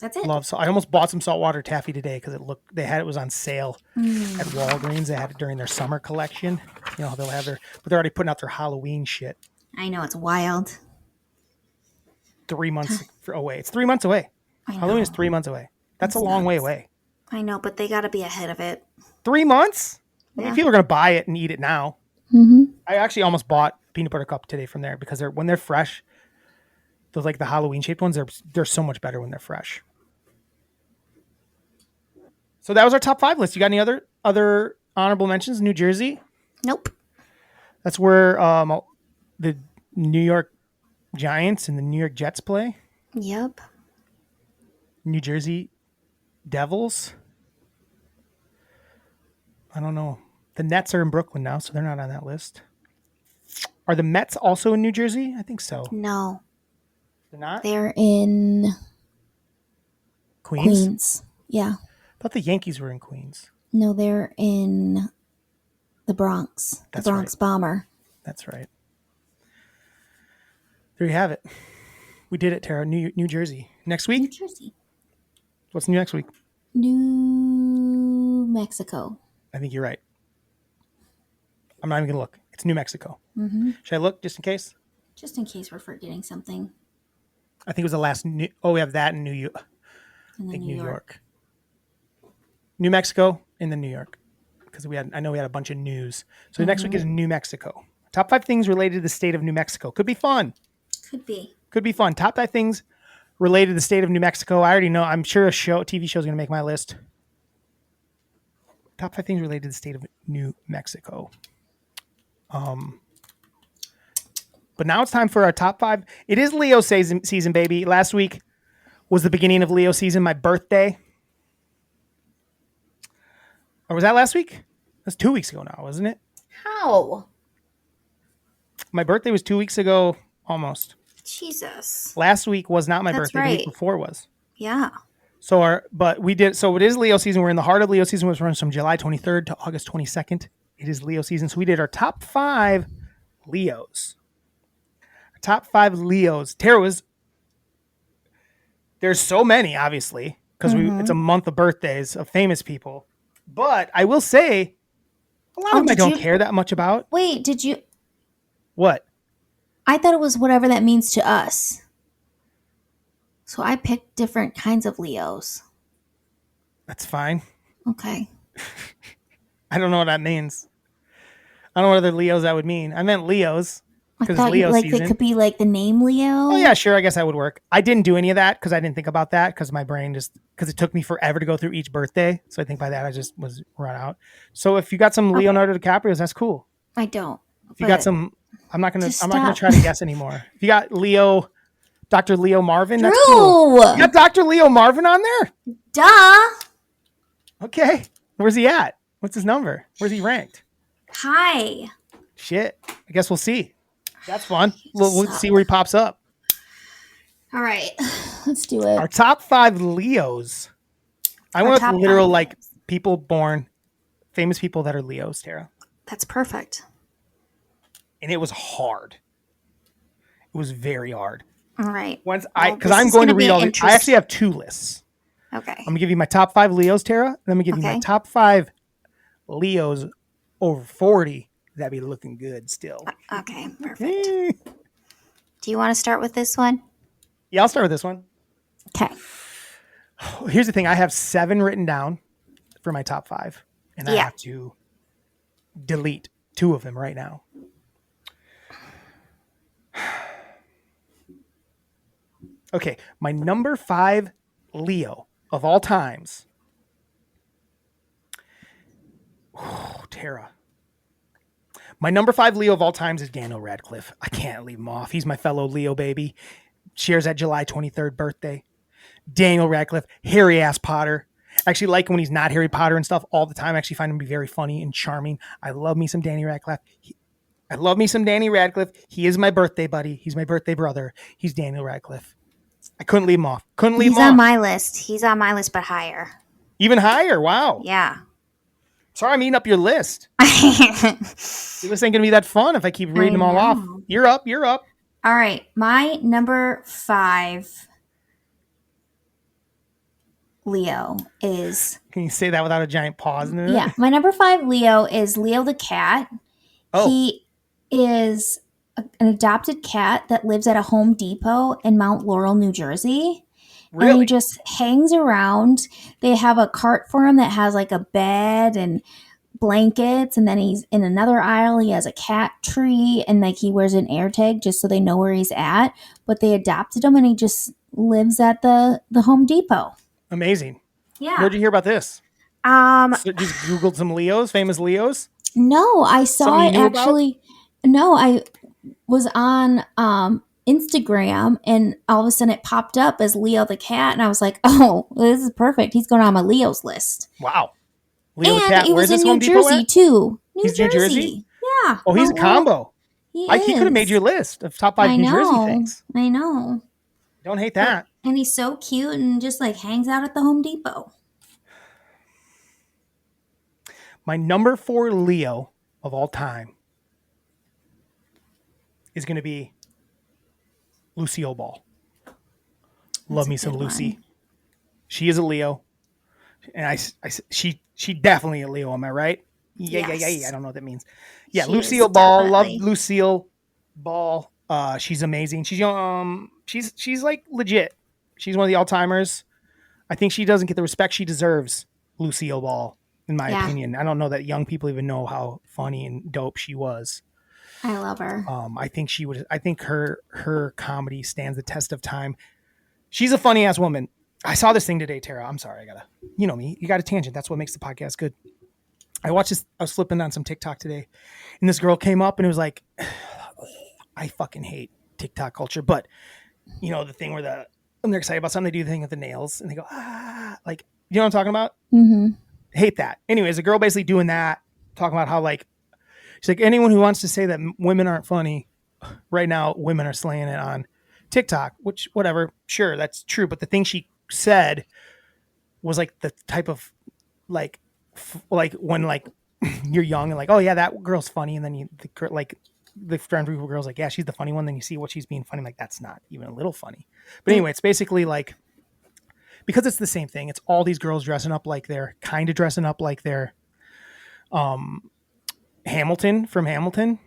[SPEAKER 3] That's it.
[SPEAKER 2] I almost bought some saltwater taffy today because it was on sale at Walgreens. They had it during their summer collection. They'll have but they're already putting out their Halloween shit.
[SPEAKER 3] I know, it's wild.
[SPEAKER 2] 3 months away. It's 3 months away. Halloween is 3 months away. That's a long way away.
[SPEAKER 3] I know, but they gotta be ahead of it.
[SPEAKER 2] 3 months? I mean,
[SPEAKER 3] Yeah.
[SPEAKER 2] people are going to buy it and eat it now.
[SPEAKER 3] Mm-hmm.
[SPEAKER 2] I actually almost bought peanut butter cup today from there because when they're fresh, those like the Halloween shaped ones, they're so much better when they're fresh. So that was our top 5 list. You got any other honorable mentions? New Jersey?
[SPEAKER 3] Nope.
[SPEAKER 2] That's where the New York Giants and the New York Jets play.
[SPEAKER 3] Yep.
[SPEAKER 2] New Jersey Devils. I don't know. The Nets are in Brooklyn now, so they're not on that list. Are the Mets also in New Jersey? I think so.
[SPEAKER 3] No.
[SPEAKER 2] They're not?
[SPEAKER 3] They're in
[SPEAKER 2] Queens?
[SPEAKER 3] Yeah.
[SPEAKER 2] I thought the Yankees were in Queens.
[SPEAKER 3] No, they're in the Bronx.
[SPEAKER 2] That's
[SPEAKER 3] the Bronx
[SPEAKER 2] right.
[SPEAKER 3] Bomber.
[SPEAKER 2] That's right. There you have it. We did it, Tara. New Jersey. Next week?
[SPEAKER 3] New Jersey.
[SPEAKER 2] What's new next week?
[SPEAKER 3] New Mexico.
[SPEAKER 2] I think you're right. I'm not even going to look. It's New Mexico.
[SPEAKER 3] Mm-hmm.
[SPEAKER 2] Should I look just in case?
[SPEAKER 3] Just in case we're forgetting something.
[SPEAKER 2] I think it was the last we have that in New York.
[SPEAKER 3] And then
[SPEAKER 2] New York. New Mexico and then New York. Because I know we had a bunch of news. So next week is New Mexico. Top 5 things related to the state of New Mexico. Could be fun.
[SPEAKER 3] Could be
[SPEAKER 2] fun. Top 5 things related to the state of New Mexico. I already know. I'm sure TV show is going to make my list. Top 5 things related to the state of New Mexico. But now it's time for our top 5. It is Leo season, baby. Last week was the beginning of Leo season, my birthday. Or was that last week? That's 2 weeks ago now, wasn't it?
[SPEAKER 3] How?
[SPEAKER 2] My birthday was 2 weeks ago, almost.
[SPEAKER 3] Jesus.
[SPEAKER 2] Last week was not my
[SPEAKER 3] That's
[SPEAKER 2] birthday.
[SPEAKER 3] right.
[SPEAKER 2] The week before was.
[SPEAKER 3] Yeah.
[SPEAKER 2] So it is Leo season. We're in the heart of Leo season, which runs from July 23rd to August 22nd. It is Leo season. So we did our top 5 Leos. Our top 5 Leos. Tara there's so many, obviously, because it's a month of birthdays of famous people. But I will say, a lot of them I don't care that much about.
[SPEAKER 3] Wait, did you?
[SPEAKER 2] What?
[SPEAKER 3] I thought it was whatever that means to us. So I picked different kinds of Leos.
[SPEAKER 2] That's fine.
[SPEAKER 3] Okay.
[SPEAKER 2] I don't know what that means. I don't know what other Leos that would mean. I meant Leos.
[SPEAKER 3] I
[SPEAKER 2] Because
[SPEAKER 3] thought
[SPEAKER 2] it's Leo season.
[SPEAKER 3] it could be like the name Leo.
[SPEAKER 2] Oh yeah, sure. I guess that would work. I didn't do any of that because I didn't think about that because my brain because it took me forever to go through each birthday. So I think by that I just was run out. So if you got some Leonardo DiCaprio's, that's cool.
[SPEAKER 3] I don't.
[SPEAKER 2] If you got some, I'm not gonna try to guess anymore. If you got Dr. Leo Marvin, that's cool. You got Dr. Leo Marvin on there?
[SPEAKER 3] Duh.
[SPEAKER 2] Okay. Where's he at? What's his number? Where's he ranked?
[SPEAKER 3] Hi.
[SPEAKER 2] Shit. I guess we'll see. That's fun. We'll see where he pops up.
[SPEAKER 3] All right. Let's do it.
[SPEAKER 2] Our top 5 Leos. I went with literal people born, famous people that are Leos, Tara.
[SPEAKER 3] That's perfect.
[SPEAKER 2] And it was hard. It was very hard.
[SPEAKER 3] All right.
[SPEAKER 2] Because I'm going to read all these. I actually have 2 lists.
[SPEAKER 3] Okay.
[SPEAKER 2] I'm going to give you my top 5 Leos, Tara. And I'm going to give you my top 5 Leos over 40 that be looking good still.
[SPEAKER 3] Okay, perfect. Do you want to start with this one?
[SPEAKER 2] Yeah, I'll start with this one.
[SPEAKER 3] Okay.
[SPEAKER 2] Here's the thing. I have 7 written down for my top 5. And I have to delete 2 of them right now. Okay, my number 5 Leo of all times. Tara. My number 5 Leo of all times is Daniel Radcliffe. I can't leave him off. He's my fellow Leo baby. Shares that July 23rd birthday. Daniel Radcliffe, Harry ass Potter. I actually like him when he's not Harry Potter and stuff all the time. I actually find him to be very funny and charming. I love me some Danny Radcliffe. He is my birthday buddy. He's my birthday brother. He's Daniel Radcliffe. I couldn't leave him off.
[SPEAKER 3] He's on my list. He's on my list, but higher.
[SPEAKER 2] Even higher? Wow.
[SPEAKER 3] Yeah.
[SPEAKER 2] Sorry, I'm eating up your list. This ain't gonna be that fun if I keep reading them all off. You're up.
[SPEAKER 3] All right, my number 5 Leo is.
[SPEAKER 2] Can you say that without a giant pause in it?
[SPEAKER 3] Yeah, my number 5 Leo is Leo the cat.
[SPEAKER 2] Oh.
[SPEAKER 3] He is an adopted cat that lives at a Home Depot in Mount Laurel, New Jersey.
[SPEAKER 2] Really?
[SPEAKER 3] And he just hangs around. They have a cart for him that has like a bed and blankets, and then he's in another aisle. He has a cat tree, and like he wears an air tag just so they know where he's at. But they adopted him, and he just lives at the Home Depot.
[SPEAKER 2] Amazing.
[SPEAKER 3] Yeah.
[SPEAKER 2] Where'd you hear about this? So just Googled some Leos, famous Leos.
[SPEAKER 3] No, I saw
[SPEAKER 2] Something
[SPEAKER 3] it
[SPEAKER 2] you knew
[SPEAKER 3] actually. No, I was on Instagram, and all of a sudden it popped up as Leo the cat, and I was like, "Oh, this is perfect. He's going on my Leo's list."
[SPEAKER 2] Wow. Leo
[SPEAKER 3] and
[SPEAKER 2] the cat.
[SPEAKER 3] he
[SPEAKER 2] Where's
[SPEAKER 3] was
[SPEAKER 2] this
[SPEAKER 3] in
[SPEAKER 2] Home
[SPEAKER 3] New
[SPEAKER 2] Depot
[SPEAKER 3] Jersey
[SPEAKER 2] at?
[SPEAKER 3] too.
[SPEAKER 2] He's New Jersey?
[SPEAKER 3] Yeah.
[SPEAKER 2] Oh, he's a combo.
[SPEAKER 3] He
[SPEAKER 2] could have made your list of top 5 New Jersey things.
[SPEAKER 3] I know.
[SPEAKER 2] Don't hate that.
[SPEAKER 3] And he's so cute and just like hangs out at the Home Depot.
[SPEAKER 2] My number 4 Leo of all time is going to be Lucille Ball. Love me some Lucy.
[SPEAKER 3] One.
[SPEAKER 2] She is a Leo, and she definitely a Leo. Am I right? Yeah. I don't know what that means. Yeah, she Lucille Ball.
[SPEAKER 3] Definitely.
[SPEAKER 2] Love Lucille Ball. She's amazing. She's she's like legit. She's one of the all-timers. I think she doesn't get the respect she deserves. Lucille Ball, in my opinion. I don't know that young people even know how funny and dope she was.
[SPEAKER 3] I love her.
[SPEAKER 2] I think she would. I think her comedy stands the test of time. She's a funny ass woman. I saw this thing today, Tara. I'm sorry. You know me. You got a tangent. That's what makes the podcast good. I watched this. I was flipping on some TikTok today, and this girl came up and it was like, I fucking hate TikTok culture, but you know the thing where when they're excited about something, they do the thing with the nails and they go like, you know what I'm talking about?
[SPEAKER 3] Mm-hmm.
[SPEAKER 2] Hate that. Anyways, a girl basically doing that, talking about how like she's like, anyone who wants to say that women aren't funny right now, women are slaying it on TikTok, which whatever, sure, that's true. But the thing she said was like the type of like when like you're young and like, oh yeah, that girl's funny, and then the friend group of girls like, yeah, she's the funny one. Then you see what she's being funny, like that's not even a little funny. But anyway, it's basically like because it's the same thing. It's all these girls dressing up like they're Hamilton from Hamilton.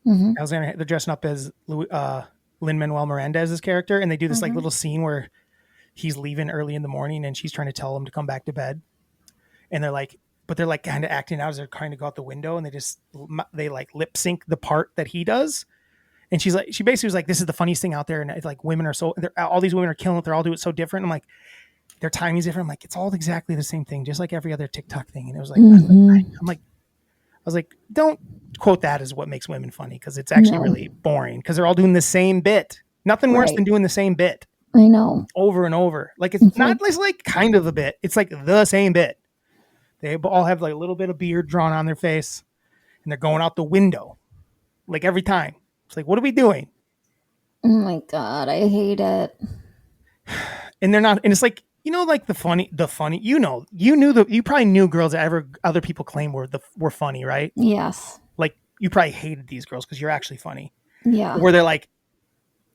[SPEAKER 3] Mm-hmm.
[SPEAKER 2] They're dressing up as Lin-Manuel Miranda's character, and they do this like little scene where he's leaving early in the morning and she's trying to tell him to come back to bed, and they're like kind of acting out as they're trying to go out the window, and they like lip sync the part that he does, and she basically was like, this is the funniest thing out there, and it's like women are all these women are killing it, they're all doing it so different. I'm like, their timing's different. I'm like, it's all exactly the same thing, just like every other TikTok thing. And it was like, I was like, don't quote that as what makes women funny, because it's actually really boring, because they're all doing the same bit. Nothing worse than doing the same bit.
[SPEAKER 3] I know.
[SPEAKER 2] Over and over. Like it's not just like kind of a bit. It's like the same bit. They all have like a little bit of beard drawn on their face, and they're going out the window like every time. It's like, what are we doing?
[SPEAKER 3] Oh my God, I hate it.
[SPEAKER 2] And they're not, and it's like, you know, like the funny, you probably knew girls that other people claim were funny, right?
[SPEAKER 3] Yes.
[SPEAKER 2] Like you probably hated these girls because you're actually funny.
[SPEAKER 3] Yeah.
[SPEAKER 2] Where they're like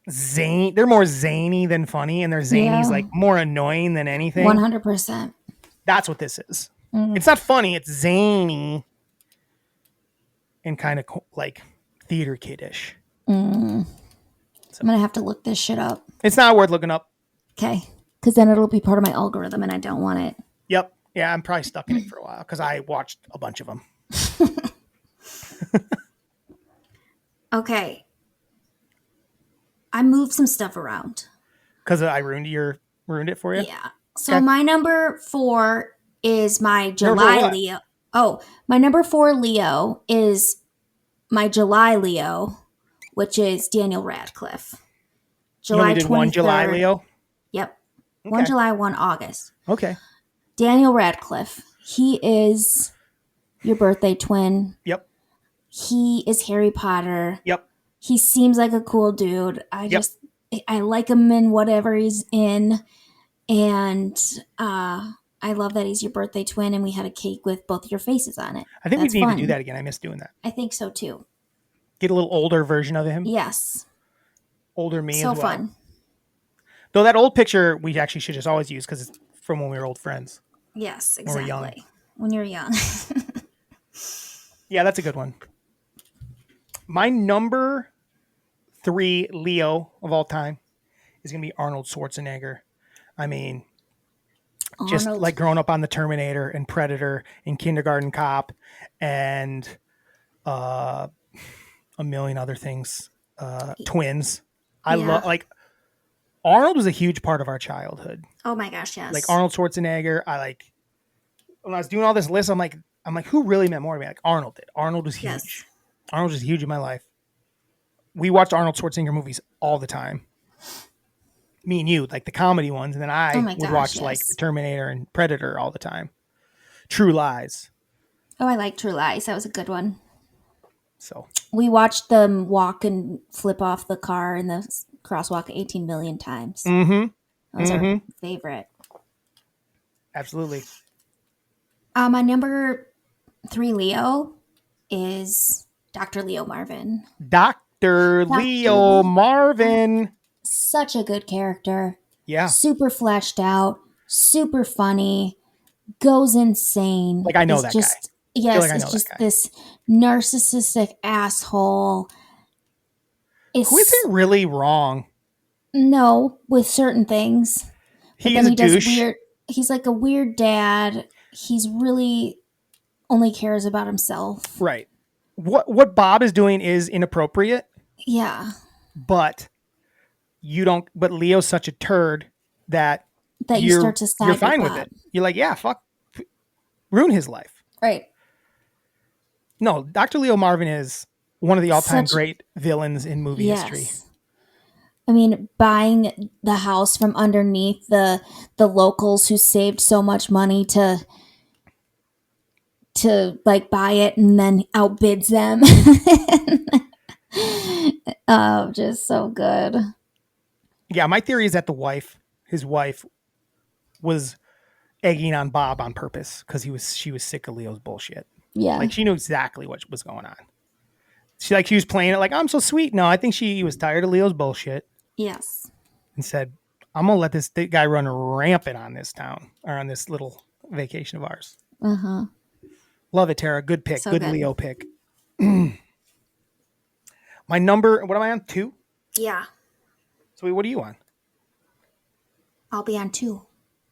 [SPEAKER 2] they're more zany than funny, and their zany's like more annoying than anything.
[SPEAKER 3] 100%.
[SPEAKER 2] That's what this is. It's not funny, it's zany and kind of like theater kiddish. So,
[SPEAKER 3] I'm gonna have to look this shit up.
[SPEAKER 2] It's not worth looking up.
[SPEAKER 3] Okay, because then it'll be part of my algorithm, and I don't want it.
[SPEAKER 2] Yep. Yeah, I'm probably stuck in it for a while because I watched a bunch of them.
[SPEAKER 3] Okay. I moved some stuff around.
[SPEAKER 2] Because I ruined it for you?
[SPEAKER 3] Yeah. So my number 4 is my July Leo. Oh, my number 4 Leo is my July Leo, which is Daniel Radcliffe.
[SPEAKER 2] July 23rd. One July Leo?
[SPEAKER 3] Yep. Okay. 1 July, 1 August.
[SPEAKER 2] Okay.
[SPEAKER 3] Daniel Radcliffe. He is your birthday twin.
[SPEAKER 2] Yep.
[SPEAKER 3] He is Harry Potter.
[SPEAKER 2] Yep.
[SPEAKER 3] He seems like a cool dude. I like him in whatever he's in. And I love that he's your birthday twin and we had a cake with both your faces on it.
[SPEAKER 2] I think
[SPEAKER 3] That's
[SPEAKER 2] we need
[SPEAKER 3] fun.
[SPEAKER 2] to do that again. I miss doing that.
[SPEAKER 3] I think so too.
[SPEAKER 2] Get a little older version of him.
[SPEAKER 3] Yes.
[SPEAKER 2] Older me
[SPEAKER 3] So
[SPEAKER 2] as well.
[SPEAKER 3] fun.
[SPEAKER 2] Though that old picture we actually should just always use because it's from when we were old friends.
[SPEAKER 3] Yes,
[SPEAKER 2] When we're young.
[SPEAKER 3] exactly. When you're young.
[SPEAKER 2] Yeah, that's a good one. My number 3 Leo of all time is going to be Arnold Schwarzenegger. I mean, just
[SPEAKER 3] Arnold.
[SPEAKER 2] like growing up on the Terminator and Predator and Kindergarten Cop and a million other things. Twins. I love, like, Arnold was a huge part of our childhood.
[SPEAKER 3] Oh my gosh, yes.
[SPEAKER 2] Like Arnold Schwarzenegger. When I was doing all this list, I'm like, who really meant more to me? Like Arnold did. Arnold was huge.
[SPEAKER 3] Yes.
[SPEAKER 2] Arnold was huge in my life. We watched Arnold Schwarzenegger movies all the time. Me and you, like the comedy ones, and then I would watch like the Terminator and Predator all the time. True Lies.
[SPEAKER 3] Oh, I like True Lies. That was a good one.
[SPEAKER 2] So
[SPEAKER 3] we watched them walk and flip off the car in the crosswalk 18 million times.
[SPEAKER 2] Mm-hmm.
[SPEAKER 3] That was our favorite.
[SPEAKER 2] Absolutely.
[SPEAKER 3] My number 3 Leo is Dr. Leo Marvin.
[SPEAKER 2] Dr. Leo Marvin.
[SPEAKER 3] Such a good character.
[SPEAKER 2] Yeah.
[SPEAKER 3] Super fleshed out. Super funny. Goes insane.
[SPEAKER 2] Like I know that guy.
[SPEAKER 3] Yes, it's just this narcissistic asshole.
[SPEAKER 2] Who isn't really wrong.
[SPEAKER 3] No, with certain things. But
[SPEAKER 2] He's a douche.
[SPEAKER 3] He's like a weird dad. He's really only cares about himself.
[SPEAKER 2] Right. What Bob is doing is inappropriate.
[SPEAKER 3] Yeah.
[SPEAKER 2] But Leo's such a turd that
[SPEAKER 3] you start to side
[SPEAKER 2] you're fine
[SPEAKER 3] with
[SPEAKER 2] it. You're like, yeah, fuck, ruin his life.
[SPEAKER 3] Right.
[SPEAKER 2] No, Dr. Leo Marvin is one of the all-time great villains in movie history.
[SPEAKER 3] I mean, buying the house from underneath the locals who saved so much money to like buy it and then outbids them. Oh, just so good.
[SPEAKER 2] Yeah, my theory is that his wife was egging on Bob on purpose because she was sick of Leo's bullshit.
[SPEAKER 3] Yeah.
[SPEAKER 2] Like she knew exactly what was going on. She was playing it like, I'm so sweet. No, I think she was tired of Leo's bullshit.
[SPEAKER 3] Yes.
[SPEAKER 2] And said, I'm going to let this guy run rampant on this town or on this little vacation of ours.
[SPEAKER 3] Uh-huh.
[SPEAKER 2] Love it, Tara. Good pick.
[SPEAKER 3] So
[SPEAKER 2] good Leo pick. My number, what am I on? 2?
[SPEAKER 3] Yeah.
[SPEAKER 2] So what are you on?
[SPEAKER 3] I'll be on 2.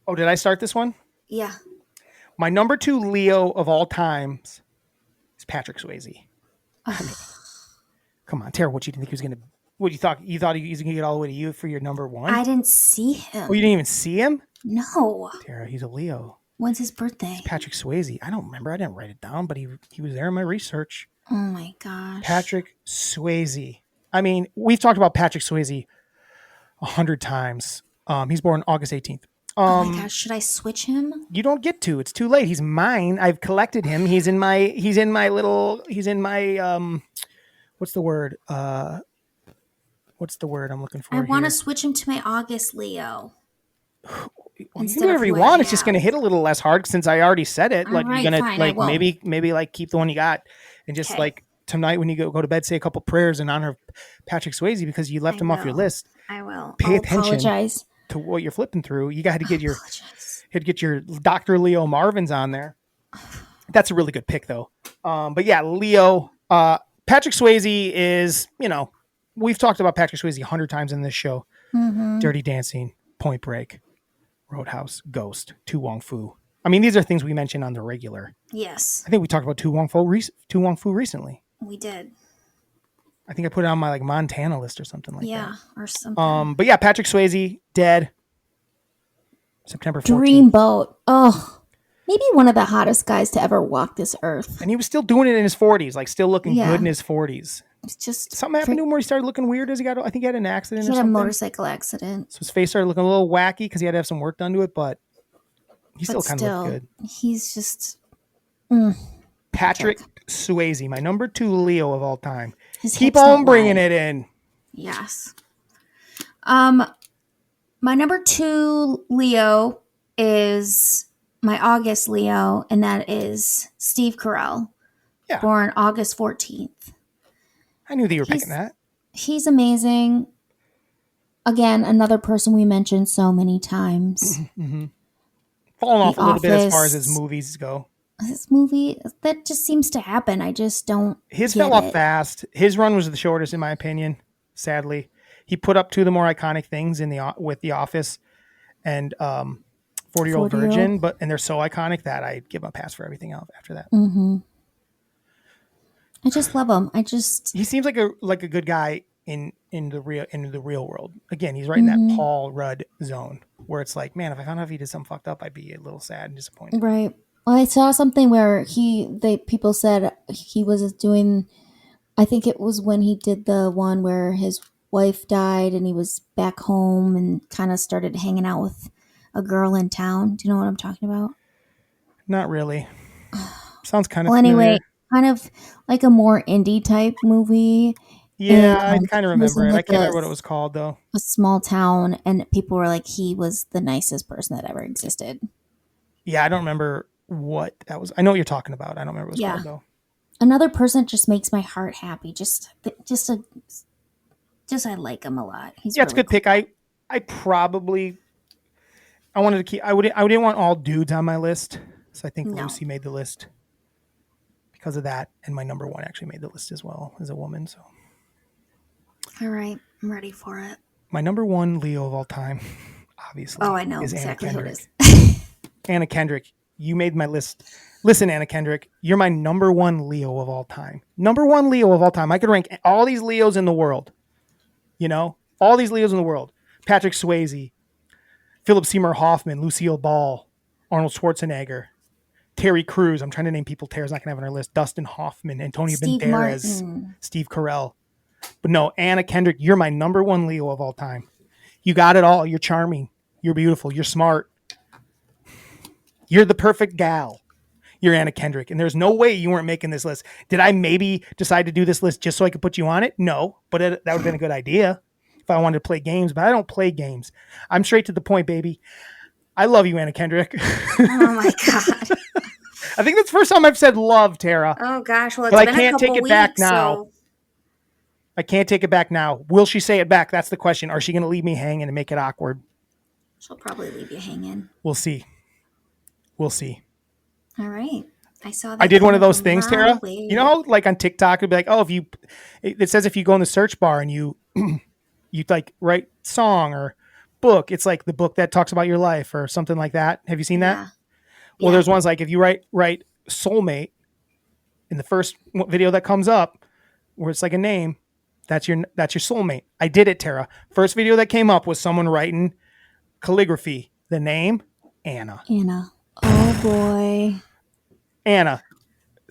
[SPEAKER 2] Oh, did I start this one?
[SPEAKER 3] Yeah.
[SPEAKER 2] My number 2 Leo of all times is Patrick Swayze. I mean, come on, Tara, what do you think he was going to... What you thought? You thought he was going to get all the way to you for your number 1?
[SPEAKER 3] I didn't see him.
[SPEAKER 2] Oh, you didn't even see him?
[SPEAKER 3] No.
[SPEAKER 2] Tara, he's a Leo.
[SPEAKER 3] When's his birthday?
[SPEAKER 2] It's Patrick Swayze. I don't remember. I didn't write it down, but he was there in my research.
[SPEAKER 3] Oh my gosh.
[SPEAKER 2] Patrick Swayze. I mean, we've talked about Patrick Swayze 100 times. He's born August 18th.
[SPEAKER 3] Oh my gosh, should I switch him?
[SPEAKER 2] You don't get to. It's too late. He's mine. I've collected him. He's in my what's the word? What's the word I'm looking for?
[SPEAKER 3] I want to switch him to my August Leo.
[SPEAKER 2] Well, you can do whatever you want. It's just going to hit a little less hard since I already said it. Like you're going to like maybe like keep the one you got and just like tonight when you go to bed, say a couple prayers in honor of Patrick Swayze because you left him off your list.
[SPEAKER 3] I will.
[SPEAKER 2] Pay attention to what you're flipping through. You got to get your Dr. Leo Marvins on there. That's a really good pick though. But yeah, Leo, Patrick Swayze is, we've talked about Patrick Swayze 100 times in this show.
[SPEAKER 3] Mm-hmm.
[SPEAKER 2] Dirty Dancing, Point Break, Roadhouse, Ghost, Tu Wong Fu. I mean, these are things we mentioned on the regular.
[SPEAKER 3] Yes.
[SPEAKER 2] I think we talked about Tu Wong Fu recently.
[SPEAKER 3] We did.
[SPEAKER 2] I think I put it on my like Montana list or something like that.
[SPEAKER 3] Yeah, or something.
[SPEAKER 2] But yeah, Patrick Swayze, dead. September 14th.
[SPEAKER 3] Dreamboat. Oh, maybe one of the hottest guys to ever walk this earth.
[SPEAKER 2] And he was still doing it in his 40s, like still looking good in his 40s.
[SPEAKER 3] It's just
[SPEAKER 2] something happened to him where he started looking weird as I think he had an accident.
[SPEAKER 3] He had a motorcycle accident.
[SPEAKER 2] So his face started looking a little wacky because he had to have some work done to it, but he still kind of looked good.
[SPEAKER 3] He's just
[SPEAKER 2] Patrick Swayze, my number 2 Leo of all time. Keep on bringing it in.
[SPEAKER 3] Yes. My number 2 Leo is my August Leo, and that is Steve Carell,
[SPEAKER 2] Yeah.
[SPEAKER 3] born August 14th.
[SPEAKER 2] I knew that you were picking that.
[SPEAKER 3] He's amazing. Again, another person we mentioned so many times.
[SPEAKER 2] Mm-hmm. Falling off a little bit as far as his
[SPEAKER 3] Office.
[SPEAKER 2] movies go.
[SPEAKER 3] This movie, that just seems to happen. I just don't.
[SPEAKER 2] His
[SPEAKER 3] get
[SPEAKER 2] fell off
[SPEAKER 3] it.
[SPEAKER 2] fast. His run was the shortest, in my opinion. Sadly, he put up two of the more iconic things with The Office and 40-Year-Old
[SPEAKER 3] 40-Year-Old.
[SPEAKER 2] Virgin, and they're so iconic that I'd give him a pass for everything else after that.
[SPEAKER 3] Mm-hmm. I just love him.
[SPEAKER 2] He seems like a good guy in the real world. Again, he's right in that Paul Rudd zone where it's like, man, if I found out if he did something fucked up, I'd be a little sad and disappointed.
[SPEAKER 3] Right. Well, I saw something where people said he was doing. I think it was when he did the one where his wife died and he was back home and kind of started hanging out with a girl in town. Do you know what I'm talking about?
[SPEAKER 2] Not really. Sounds kind of
[SPEAKER 3] well,
[SPEAKER 2] familiar.
[SPEAKER 3] anyway, kind of like a more indie type movie.
[SPEAKER 2] Yeah, I kind of remember it.
[SPEAKER 3] Like
[SPEAKER 2] I can't remember what it was called though.
[SPEAKER 3] A small town, and people were like, he was the nicest person that ever existed.
[SPEAKER 2] Yeah, I don't remember what that was. I know what you're talking about. I don't remember what it was called though.
[SPEAKER 3] Another person just makes my heart happy. Just I like him a lot. He's
[SPEAKER 2] it's a good pick. I wanted to keep. I didn't want all dudes on my list, so I think Lucy made the list because of that, and my number one actually made the list as well as a woman. So,
[SPEAKER 3] all right, I'm ready for it.
[SPEAKER 2] My number one Leo of all time, obviously.
[SPEAKER 3] Oh, I know
[SPEAKER 2] is
[SPEAKER 3] exactly
[SPEAKER 2] Anna
[SPEAKER 3] who it
[SPEAKER 2] Kendrick.
[SPEAKER 3] is.
[SPEAKER 2] Anna Kendrick, you made my list. Listen, Anna Kendrick, you're my number one Leo of all time. Number one Leo of all time. I could rank all these Leos in the world. You know, all these Leos in the world. Patrick Swayze, Philip Seymour Hoffman, Lucille Ball, Arnold Schwarzenegger, Terry Crews. I'm trying to name people Tara's not going to have on our list. Dustin Hoffman, Antonio Banderas, Steve Carell. But no, Anna Kendrick, you're my number one Leo of all time. You got it all. You're charming. You're beautiful. You're smart. You're the perfect gal. You're Anna Kendrick. And there's no way you weren't making this list. Did I maybe decide to do this list just so I could put you on it? No, but that would have been a good idea if I wanted to play games, but I don't play games. I'm straight to the point, baby. I love you, Anna Kendrick.
[SPEAKER 3] Oh my God.
[SPEAKER 2] I think that's the first time I've said love, Tara.
[SPEAKER 3] Oh gosh. Well,
[SPEAKER 2] but I can't take it back now. So... I can't take it back now. Will she say it back? That's the question. Or is she going to leave me hanging and make it awkward?
[SPEAKER 3] She'll probably leave you hanging.
[SPEAKER 2] We'll see. We'll see.
[SPEAKER 3] All right. I saw that.
[SPEAKER 2] I did one of those things, Tara. You know, like on TikTok, it'd be like, oh, it says if you go in the search bar and you like write song or book, it's like the book that talks about your life or something like that. Have you seen that?
[SPEAKER 3] Yeah.
[SPEAKER 2] Well, there's ones like if you write soulmate in the first video that comes up where it's like a name, that's your soulmate. I did it, Tara. First video that came up was someone writing calligraphy, the name, Anna.
[SPEAKER 3] Anna. Oh boy.
[SPEAKER 2] Anna.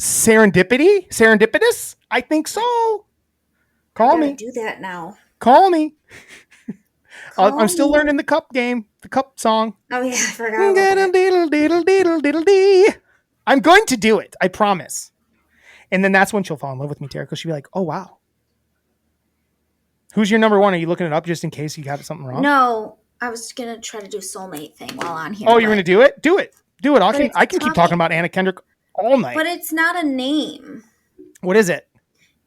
[SPEAKER 2] Serendipitous? I think so. Call me.
[SPEAKER 3] Do that now.
[SPEAKER 2] Call me. I'm still learning the cup game, the cup song.
[SPEAKER 3] Oh yeah, I forgot about
[SPEAKER 2] that. I'm going to do it. I promise. And then that's when she'll fall in love with me, Tara, because she'll be like, oh, wow. Who's your number one? Are you looking it up just in case you got something wrong?
[SPEAKER 3] No, I was going to try to do soulmate thing while on here.
[SPEAKER 2] Oh, you're going to do it? Do it. Do it. I can keep talking about Anna Kendrick all night.
[SPEAKER 3] But it's not a name.
[SPEAKER 2] What is it?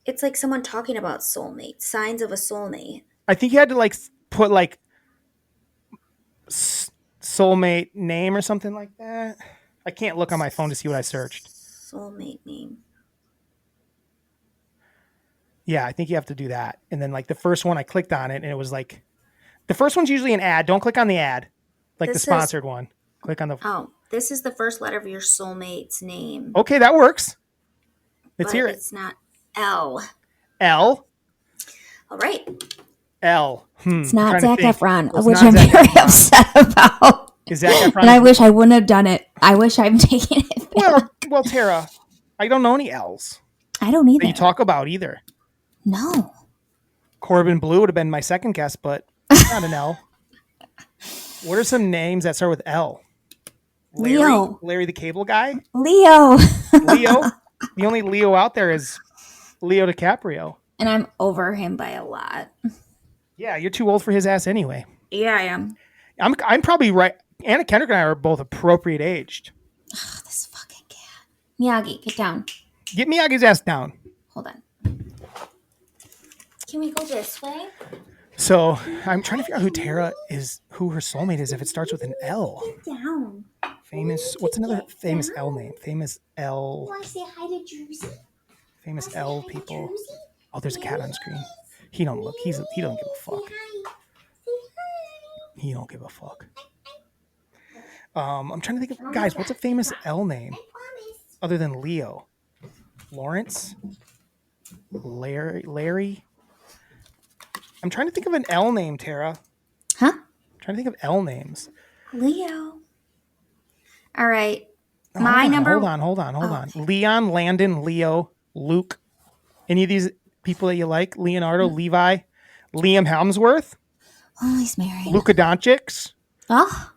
[SPEAKER 3] It's like someone talking about soulmate, signs of a soulmate.
[SPEAKER 2] I think you had to like put like soulmate name or something like that. I can't look on my phone to see what I searched.
[SPEAKER 3] Soulmate name.
[SPEAKER 2] Yeah, I think you have to do that. And then like the first one, I clicked on it and it was like, the first one's usually an ad. Don't click on the ad. Like the sponsored one. Click on the...
[SPEAKER 3] Oh, this is the first letter of your soulmate's name.
[SPEAKER 2] Okay, that works. Let's hear it.
[SPEAKER 3] It's not L.
[SPEAKER 2] L?
[SPEAKER 3] All right.
[SPEAKER 2] L.
[SPEAKER 3] It's not Zac Efron, which I'm very upset about.
[SPEAKER 2] Is Zac Efron?
[SPEAKER 3] And I wish I wouldn't have done it. I wish I've taken it back.
[SPEAKER 2] Well, Tara, I don't know any L's.
[SPEAKER 3] I don't either.
[SPEAKER 2] That you talk about either.
[SPEAKER 3] No.
[SPEAKER 2] Corbin Blue would have been my second guess, but not an L. What are some names that start with L?
[SPEAKER 3] Leo.
[SPEAKER 2] Larry the Cable Guy?
[SPEAKER 3] Leo.
[SPEAKER 2] Leo? The only Leo out there is Leo DiCaprio.
[SPEAKER 3] And I'm over him by a lot.
[SPEAKER 2] Yeah, you're too old for his ass anyway.
[SPEAKER 3] Yeah, I am.
[SPEAKER 2] I'm probably right. Anna Kendrick and I are both appropriate aged.
[SPEAKER 3] Ugh, this fucking cat. Miyagi, get down.
[SPEAKER 2] Get Miyagi's ass down.
[SPEAKER 3] Hold on. Can we go this way?
[SPEAKER 2] So I'm trying to figure out who Tara is, who her soulmate is. If it starts with an L.
[SPEAKER 3] Get down.
[SPEAKER 2] Famous. What's another famous L name? Famous L.
[SPEAKER 3] Want to say hi to Druzy?
[SPEAKER 2] Famous L people. Oh, there's a cat on screen. He don't look. He don't give a fuck. He don't give a fuck. I'm trying to think of guys. What's a famous L name other than Leo? Lawrence. Larry. I'm trying to think of an L name, Tara.
[SPEAKER 3] Huh?
[SPEAKER 2] I'm trying to think of L names.
[SPEAKER 3] Leo. All right.
[SPEAKER 2] Hold on. Leon, Landon, Leo, Luke. Any of these people that you like? Leonardo, Levi, Liam Hemsworth,
[SPEAKER 3] Oh, he's married.
[SPEAKER 2] Luka Doncic,
[SPEAKER 3] Oh,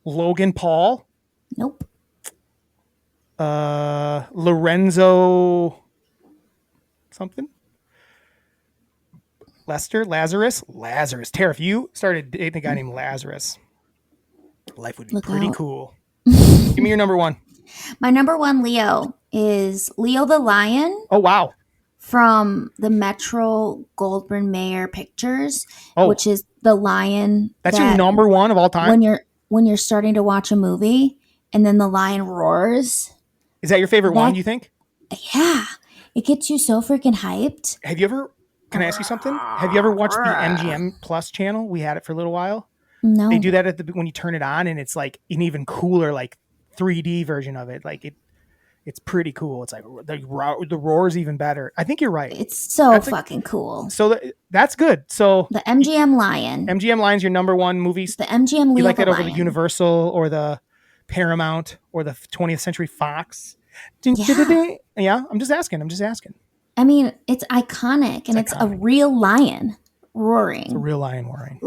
[SPEAKER 2] Logan Paul,
[SPEAKER 3] nope.
[SPEAKER 2] Lorenzo something. Lazarus. Tara, if you started dating a guy named Lazarus, life would be
[SPEAKER 3] Look
[SPEAKER 2] pretty
[SPEAKER 3] out.
[SPEAKER 2] cool. Give me your number one.
[SPEAKER 3] My number one Leo is Leo the Lion
[SPEAKER 2] Oh, wow.
[SPEAKER 3] from the Metro Goldwyn Mayer Pictures,
[SPEAKER 2] Oh.
[SPEAKER 3] which is the lion.
[SPEAKER 2] That's
[SPEAKER 3] that
[SPEAKER 2] your number one of all time?
[SPEAKER 3] when you're starting to watch a movie and then the lion roars.
[SPEAKER 2] Is that your favorite one, you think?
[SPEAKER 3] Yeah, it gets you so freaking hyped.
[SPEAKER 2] Have you ever, can I ask you something? Have you ever watched the MGM Plus channel? We had it for a little while.
[SPEAKER 3] No,
[SPEAKER 2] They do that when you turn it on, and it's like an even cooler, like 3D version of it. Like it's pretty cool. It's like the roar is even better. I think you're right.
[SPEAKER 3] it's so fucking cool.
[SPEAKER 2] So that's good. So
[SPEAKER 3] The MGM Lion,
[SPEAKER 2] MGM Lion's your number one movies.
[SPEAKER 3] the MGM Leo
[SPEAKER 2] You like
[SPEAKER 3] the
[SPEAKER 2] that over
[SPEAKER 3] Lion.
[SPEAKER 2] the Universal or the Paramount or the 20th Century Fox? Yeah, I'm just asking.
[SPEAKER 3] I mean, it's iconic, and it's a real lion roaring.
[SPEAKER 2] It's a real lion roaring.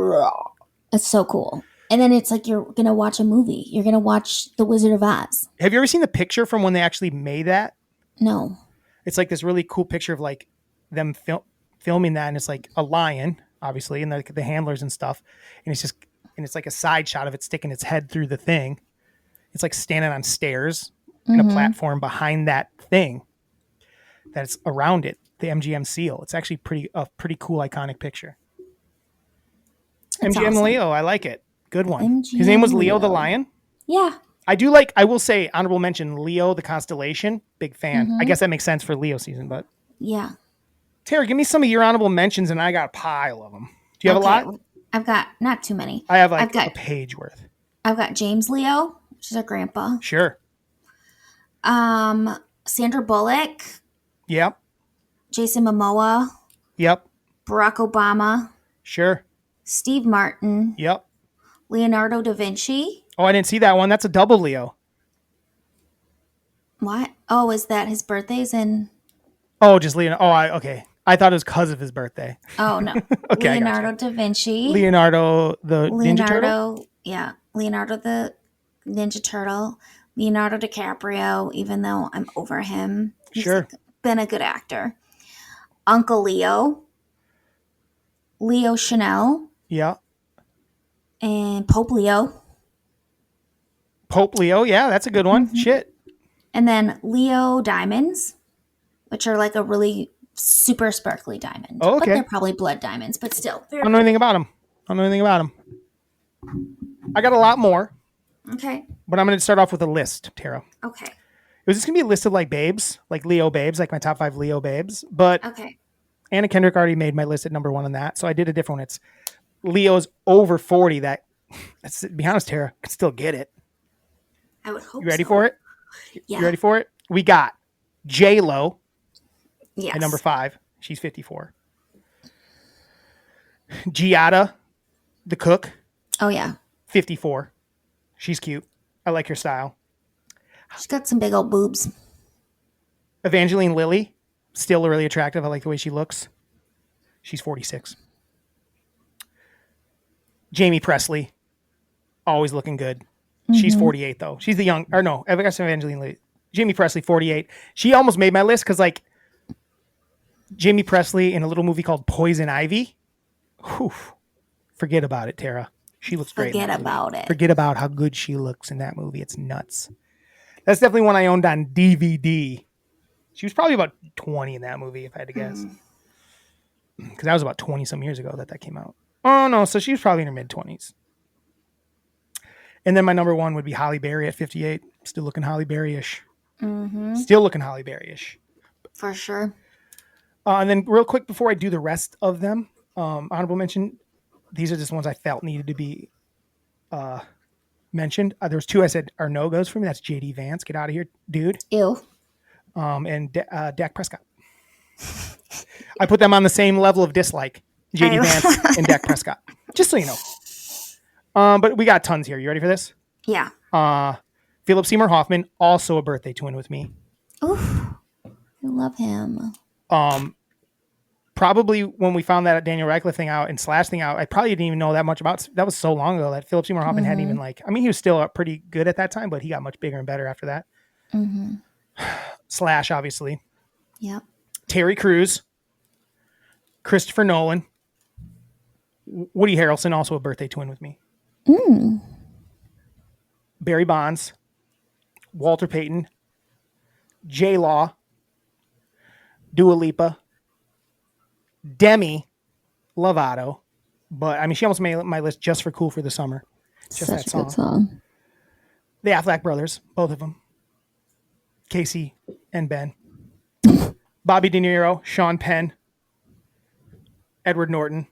[SPEAKER 3] It's so cool. And then it's like you're gonna watch a movie. You're gonna watch The Wizard of Oz.
[SPEAKER 2] Have you ever seen the picture from when they actually made that?
[SPEAKER 3] No.
[SPEAKER 2] It's like this really cool picture of like them filming that, and it's like a lion, obviously, and the handlers and stuff, and it's like a side shot of it sticking its head through the thing. It's like standing on stairs in a platform behind that thing that's around it, the MGM seal. It's actually a pretty cool, iconic picture.
[SPEAKER 3] That's
[SPEAKER 2] MGM
[SPEAKER 3] awesome.
[SPEAKER 2] Leo, I like it. Good one.
[SPEAKER 3] MGM
[SPEAKER 2] His name was Leo the
[SPEAKER 3] Leo.
[SPEAKER 2] Lion.
[SPEAKER 3] Yeah.
[SPEAKER 2] I will say, honorable mention, Leo the Constellation. Big fan. I guess that makes sense for Leo season, but
[SPEAKER 3] Yeah.
[SPEAKER 2] Tara, give me some of your honorable mentions, and I got a pile of them. Do you have a lot?
[SPEAKER 3] I've got not too many.
[SPEAKER 2] I have
[SPEAKER 3] I've got,
[SPEAKER 2] a page worth.
[SPEAKER 3] I've got James Leo, which is our grandpa.
[SPEAKER 2] Sure.
[SPEAKER 3] Sandra Bullock,
[SPEAKER 2] Yep.
[SPEAKER 3] Jason Momoa,
[SPEAKER 2] Yep.
[SPEAKER 3] Barack Obama,
[SPEAKER 2] Sure.
[SPEAKER 3] Steve Martin,
[SPEAKER 2] Yep.
[SPEAKER 3] Leonardo da Vinci.
[SPEAKER 2] Oh, I didn't see that one. That's a double Leo.
[SPEAKER 3] What? Oh, is that his birthday's in?
[SPEAKER 2] Oh, just Leo. Oh, okay. I thought it was because of his birthday.
[SPEAKER 3] Oh no.
[SPEAKER 2] Okay, I
[SPEAKER 3] Leonardo
[SPEAKER 2] gotcha.
[SPEAKER 3] da Vinci.
[SPEAKER 2] Leonardo the Ninja Turtle.
[SPEAKER 3] Yeah. Leonardo the Ninja Turtle. Leonardo DiCaprio, even though I'm over him. He's
[SPEAKER 2] Sure.
[SPEAKER 3] been a good actor. Uncle Leo. Leo Chanel.
[SPEAKER 2] Yeah.
[SPEAKER 3] And Pope Leo.
[SPEAKER 2] Pope Leo. Yeah, that's a good one. Shit.
[SPEAKER 3] And then Leo diamonds, which are like a really super sparkly diamond.
[SPEAKER 2] Oh,
[SPEAKER 3] But
[SPEAKER 2] okay.
[SPEAKER 3] they're probably blood diamonds, but still.
[SPEAKER 2] I don't know anything about him. I got a lot more,
[SPEAKER 3] Okay.
[SPEAKER 2] but I'm going to start off with a list, Tara.
[SPEAKER 3] Okay.
[SPEAKER 2] It was just going to be a list of like babes, like Leo babes, like my top 5 Leo babes. But
[SPEAKER 3] Okay.
[SPEAKER 2] Anna Kendrick already made my list at number 1 on that. So I did a different one. It's Leo's over 40 that's, to be honest, Tara, could still get it.
[SPEAKER 3] I would hope
[SPEAKER 2] You ready
[SPEAKER 3] so.
[SPEAKER 2] for it?
[SPEAKER 3] Yeah.
[SPEAKER 2] You ready for it? We got J-Lo
[SPEAKER 3] Yes.
[SPEAKER 2] at number 5. She's 54. Giada, the cook,
[SPEAKER 3] Oh, yeah.
[SPEAKER 2] 54. She's cute. I like her style.
[SPEAKER 3] She's got some big old boobs.
[SPEAKER 2] Evangeline Lilly, still really attractive. I like the way she looks. She's 46. Jamie Presley, always looking good. She's 48 though. She's the young, or no, I guess Evangeline Lilly. Jamie Presley, 48. She almost made my list because like Jamie Presley in a little movie called Poison Ivy. Whew, forget about it, Tara. She looks great. in
[SPEAKER 3] Forget
[SPEAKER 2] that movie.
[SPEAKER 3] about it.
[SPEAKER 2] Forget about how good she looks in that movie. It's nuts. That's definitely one I owned on DVD. She was probably about 20 in that movie, if I had to guess. Because that was about 20 some years ago that came out. Oh, no. So she was probably in her mid 20s. And then my number one would be Holly Berry at 58. Still looking Holly Berry-ish. Still looking Holly Berry-ish.
[SPEAKER 3] For sure.
[SPEAKER 2] And then real quick before I do the rest of them, honorable mention, these are just ones I felt needed to be mentioned. There's two I said are no-goes for me. That's J.D. Vance. Get out of here, dude.
[SPEAKER 3] Ew.
[SPEAKER 2] And Dak Prescott. I put them on the same level of dislike. J.D. Vance and Dak Prescott. Just so you know. But we got tons here. You ready for this?
[SPEAKER 3] Yeah.
[SPEAKER 2] Philip Seymour Hoffman, also a birthday twin with me.
[SPEAKER 3] Oof. I love him.
[SPEAKER 2] Probably when we found that Daniel Radcliffe thing out and Slash thing out, I probably didn't even know that much about. That was so long ago that Philip Seymour Hoffman hadn't even he was still pretty good at that time, but he got much bigger and better after that. Slash, obviously.
[SPEAKER 3] Yep.
[SPEAKER 2] Terry Crews, Christopher Nolan, Woody Harrelson, also a birthday twin with me. Barry Bonds, Walter Payton, J Law, Dua Lipa, Demi Lovato, but I mean she almost made my list just for Cool for the Summer. Just
[SPEAKER 3] Such
[SPEAKER 2] that
[SPEAKER 3] a
[SPEAKER 2] song.
[SPEAKER 3] good song.
[SPEAKER 2] The Affleck brothers, both of them. Casey and Ben. Bobby De Niro, Sean Penn, Edward Norton,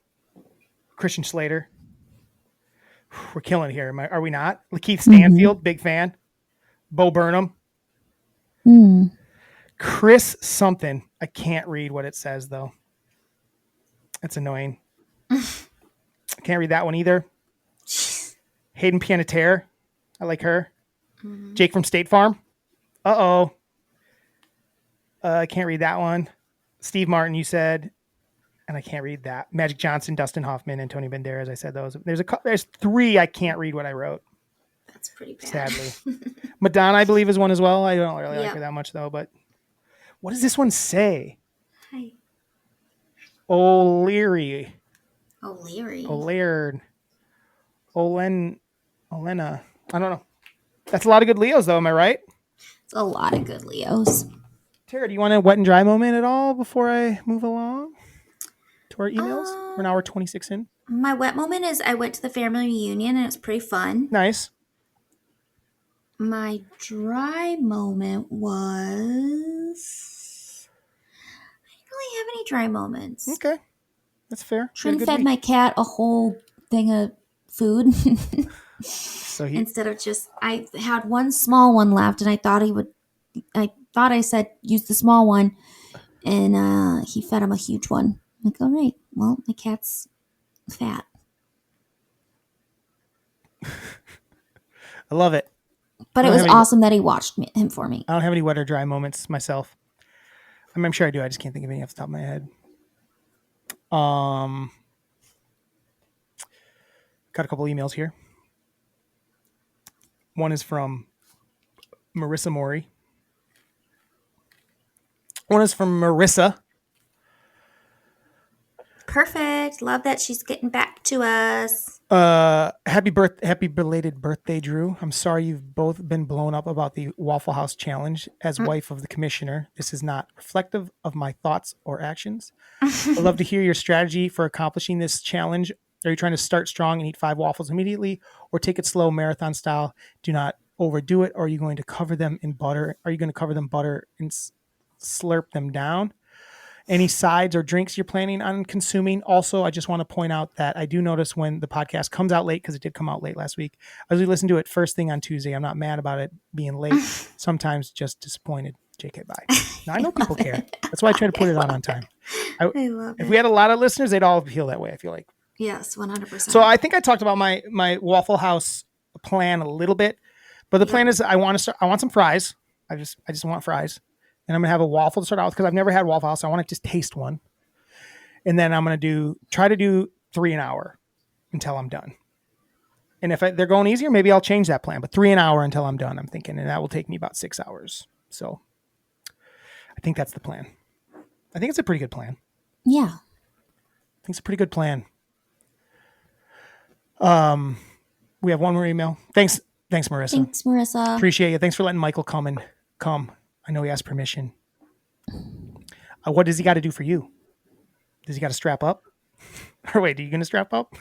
[SPEAKER 2] Christian Slater. We're killing it here. Are we not? Lakeith Stanfield, big fan. Bo Burnham. Chris something. I can't read what it says, though. That's annoying. I can't read that one either. Hayden Panettiere. I like her. Jake from State Farm. Uh-oh. I can't read that one. Steve Martin, you said. And I can't read that. Magic Johnson, Dustin Hoffman, and Tony Banderas. I said those. There's three I can't read what I wrote.
[SPEAKER 3] That's pretty bad.
[SPEAKER 2] Sadly. Madonna, I believe, is one as well. I don't really like her that much, though. But what does this one say?
[SPEAKER 3] Hi.
[SPEAKER 2] O'Leary.
[SPEAKER 3] O'Leary.
[SPEAKER 2] Olena. I don't know. That's a lot of good Leos, though. Am I right?
[SPEAKER 3] It's a lot of good Leos.
[SPEAKER 2] Tara, do you want a wet and dry moment at all before I move along to our emails? We're an hour 26 in.
[SPEAKER 3] My wet moment is I went to the family reunion and it was pretty fun.
[SPEAKER 2] Nice.
[SPEAKER 3] My dry moment was I didn't really have any dry moments.
[SPEAKER 2] Okay. That's fair.
[SPEAKER 3] Trin fed my cat a whole thing of food.
[SPEAKER 2] So
[SPEAKER 3] instead of just I had one small one left and I thought I said use the small one and he fed him a huge one. I'm like, all right, well, my cat's fat.
[SPEAKER 2] I love it.
[SPEAKER 3] But it was awesome that he watched him for me.
[SPEAKER 2] I don't have any wet or dry moments myself. I'm sure I do. I just can't think of any off the top of my head. Got a couple emails here. One is from Marissa Mori. One is from Marissa.
[SPEAKER 3] Perfect. Love that she's getting back to us.
[SPEAKER 2] Happy belated birthday, Drew. I'm sorry you've both been blown up about the Waffle House challenge. As wife of the commissioner, this is not reflective of my thoughts or actions. I'd love to hear your strategy for accomplishing this challenge. Are you trying to start strong and eat 5 waffles immediately, or take it slow, marathon style? Do not overdo it. Or are you going to cover them in butter? Are you going to cover them butter and slurp them down? Any sides or drinks you're planning on consuming? Also, I just want to point out that I do notice when the podcast comes out late, because it did come out late last week, as we listen to it first thing on Tuesday, I'm not mad about it being late. Sometimes just disappointed. JK, bye. Now, I know people care. That's why I try to put it on time.
[SPEAKER 3] I love it.
[SPEAKER 2] If we had a lot of listeners, they'd all feel that way, I feel like.
[SPEAKER 3] Yes, 100%.
[SPEAKER 2] So I think I talked about my Waffle House plan a little bit, but the plan is I want some fries. I just want fries. And I'm going to have a waffle to start out with because I've never had Waffle House. So I want to just taste one. And then I'm going to try to do 3 an hour until I'm done. And if they're going easier, maybe I'll change that plan. But 3 an hour until I'm done, I'm thinking. And that will take me about 6 hours. So I think that's the plan. I think it's a pretty good plan.
[SPEAKER 3] Yeah.
[SPEAKER 2] I think it's a pretty good plan. We have one more email. Thanks Thanks, Marissa.
[SPEAKER 3] Thanks, Marissa.
[SPEAKER 2] Appreciate you. Thanks for letting Michael come. I know he asked permission. What does he got to do for you? Does he got to strap up? Or wait, are you going to strap up?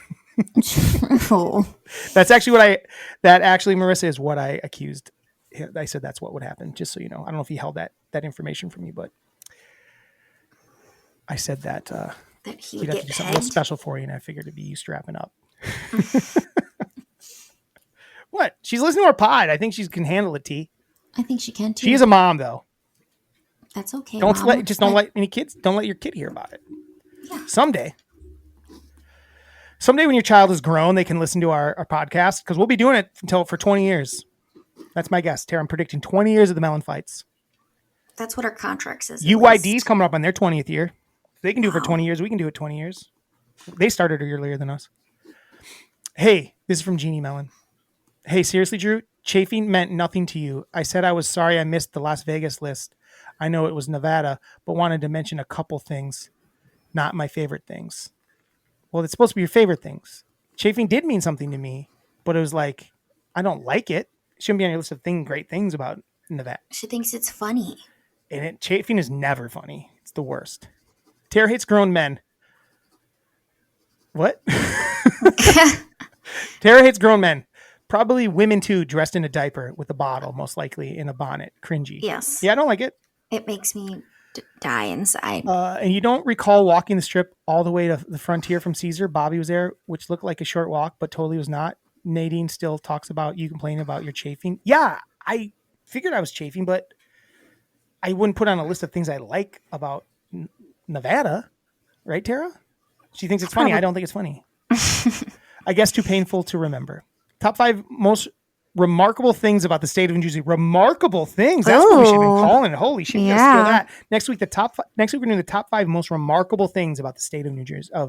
[SPEAKER 3] True.
[SPEAKER 2] That's actually Marissa, is what I accused. I said that's what would happen, just so you know. I don't know if he held that information from me, but I said that,
[SPEAKER 3] That he
[SPEAKER 2] he'd
[SPEAKER 3] would
[SPEAKER 2] have to
[SPEAKER 3] get
[SPEAKER 2] do something real
[SPEAKER 3] pegged.
[SPEAKER 2] special for you, and I figured it'd be you strapping up. What? She's listening to our pod. I think she can handle it, T.
[SPEAKER 3] I think she can too.
[SPEAKER 2] She is a mom, though.
[SPEAKER 3] That's okay.
[SPEAKER 2] Don't
[SPEAKER 3] Mom.
[SPEAKER 2] don't let any kids. Don't let your kid hear about it.
[SPEAKER 3] Yeah.
[SPEAKER 2] Someday when your child is grown, they can listen to our podcast, because we'll be doing it for 20 years. That's my guess, Tara. I'm predicting 20 years of the Melon Fights.
[SPEAKER 3] That's what our contract says.
[SPEAKER 2] UYD's coming up on their 20th year. If they can do it for 20 years. We can do it 20 years. They started earlier than us. Hey, this is from Jeannie Mellon. Hey, seriously, Drew, chafing meant nothing to you. I said I was sorry I missed the Las Vegas list. I know it was Nevada, but wanted to mention a couple things, not my favorite things. Well, it's supposed to be your favorite things. Chafing did mean something to me, but it was like, I don't like it. It shouldn't be on your list of great things about Nevada.
[SPEAKER 3] She thinks it's funny.
[SPEAKER 2] And chafing is never funny. It's the worst. Tara hates grown men. What? Tara hates grown men. Probably women too, dressed in a diaper with a bottle, most likely in a bonnet. Cringy.
[SPEAKER 3] Yes.
[SPEAKER 2] Yeah, I don't like it.
[SPEAKER 3] It makes me die inside.
[SPEAKER 2] And you don't recall walking the strip all the way to the frontier from Caesar? Bobby was there, which looked like a short walk, but totally was not. Nadine still talks about you complaining about your chafing. Yeah, I figured I was chafing, but I wouldn't put on a list of things I like about Nevada. Right, Tara? She thinks it's funny. I don't think it's funny. I guess too painful to remember. Top 5 most remarkable things about the state of New Jersey. Remarkable things. That's what we should have been calling it. Holy shit! Yeah. Steal that. Next week, next week we're doing the top 5 most remarkable things about the state of New Jersey. Next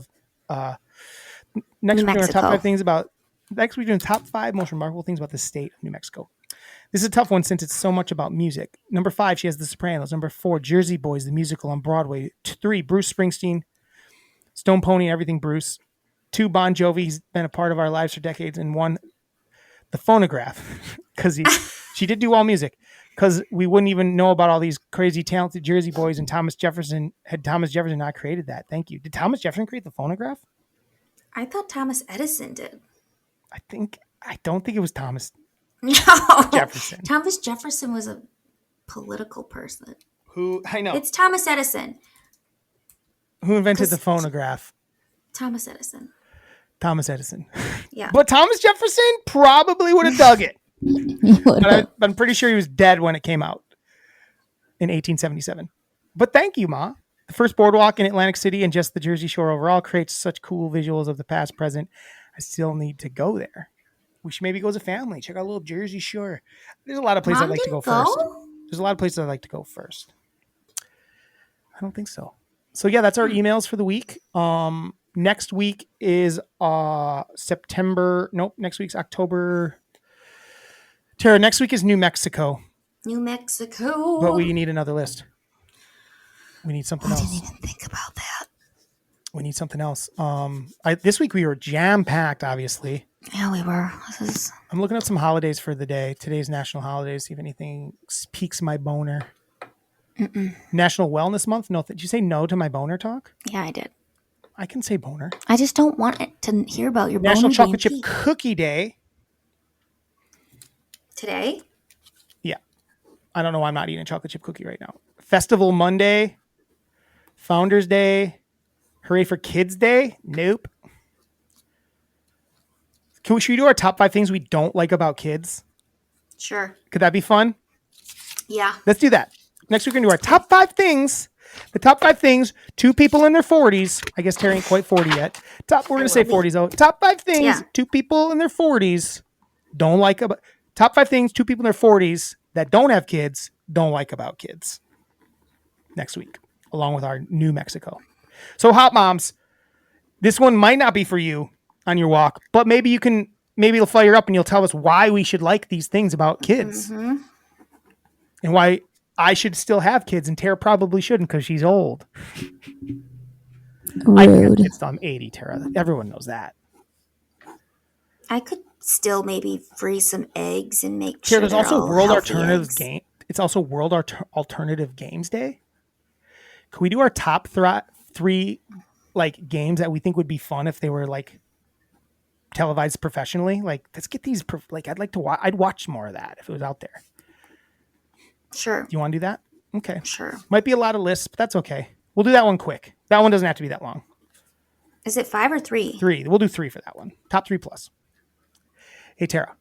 [SPEAKER 2] week we're doing our top 5 things about. Next week we're doing top 5 most remarkable things about the state of New Mexico. This is a tough one since it's so much about music. Number 5, she has The Sopranos. Number 4, Jersey Boys, the musical on Broadway. 3, Bruce Springsteen, Stone Pony, Everything Bruce. 2, Bon Jovi. He's been a part of our lives for decades. And 1, The Phonograph, because she did do all music, because we wouldn't even know about all these crazy talented Jersey Boys, and Thomas Jefferson not created that. Thank you. Did Thomas Jefferson create the phonograph?
[SPEAKER 3] I thought Thomas Edison did.
[SPEAKER 2] I don't think it was Thomas Jefferson.
[SPEAKER 3] Thomas Jefferson was a political person.
[SPEAKER 2] Who I know.
[SPEAKER 3] It's Thomas Edison.
[SPEAKER 2] Who invented the phonograph?
[SPEAKER 3] Thomas Edison.
[SPEAKER 2] Thomas Edison.
[SPEAKER 3] Yeah.
[SPEAKER 2] But Thomas Jefferson probably would have dug it. But I'm pretty sure he was dead when it came out in 1877. But thank you, Ma. The first boardwalk in Atlantic City and just the Jersey Shore overall creates such cool visuals of the past, present. I still need to go there. We should maybe go as a family. Check out a little Jersey Shore. There's a lot of places I'd like to go first. There's a lot of places I'd like to go first. I don't think so. So yeah, that's our emails for the week. Next week is September. Nope. Next week's October. Tara, next week is New Mexico.
[SPEAKER 3] New Mexico.
[SPEAKER 2] But we need another list. We need something else.
[SPEAKER 3] I didn't even think about that.
[SPEAKER 2] We need something else. This week we were jam-packed, obviously.
[SPEAKER 3] Yeah, we were.
[SPEAKER 2] I'm looking at some holidays for the day. Today's national holidays. See if anything piques my boner. National Wellness Month. No, did you say no to my boner talk?
[SPEAKER 3] Yeah, I did.
[SPEAKER 2] I can say boner.
[SPEAKER 3] I just don't want it to hear about your
[SPEAKER 2] National
[SPEAKER 3] boner
[SPEAKER 2] Chocolate Chip
[SPEAKER 3] being
[SPEAKER 2] Cookie Day.
[SPEAKER 3] Today?
[SPEAKER 2] Yeah. I don't know why I'm not eating a chocolate chip cookie right now. Festival Monday. Founders Day. Hooray for Kids Day. Nope. Should we do our top 5 things we don't like about kids?
[SPEAKER 3] Sure.
[SPEAKER 2] Could that be fun?
[SPEAKER 3] Yeah.
[SPEAKER 2] Let's do that. Next we're going to do our top 5 things. The top 5 things 2 people in their 40s. I guess Terry ain't quite 40 yet. We're going to say 40s though. Top 5 things 2 people in their 40s don't like about. Top 5 things 2 people in their 40s that don't have kids don't like about kids. Next week, along with our New Mexico. So hot moms, this one might not be for you on your walk, but maybe it'll fire up and you'll tell us why we should like these things about kids. And why I should still have kids and Tara probably shouldn't because she's old.
[SPEAKER 3] Rude.
[SPEAKER 2] I can have kids till I'm 80, Tara. Everyone knows that.
[SPEAKER 3] I could still maybe freeze some eggs and make
[SPEAKER 2] Here,
[SPEAKER 3] sure
[SPEAKER 2] there's
[SPEAKER 3] they're
[SPEAKER 2] also
[SPEAKER 3] all
[SPEAKER 2] World
[SPEAKER 3] healthy
[SPEAKER 2] Alternative
[SPEAKER 3] eggs.
[SPEAKER 2] Game. It's also World Alternative Games Day. Can we do our top three like games that we think would be fun if they were like televised professionally? Like, let's get these. Like, I'd like to watch. I'd watch more of that if it was out there.
[SPEAKER 3] Sure.
[SPEAKER 2] Do you want to do that? Okay.
[SPEAKER 3] Sure.
[SPEAKER 2] Might be a lot of lists, but that's okay. We'll do that one quick. That one doesn't have to be that long.
[SPEAKER 3] Is it 5 or 3?
[SPEAKER 2] 3. We'll do 3 for that one. Top 3 plus. Hey, Tara.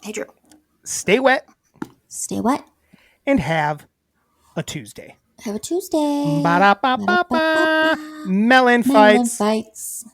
[SPEAKER 3] Hey, Drew.
[SPEAKER 2] Stay wet
[SPEAKER 3] Stay wet.
[SPEAKER 2] and have a Tuesday.
[SPEAKER 3] Have a Tuesday.
[SPEAKER 2] Ba-da-ba-ba-ba. Melon
[SPEAKER 3] Melon
[SPEAKER 2] fights.
[SPEAKER 3] fights.